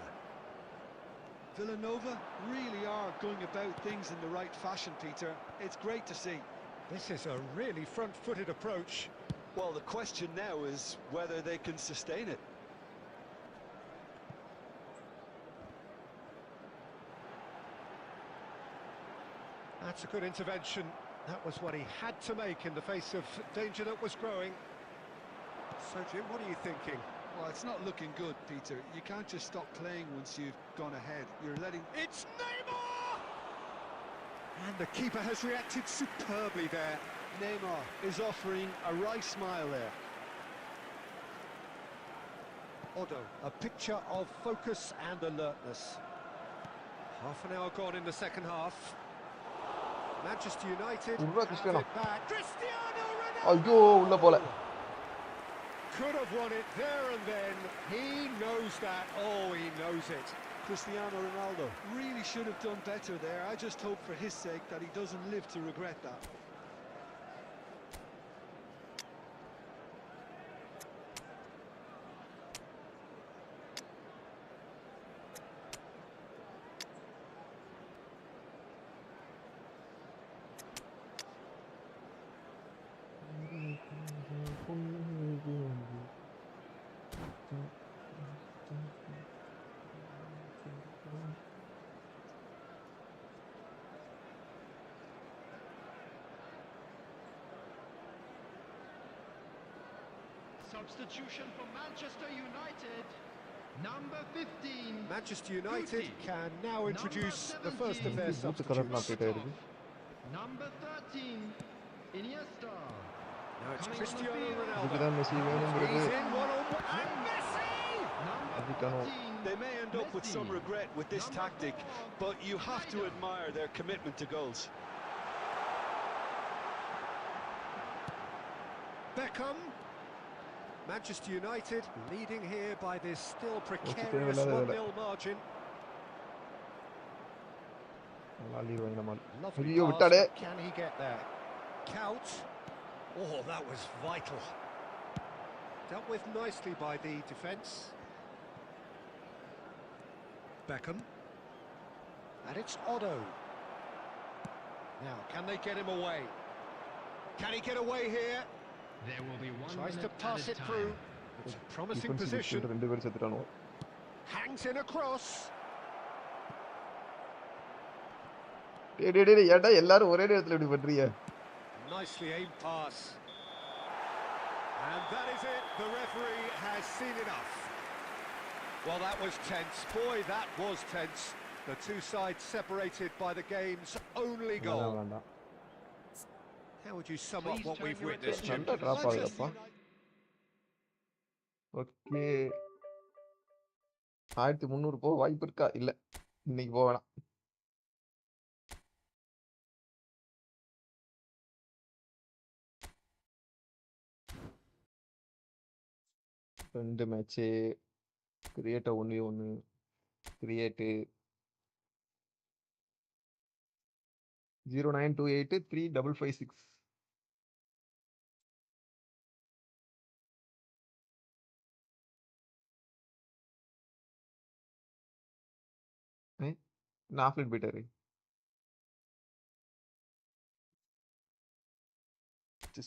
S3: Villanova really are going about things in the right fashion, Peter. It's great to see.
S2: This is a really front-footed approach.
S3: Well, the question now is whether they can sustain it.
S2: That's a good intervention. That was what he had to make in the face of danger that was growing. So, Jim, what are you thinking?
S3: Well, it's not looking good, Peter. You can't just stop playing once you've gone ahead. You're letting...
S2: It's Neymar! And the keeper has reacted superbly there.
S3: Neymar is offering a wry smile there.
S2: Odo, a picture of focus and alertness. Half an hour gone in the second half. Manchester United
S1: Urra,
S2: have
S1: Cristiano.
S2: it back. Cristiano
S1: ஐயோ உள்ள போல
S2: Ronaldo! Could have won it there and then. He knows that. Oh, he knows it.
S3: Cristiano Ronaldo really should have done better there. I just hope for his sake that he doesn't live to regret that.
S4: Substitution for Manchester United. Number 15.
S2: Manchester United
S4: Guti.
S2: can now introduce the first of
S4: 17.
S2: their
S1: பூத்து கலர்லாம்
S2: substitutes.
S1: போயிட்டே இருக்கு
S4: Number 13. Iniesta.
S2: Now it's
S4: Coming on the
S2: Cristiano
S4: field.
S2: Ronaldo.
S1: இதுக்குதான் Messi வேணுங்கிறது
S2: He's in one-on-one. And Messi!
S4: Number
S1: அதுக்கான
S4: 14.
S3: They may end up with some
S4: Messi.
S3: regret with this
S4: Number
S3: tactic,
S4: 4.
S3: but you have to
S4: Schneider.
S3: admire their commitment to goals.
S2: Beckham. Manchester United leading here by this still precarious
S1: தேவையில்லாத
S2: 1-0 margin.
S1: நல்லா leave வாங்கி நம்ம
S2: Lovely
S1: ஐயோ
S2: pass,
S1: விட்டாடே
S2: but can he get there? Kaut. Oh, that was vital. Dealt with nicely by the defence. Beckham. And it's Odo. Now, can they get him away? Can he get away here?
S5: There will be one
S2: Tries to
S5: minute
S2: pass
S5: added
S2: it through.
S5: time.
S2: It's a promising
S1: defence
S2: position.
S1: ரெண்டு பேரும் செத்துட்டானோ
S2: Hangs in across.
S1: டேய் டேய் டேய் ஏன்டா எல்லாரும் ஒரே நேரத்துல இப்படி பண்றீங்க
S2: Nicely aimed pass. And that is it. The referee has seen enough. Well, that was tense. Boy, that was tense. The two sides separated by the game's only
S1: வேண்டாம்
S2: goal.
S1: வேண்டாம்
S2: How would you sum up
S4: Please
S2: what
S4: turn
S2: we've
S4: your
S2: witnessed, Jim?
S1: நல்லா drop
S3: Manchester
S1: ஆகுதப்பா
S3: United
S1: okay 1300 போக வாய்ப்பு இருக்கா இல்ல இன்னைக்கு போக வேணாம் ரெண்டு மேட்ச்சு கிரியேட்ட 1v1 கிரியேட்டு 092835556 நான் ஆஃப்லைன் போயிட்டாரு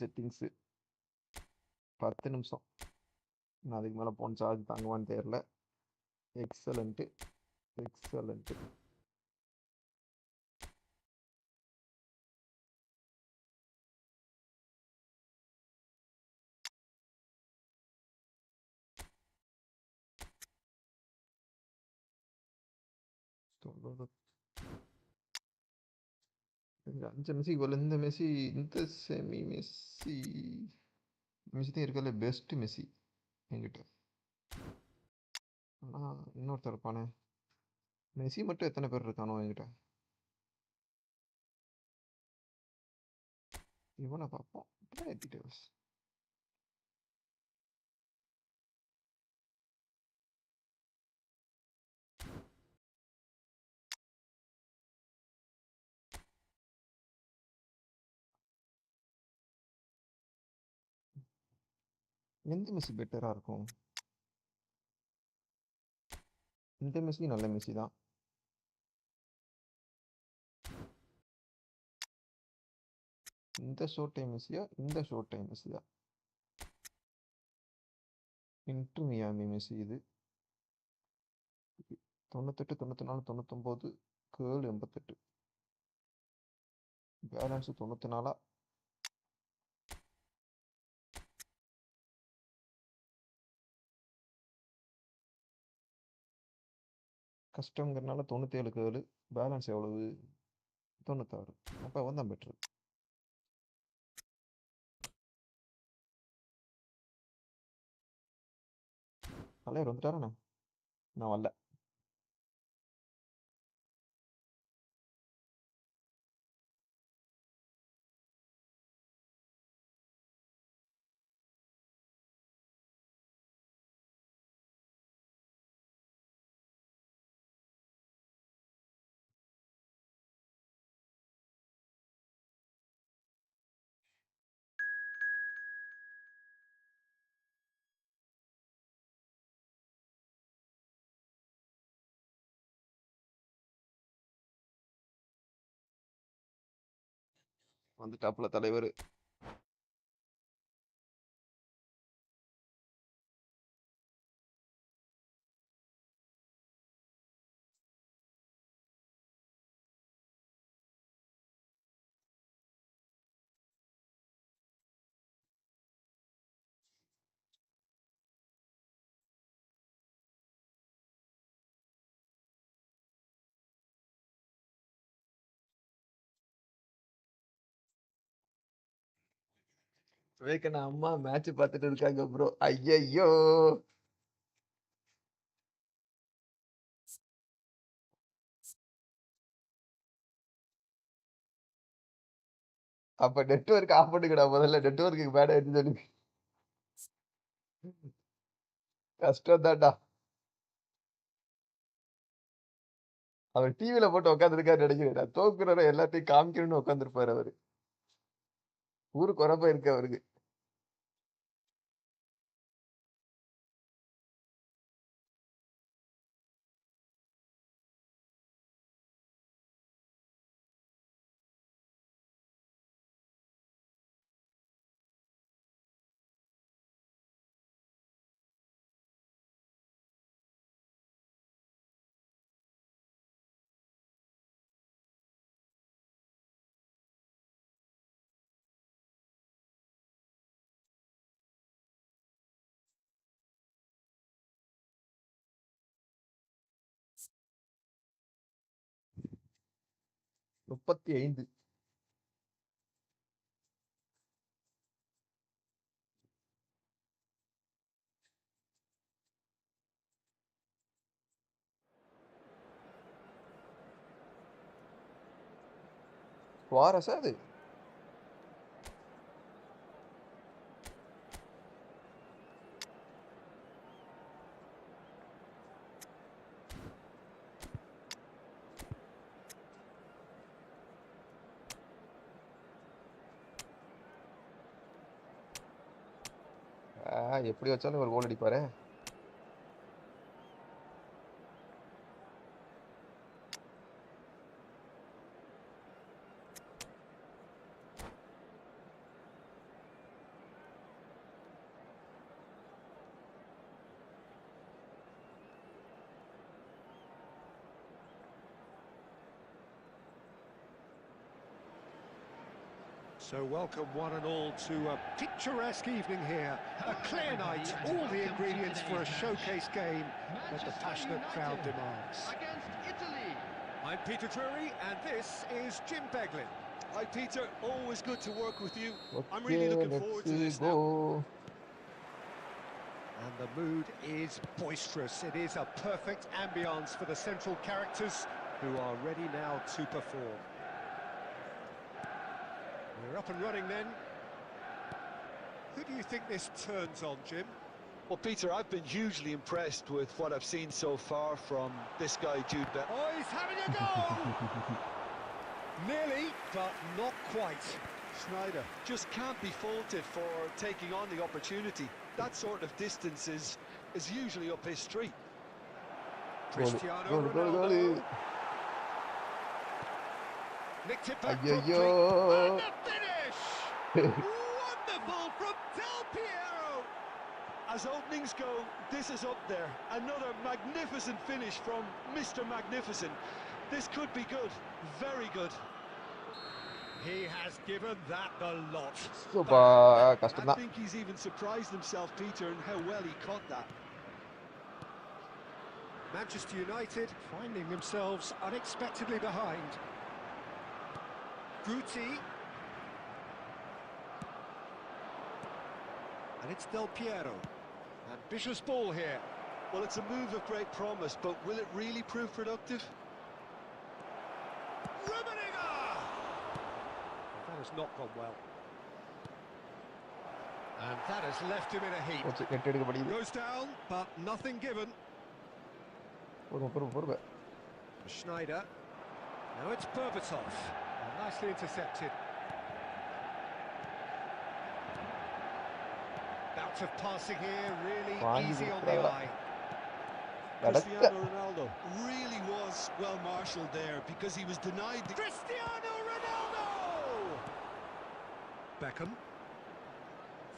S1: செட்டிங்ஸு 10 நிமிஷம் நான் அதுக்கு மேலே போன் சார்ஜ் தாங்குவான்னு தெரியல எக்ஸலண்ட்டு எக்ஸலண்ட்டு 90. இந்த 5 மெஸ்ஸிக்கு பதிலா இந்த மெஸ்ஸி, இந்த செமி மெஸ்ஸி மெஸ்ஸி தான் இருக்கல பெஸ்ட் மெஸ்ஸி என்கிட்ட. ஆனால் இன்னொருத்தர் இருப்பானே, மெஸ்ஸி மட்டும் எத்தனை பேர் இருக்கானோ என்கிட்ட. இவனை பார்ப்போம். டீட்டெயில்ஸ் எந்த மெஸ்ஸி பெட்டராக இருக்கும்? இந்த மெஸ்ஸி நல்ல மெஸ்ஸி தான். இந்த ஷோ டைம் மெஸ்ஸியா, இந்த show time Messiah? இன்ட்ரு Miami Messi இது. 98, 94, 99, கேர்ள் 88, பேலன்ஸு 94. கஷ்டங்கிறனால 97 கேர்ள், பேலன்ஸ் எவ்வளவு? 96. அப்போ அவன் தான் பெட்ரு. தலைவர் வந்துட்டாராண்ணே? நான் வரல. வந்துட்டாப்புல தலைவர். வேக்கண்ணா அம்மா மேட்ச் பார்த்துட்டு இருக்காங்க ப்ரோ. ஐயையோ, அப்ப நெட்வொர்க் ஆஃப் பண்ணுங்கடா. முதல்ல நெட்வொர்க்கு பேட் ஆயிடுச்சு சொல்லி. கஷ்டம் தான்டா. அவர் டிவில போட்டு உட்காந்துருக்காரு நினைக்கிறேன். நான் தோக்குறவரை எல்லாத்தையும் காமிக்கணும்னு உட்காந்துருப்பாரு அவரு. ஊருக்கு வரப்ப இருக்கு அவருக்கு. முப்பத்தி 5. வாரஸா அது? எப்படி வச்சாலும் ஒரு கோல் அடிப்பாரு.
S2: So welcome one and all to a picturesque evening here. A clear night, all the ingredients for a showcase game that the passionate crowd demands.
S4: Against Italy.
S2: I'm Peter Drury, and this is Jim Beglin.
S3: Hi, Peter. Always good to work with you. I'm
S1: Okay,
S3: really looking forward to
S1: let's
S3: this now.
S1: go.
S2: And the mood is boisterous. It is a perfect ambience for the central characters who are ready now to perform. We're up and running then. Who do you think this turns on, Jim?
S3: Well, Peter, I've been hugely impressed with what I've seen so far from this guy, Jude Bellingham.
S2: Oh, he's having a go! Nearly, but not quite.
S3: Snyder just can't be faulted for taking on the opportunity. That sort of distance is usually up his street.
S2: Cristiano
S1: Go,
S2: Ronaldo. Nicked it back
S1: Ay, ay,
S2: promptly.
S1: ay.
S2: And the finish! Wonderful from Del Piero!
S3: As openings go, this is up there. Another magnificent finish from Mr. Magnificent. This could be good, very good.
S2: He has given that the lot.
S1: Super,
S3: I
S1: custom தான்.
S3: think he's even surprised himself, Peter, in how well he caught that.
S2: Manchester United finding themselves unexpectedly behind. Guti. And it's Del Piero. Ambitious ball here.
S3: Well, it's a move of great promise, but will it really prove productive?
S2: That has not gone well. And that has left him in a heap.
S1: போச்சு, net எடுக்கப்படுகிறது.
S2: Goes down, but nothing given.
S1: பொறுமை.
S2: Schneider. Now it's Berbatov. Nicely intercepted. Bout of passing here, really easy on the eye.
S3: Cristiano Ronaldo really was well marshalled there because he was denied the...
S2: Cristiano Ronaldo! Beckham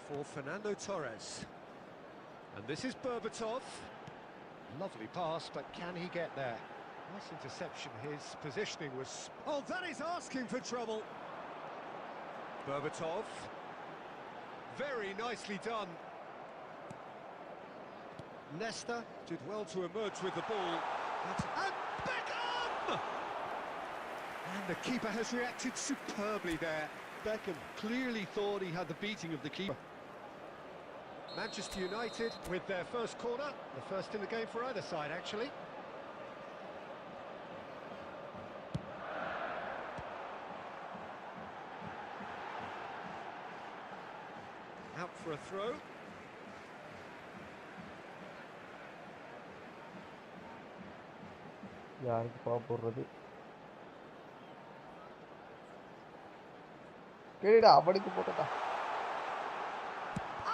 S2: for Fernando Torres. And this is Berbatov. Lovely pass, but can he get there? Nice interception. His positioning was... Oh, that is asking for trouble. Berbatov. Very nicely done. Nesta did well to emerge with the ball. And Beckham! And the keeper has reacted superbly there.
S3: Beckham clearly thought he had the beating of the keeper.
S2: Manchester United with their first corner. The first in the game for either side, actually. Out for a throw.
S1: யாருக்கு பாவ போடுறது? கேளுடா, அவனுக்கு போட்டடா.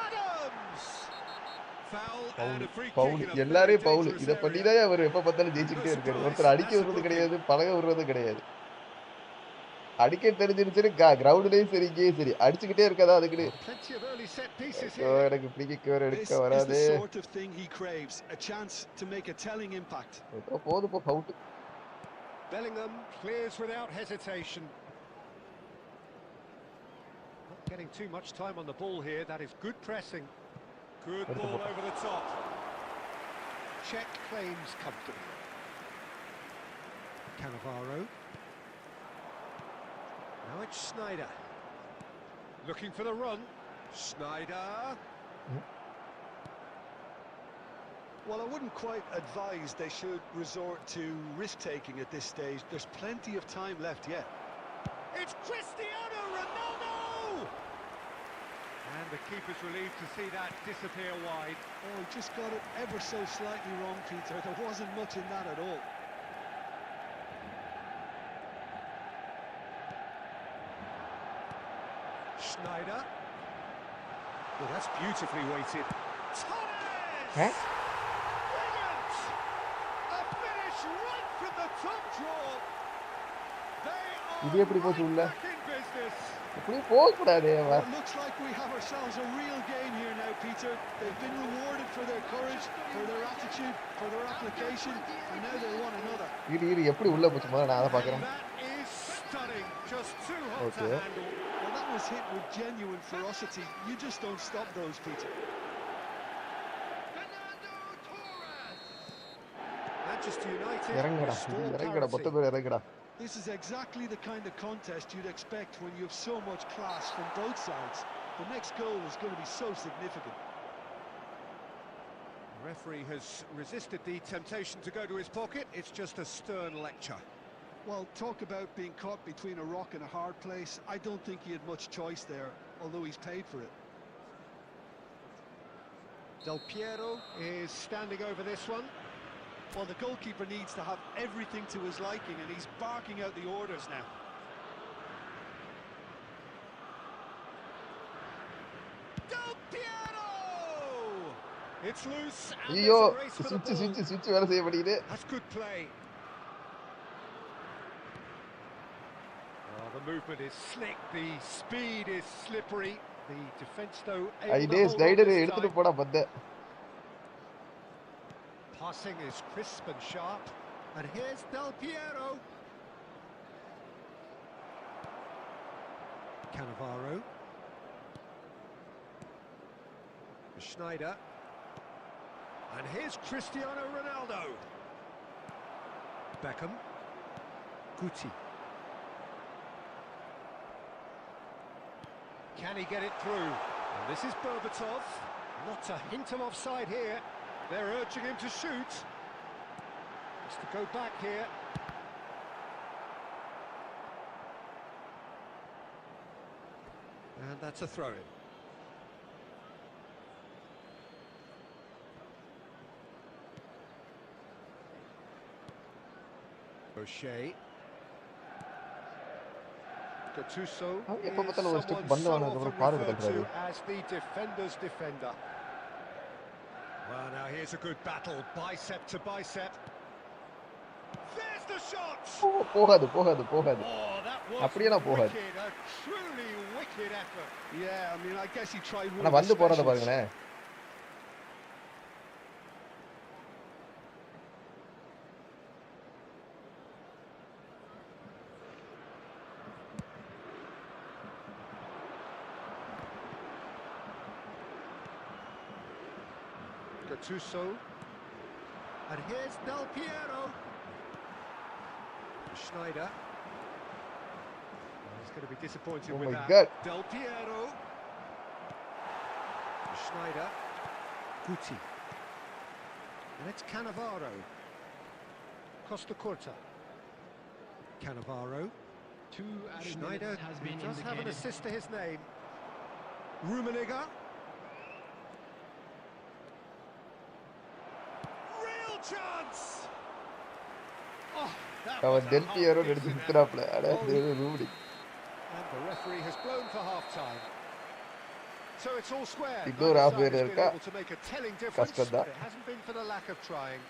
S2: Adams! Foul and a free kick.
S1: Pavul, எல்லாரும் பவுல். இத பண்ணி தான் அவர் எப்ப பார்த்தாலும் ஜெயிச்சிட்டே இருக்காரு. ஒருத்தர் அடிக்க விடுறது கிடையாது, பழக விடுறது கிடையாது. அடிக்க தெரிஞ்சிருச்சுன்னு கிரவுண்ட்லயும் சரி, இங்கேயும் சரி அடிச்சுக்கிட்டே இருக்காதா அதுக்கு.
S2: Plenty of early set pieces
S1: ஐயோ,
S2: here.
S1: எனக்கு ஃப்ரீ கிக் வேற
S3: This
S1: எடுக்க
S3: is
S1: வராது.
S3: the sort of thing he craves, a chance to make a telling impact.
S1: போதும் போ, out.
S2: Bellingham clears without hesitation. Not getting too much time on the ball here. That is good pressing. Good ball over the top. Check claims comfortably. Cannavaro. Now it's Schneider. Looking for the run. Schneider.
S3: Well, I wouldn't quite advise they should resort to risk-taking at this stage. There's plenty of time left yet.
S2: It's Cristiano Ronaldo! And the keeper's relieved to see that disappear wide.
S3: Oh, he just got it ever so slightly wrong, Peter. There wasn't much in that at all.
S2: Schneider. Well, that's beautifully weighted. Torres!
S1: Huh?
S2: Brilliant! A finish right from the top draw. They
S1: இது எப்படி
S2: are
S1: போச்சு உள்ள?
S2: back in business.
S1: இப்படி போக கூடாதே.
S3: Well, it looks like we have ourselves a real game here now, Peter. They've been rewarded for their courage, for their attitude, for their application, and now they want another.
S1: இது எப்படி உள்ள போச்சு? முதல்ல நான் அதை
S2: And
S1: பார்க்கறேன்.
S2: that is stunning. Just too hot
S1: Okay.
S2: to handle.
S3: Well, that was hit with genuine ferocity. You just don't stop those, Peter.
S4: Fernando Torres.
S2: Manchester United
S1: இறங்கடா
S2: restore
S1: இறங்கடா
S2: parity.
S1: 10 பேர் இறங்கடா.
S3: This is exactly the kind of contest you'd expect when you have so much class from both sides. The next goal is going to be so significant.
S2: The referee has resisted the temptation to go to his pocket. It's just a stern lecture.
S3: Well, talk about being caught between a rock and a hard place. I don't think he had much choice there, although he's paid for it.
S2: Del Piero is standing over this one.
S3: Well, the goalkeeper needs to have everything to his liking, and he's barking out the orders now.
S2: Del Piero! It's loose and
S1: ஐயோ
S2: there's a race for the
S1: சுவிட்ச்
S2: ball.
S1: வேலை செய்ய மாட்டேங்குது.
S2: That's good play. Oh, the movement is slick, the speed is slippery. The defence though able to
S1: ஐடே
S2: hold on
S1: slider
S2: this
S1: எடுத்துட்டு
S2: time.
S1: போடா பத்த.
S2: Passing is crisp and sharp. And here's Del Piero. Cannavaro. Schneider. And here's Cristiano Ronaldo. Beckham. Guti. Can he get it through? And this is Berbatov. Not a hint of offside here. They're urging him to shoot. Has to go back here. And that's a throw-in. O'Shea. Gattuso
S1: அவங்க எப்ப
S2: is
S1: பார்த்தாலும் ஒரு
S2: someone
S1: step பந்து
S2: so
S1: வாங்கினதுக்கு
S2: often
S1: அப்புறம் பார்வை
S2: referred
S1: தட்டுறாரு.
S2: to as the defender's defender. Well, now here's a good battle, bicep to bicep. There's the shot!
S1: போகாது.
S2: Oh, that was
S1: அப்படியே நான் போகாது.
S2: wicked, a truly wicked effort.
S3: Yeah, I mean, I guess he tried one
S1: ஆனா
S3: of the
S1: வந்து போறத
S3: specials.
S1: பாருங்களேன்.
S2: Gattuso. And here's Del Piero. Schneider. Oh, he's going to be disappointed
S1: Oh
S2: with
S1: my
S2: that.
S1: God.
S2: Del Piero. Schneider. Guti. And it's Cannavaro. Costa Corta. Cannavaro.
S5: 2 added
S2: Schneider
S5: minutes has been
S2: does have an
S5: indicated.
S2: assist to his name. Rummenigge. Real chance! Oh, that was
S1: அவன்
S2: a
S1: del பியரோ
S2: half-decent
S1: எடுத்து
S2: effort.
S1: சுத்துறாப்ல. அட
S2: Oh,
S1: இது Rudy.
S2: And the referee has blown for half-time. So it's all square.
S1: இன்னொரு
S2: Neither
S1: half
S2: side has
S1: வேற
S2: been
S1: இருக்கா?
S2: able to make a telling difference,
S1: கஷ்டம்தான்.
S2: but it hasn't been for the lack of trying.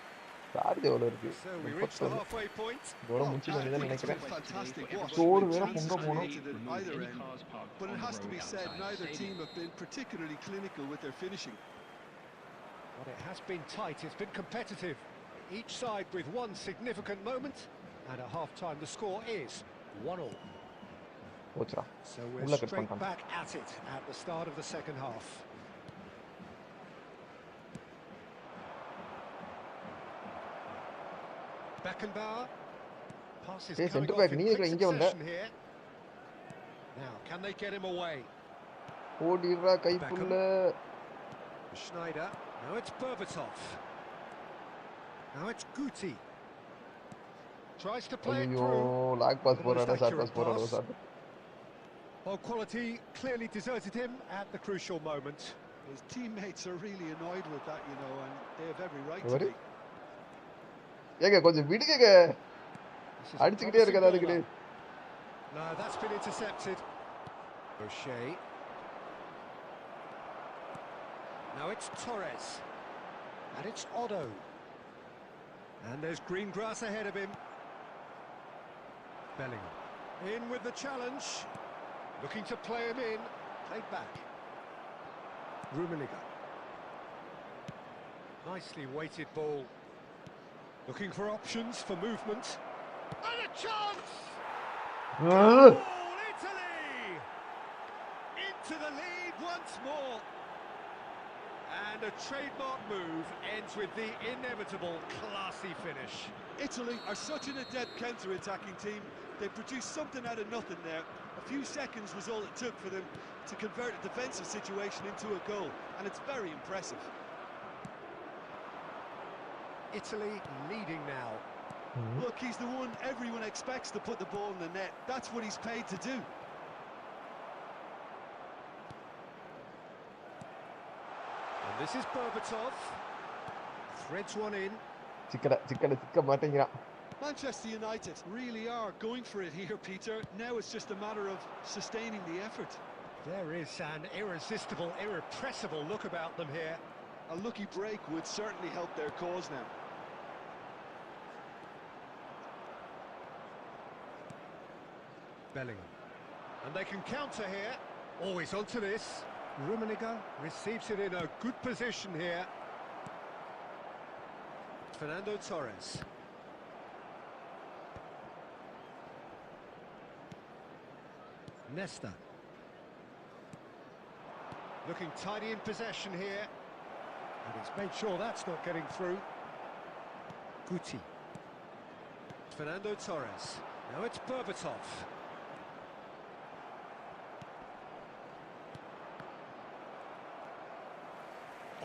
S1: Charge எவ்வளவு இருக்கு?
S2: So we reach the
S1: 31.
S2: halfway point.
S1: இதோட முடிச்சு
S3: I
S1: வேண்டியதான்
S3: think it's been
S1: நினைக்கிறேன்.
S3: fantastic watch.
S1: சோறு
S3: With
S1: வேற
S3: chances
S1: பொங்க போனோம்.
S3: created at either end. But it has to be said, neither team have been particularly clinical with their finishing.
S2: Well, it has been tight, it's been competitive. Each side with one significant moment, and at half-time the score is 1-1.
S1: போச்சுடா.
S2: So we're
S1: உள்ள cut
S2: straight
S1: பண்ணிட்டான்.
S2: back at it at the start of the second half. Beckenbauer. Passes
S1: Hey,
S2: coming
S1: centre
S2: off
S1: back,
S2: in
S1: நீ
S2: quick
S1: எதுக்குடா இங்க வந்த?
S2: succession here. Now, can they get him away?
S1: ஓடிடுறா Kaipulla.
S2: Schneider. Now it's Berbatov. Now it's Guti. Tries to play it
S1: ஐயோ
S2: through.
S1: லாக் pass போறாடா,
S2: Almost
S1: short pass
S2: accurate
S1: போறாடா,
S2: pass.
S1: Short.
S2: Well, quality clearly deserted him at the crucial moment.
S3: His teammates are really annoyed with that, you know, and they have every right to
S1: What?
S3: be.
S1: ஏங்க கொஞ்சம் விடுங்க.
S2: This is a
S1: அடிச்சுக்கிட்டே
S2: promising
S1: இருக்காது
S2: ball,
S1: அதுக்கு.
S2: though. No, that's been intercepted. O'Shea. Now it's Torres. And it's Otto. And there's green grass ahead of him. Bellingham. In with the challenge. Looking to play him in. Played back. Rummenigge. Nicely weighted ball. Looking for options for movement. And a chance! Goal, Italy! to the lead once more. And a trademark move ends with the inevitable classy finish.
S3: Italy are such an adept counter-attacking team. They produced something out of nothing there. A few seconds was all it took for them to convert a defensive situation into a goal, and it's very impressive.
S2: Italy leading now.
S3: Look, he's the one everyone expects to put the ball in the net. That's what he's paid to do.
S2: And this is Berbatov. Threads one in.
S1: சிக்க மாட்டேங்கிறான்.
S3: Manchester United really are going for it here, Peter. Now it's just a matter of sustaining the effort.
S2: There is an irresistible, irrepressible look about them here.
S3: A lucky break would certainly help their cause now.
S2: Bellingham. And they can counter here. Always onto this. Rummenigge receives it in a good position here. Fernando Torres. Nesta. Looking tidy in possession here. And he's made sure that's not getting through. Guti. Fernando Torres. Now it's Berbatov.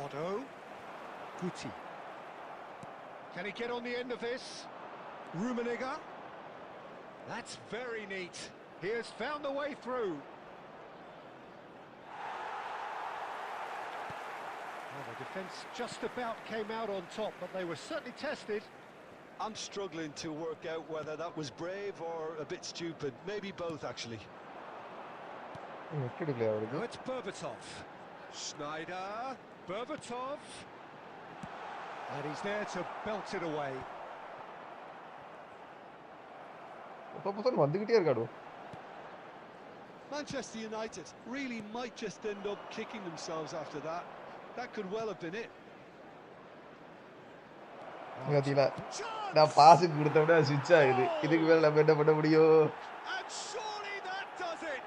S2: Otto. Guti. Can he get on the end of this? Rummenigge. That's very neat. He has found the way through. Well, the defence just about came out on top, but they were certainly tested.
S3: I'm struggling to work out whether that was brave or a bit stupid. Maybe both, actually.
S2: Now it's Berbatov. Schneider. Berbatov. And he's there to belt it away.
S1: வந்துகிட்டே இருக்காடு.
S3: Manchester United really might just end up kicking themselves after that. That could well have been it.
S1: நான் பாஸுக்கு கொடுத்தோம்னா ஸ்விட்ச் ஆகுது. இதுக்கு மேல நம்ம என்ன பண்ண முடியும்?
S2: And surely that does it.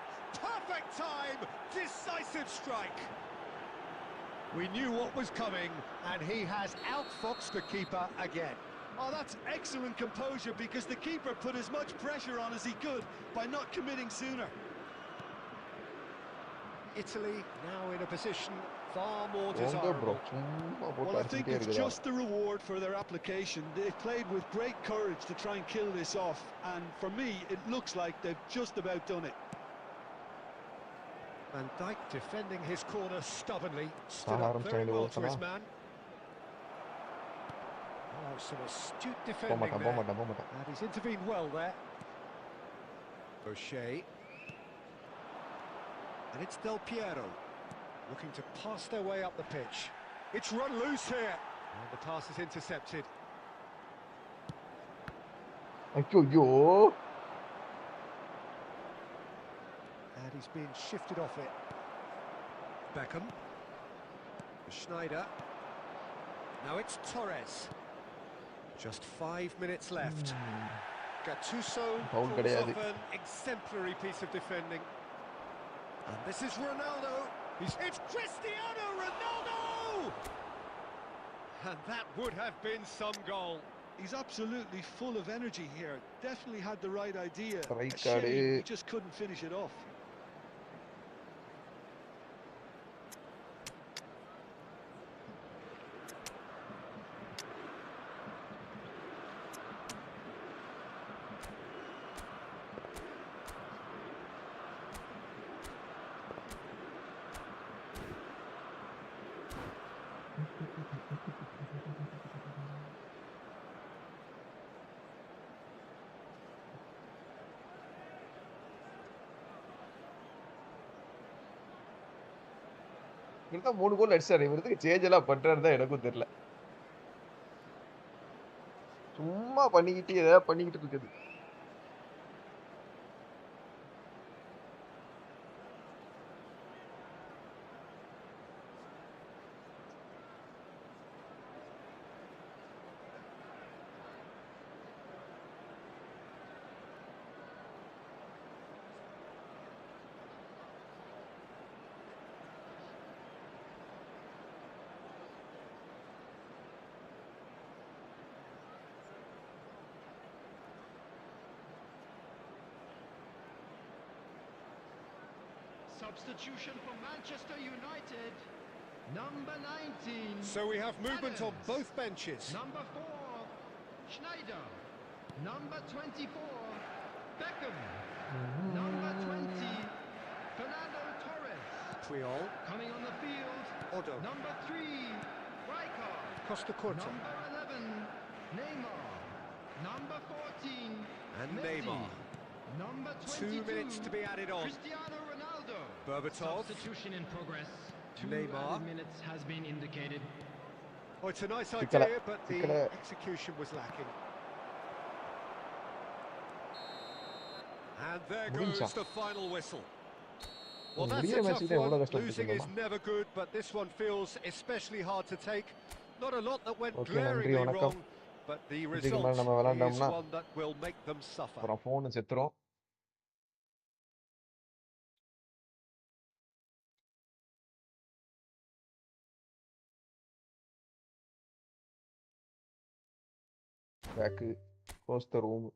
S2: Perfect time, decisive strike. We knew what was coming, and he has outfoxed the keeper again.
S3: Oh, that's excellent composure, because the keeper put as much pressure on as he could by not committing sooner.
S2: Italy now in a position far more desirable.
S3: Well, I think it's just the reward for their application. They've played with great courage to try and kill this off, and for me, it looks like they've just about done it.
S2: Van Dijk defending his corner stubbornly, stood up very well to his man. Oh, some astute defending there, and he's intervened well there. O'Shea. And it's Del Piero, looking to pass their way up the pitch. It's run loose here, and the pass is intercepted. And he's being shifted off it. Beckham. Schneider. Now it's Torres. Just 5 minutes left. Gattuso pulls off an exemplary piece of defending. And this is Ronaldo. It's Cristiano Ronaldo! And that would have been some goal.
S3: He's absolutely full of energy here. Definitely had the right idea.
S1: Right,
S3: A shame he just couldn't finish it off.
S1: இவர்தான் 3 கோல் அடிச்சாரு. இவருக்கு change எல்லாம் பண்றாருதான் எனக்கும் தெரியல. சும்மா பண்ணிக்கிட்டு ஏதாவது பண்ணிக்கிட்டு இருக்குது.
S4: Substitution for Manchester United. Number 19.
S2: So we have movement on
S4: Adams.
S2: both benches.
S4: Number 4, Schneider. Number 24, Beckham. Number 20, Fernando Torres.
S2: Puyol,
S4: Coming on the field,
S2: Odo,
S4: number 3, Rijkaard.
S2: Costa Curta,
S4: Number 11, Neymar. Number 14,
S2: and
S4: Messi.
S2: Neymar.
S4: Number
S2: 2
S4: 22,
S2: minutes to be added on.
S4: Cristiano Ronaldo.
S2: Berbatov,
S5: Substitution in progress. 2
S2: Neymar.
S5: added minutes has been indicated.
S2: Oh, it's a nice
S1: Tikala,
S2: idea, but the
S1: tikala.
S2: execution was lacking. And there
S1: முடிஞ்சா?
S2: goes the final whistle. Well, that's
S1: முடியிற
S2: a tough
S1: மேட்ச்ல எவ்வளவு
S2: one.
S1: கஷ்டப்பட்டு
S2: Losing is
S1: இருக்கோமா?
S2: never good, but this one feels especially hard to take. Not a lot that went
S1: Okay, நன்றி,
S2: glaringly
S1: வணக்கம்.
S2: wrong, but the
S1: இதுக்கு
S2: result
S1: மேல நம்ம
S2: is
S1: விளையாண்டோம்னா
S2: one that will make them suffer.
S1: அப்புறம் phone செத்துரும். Back, close the room.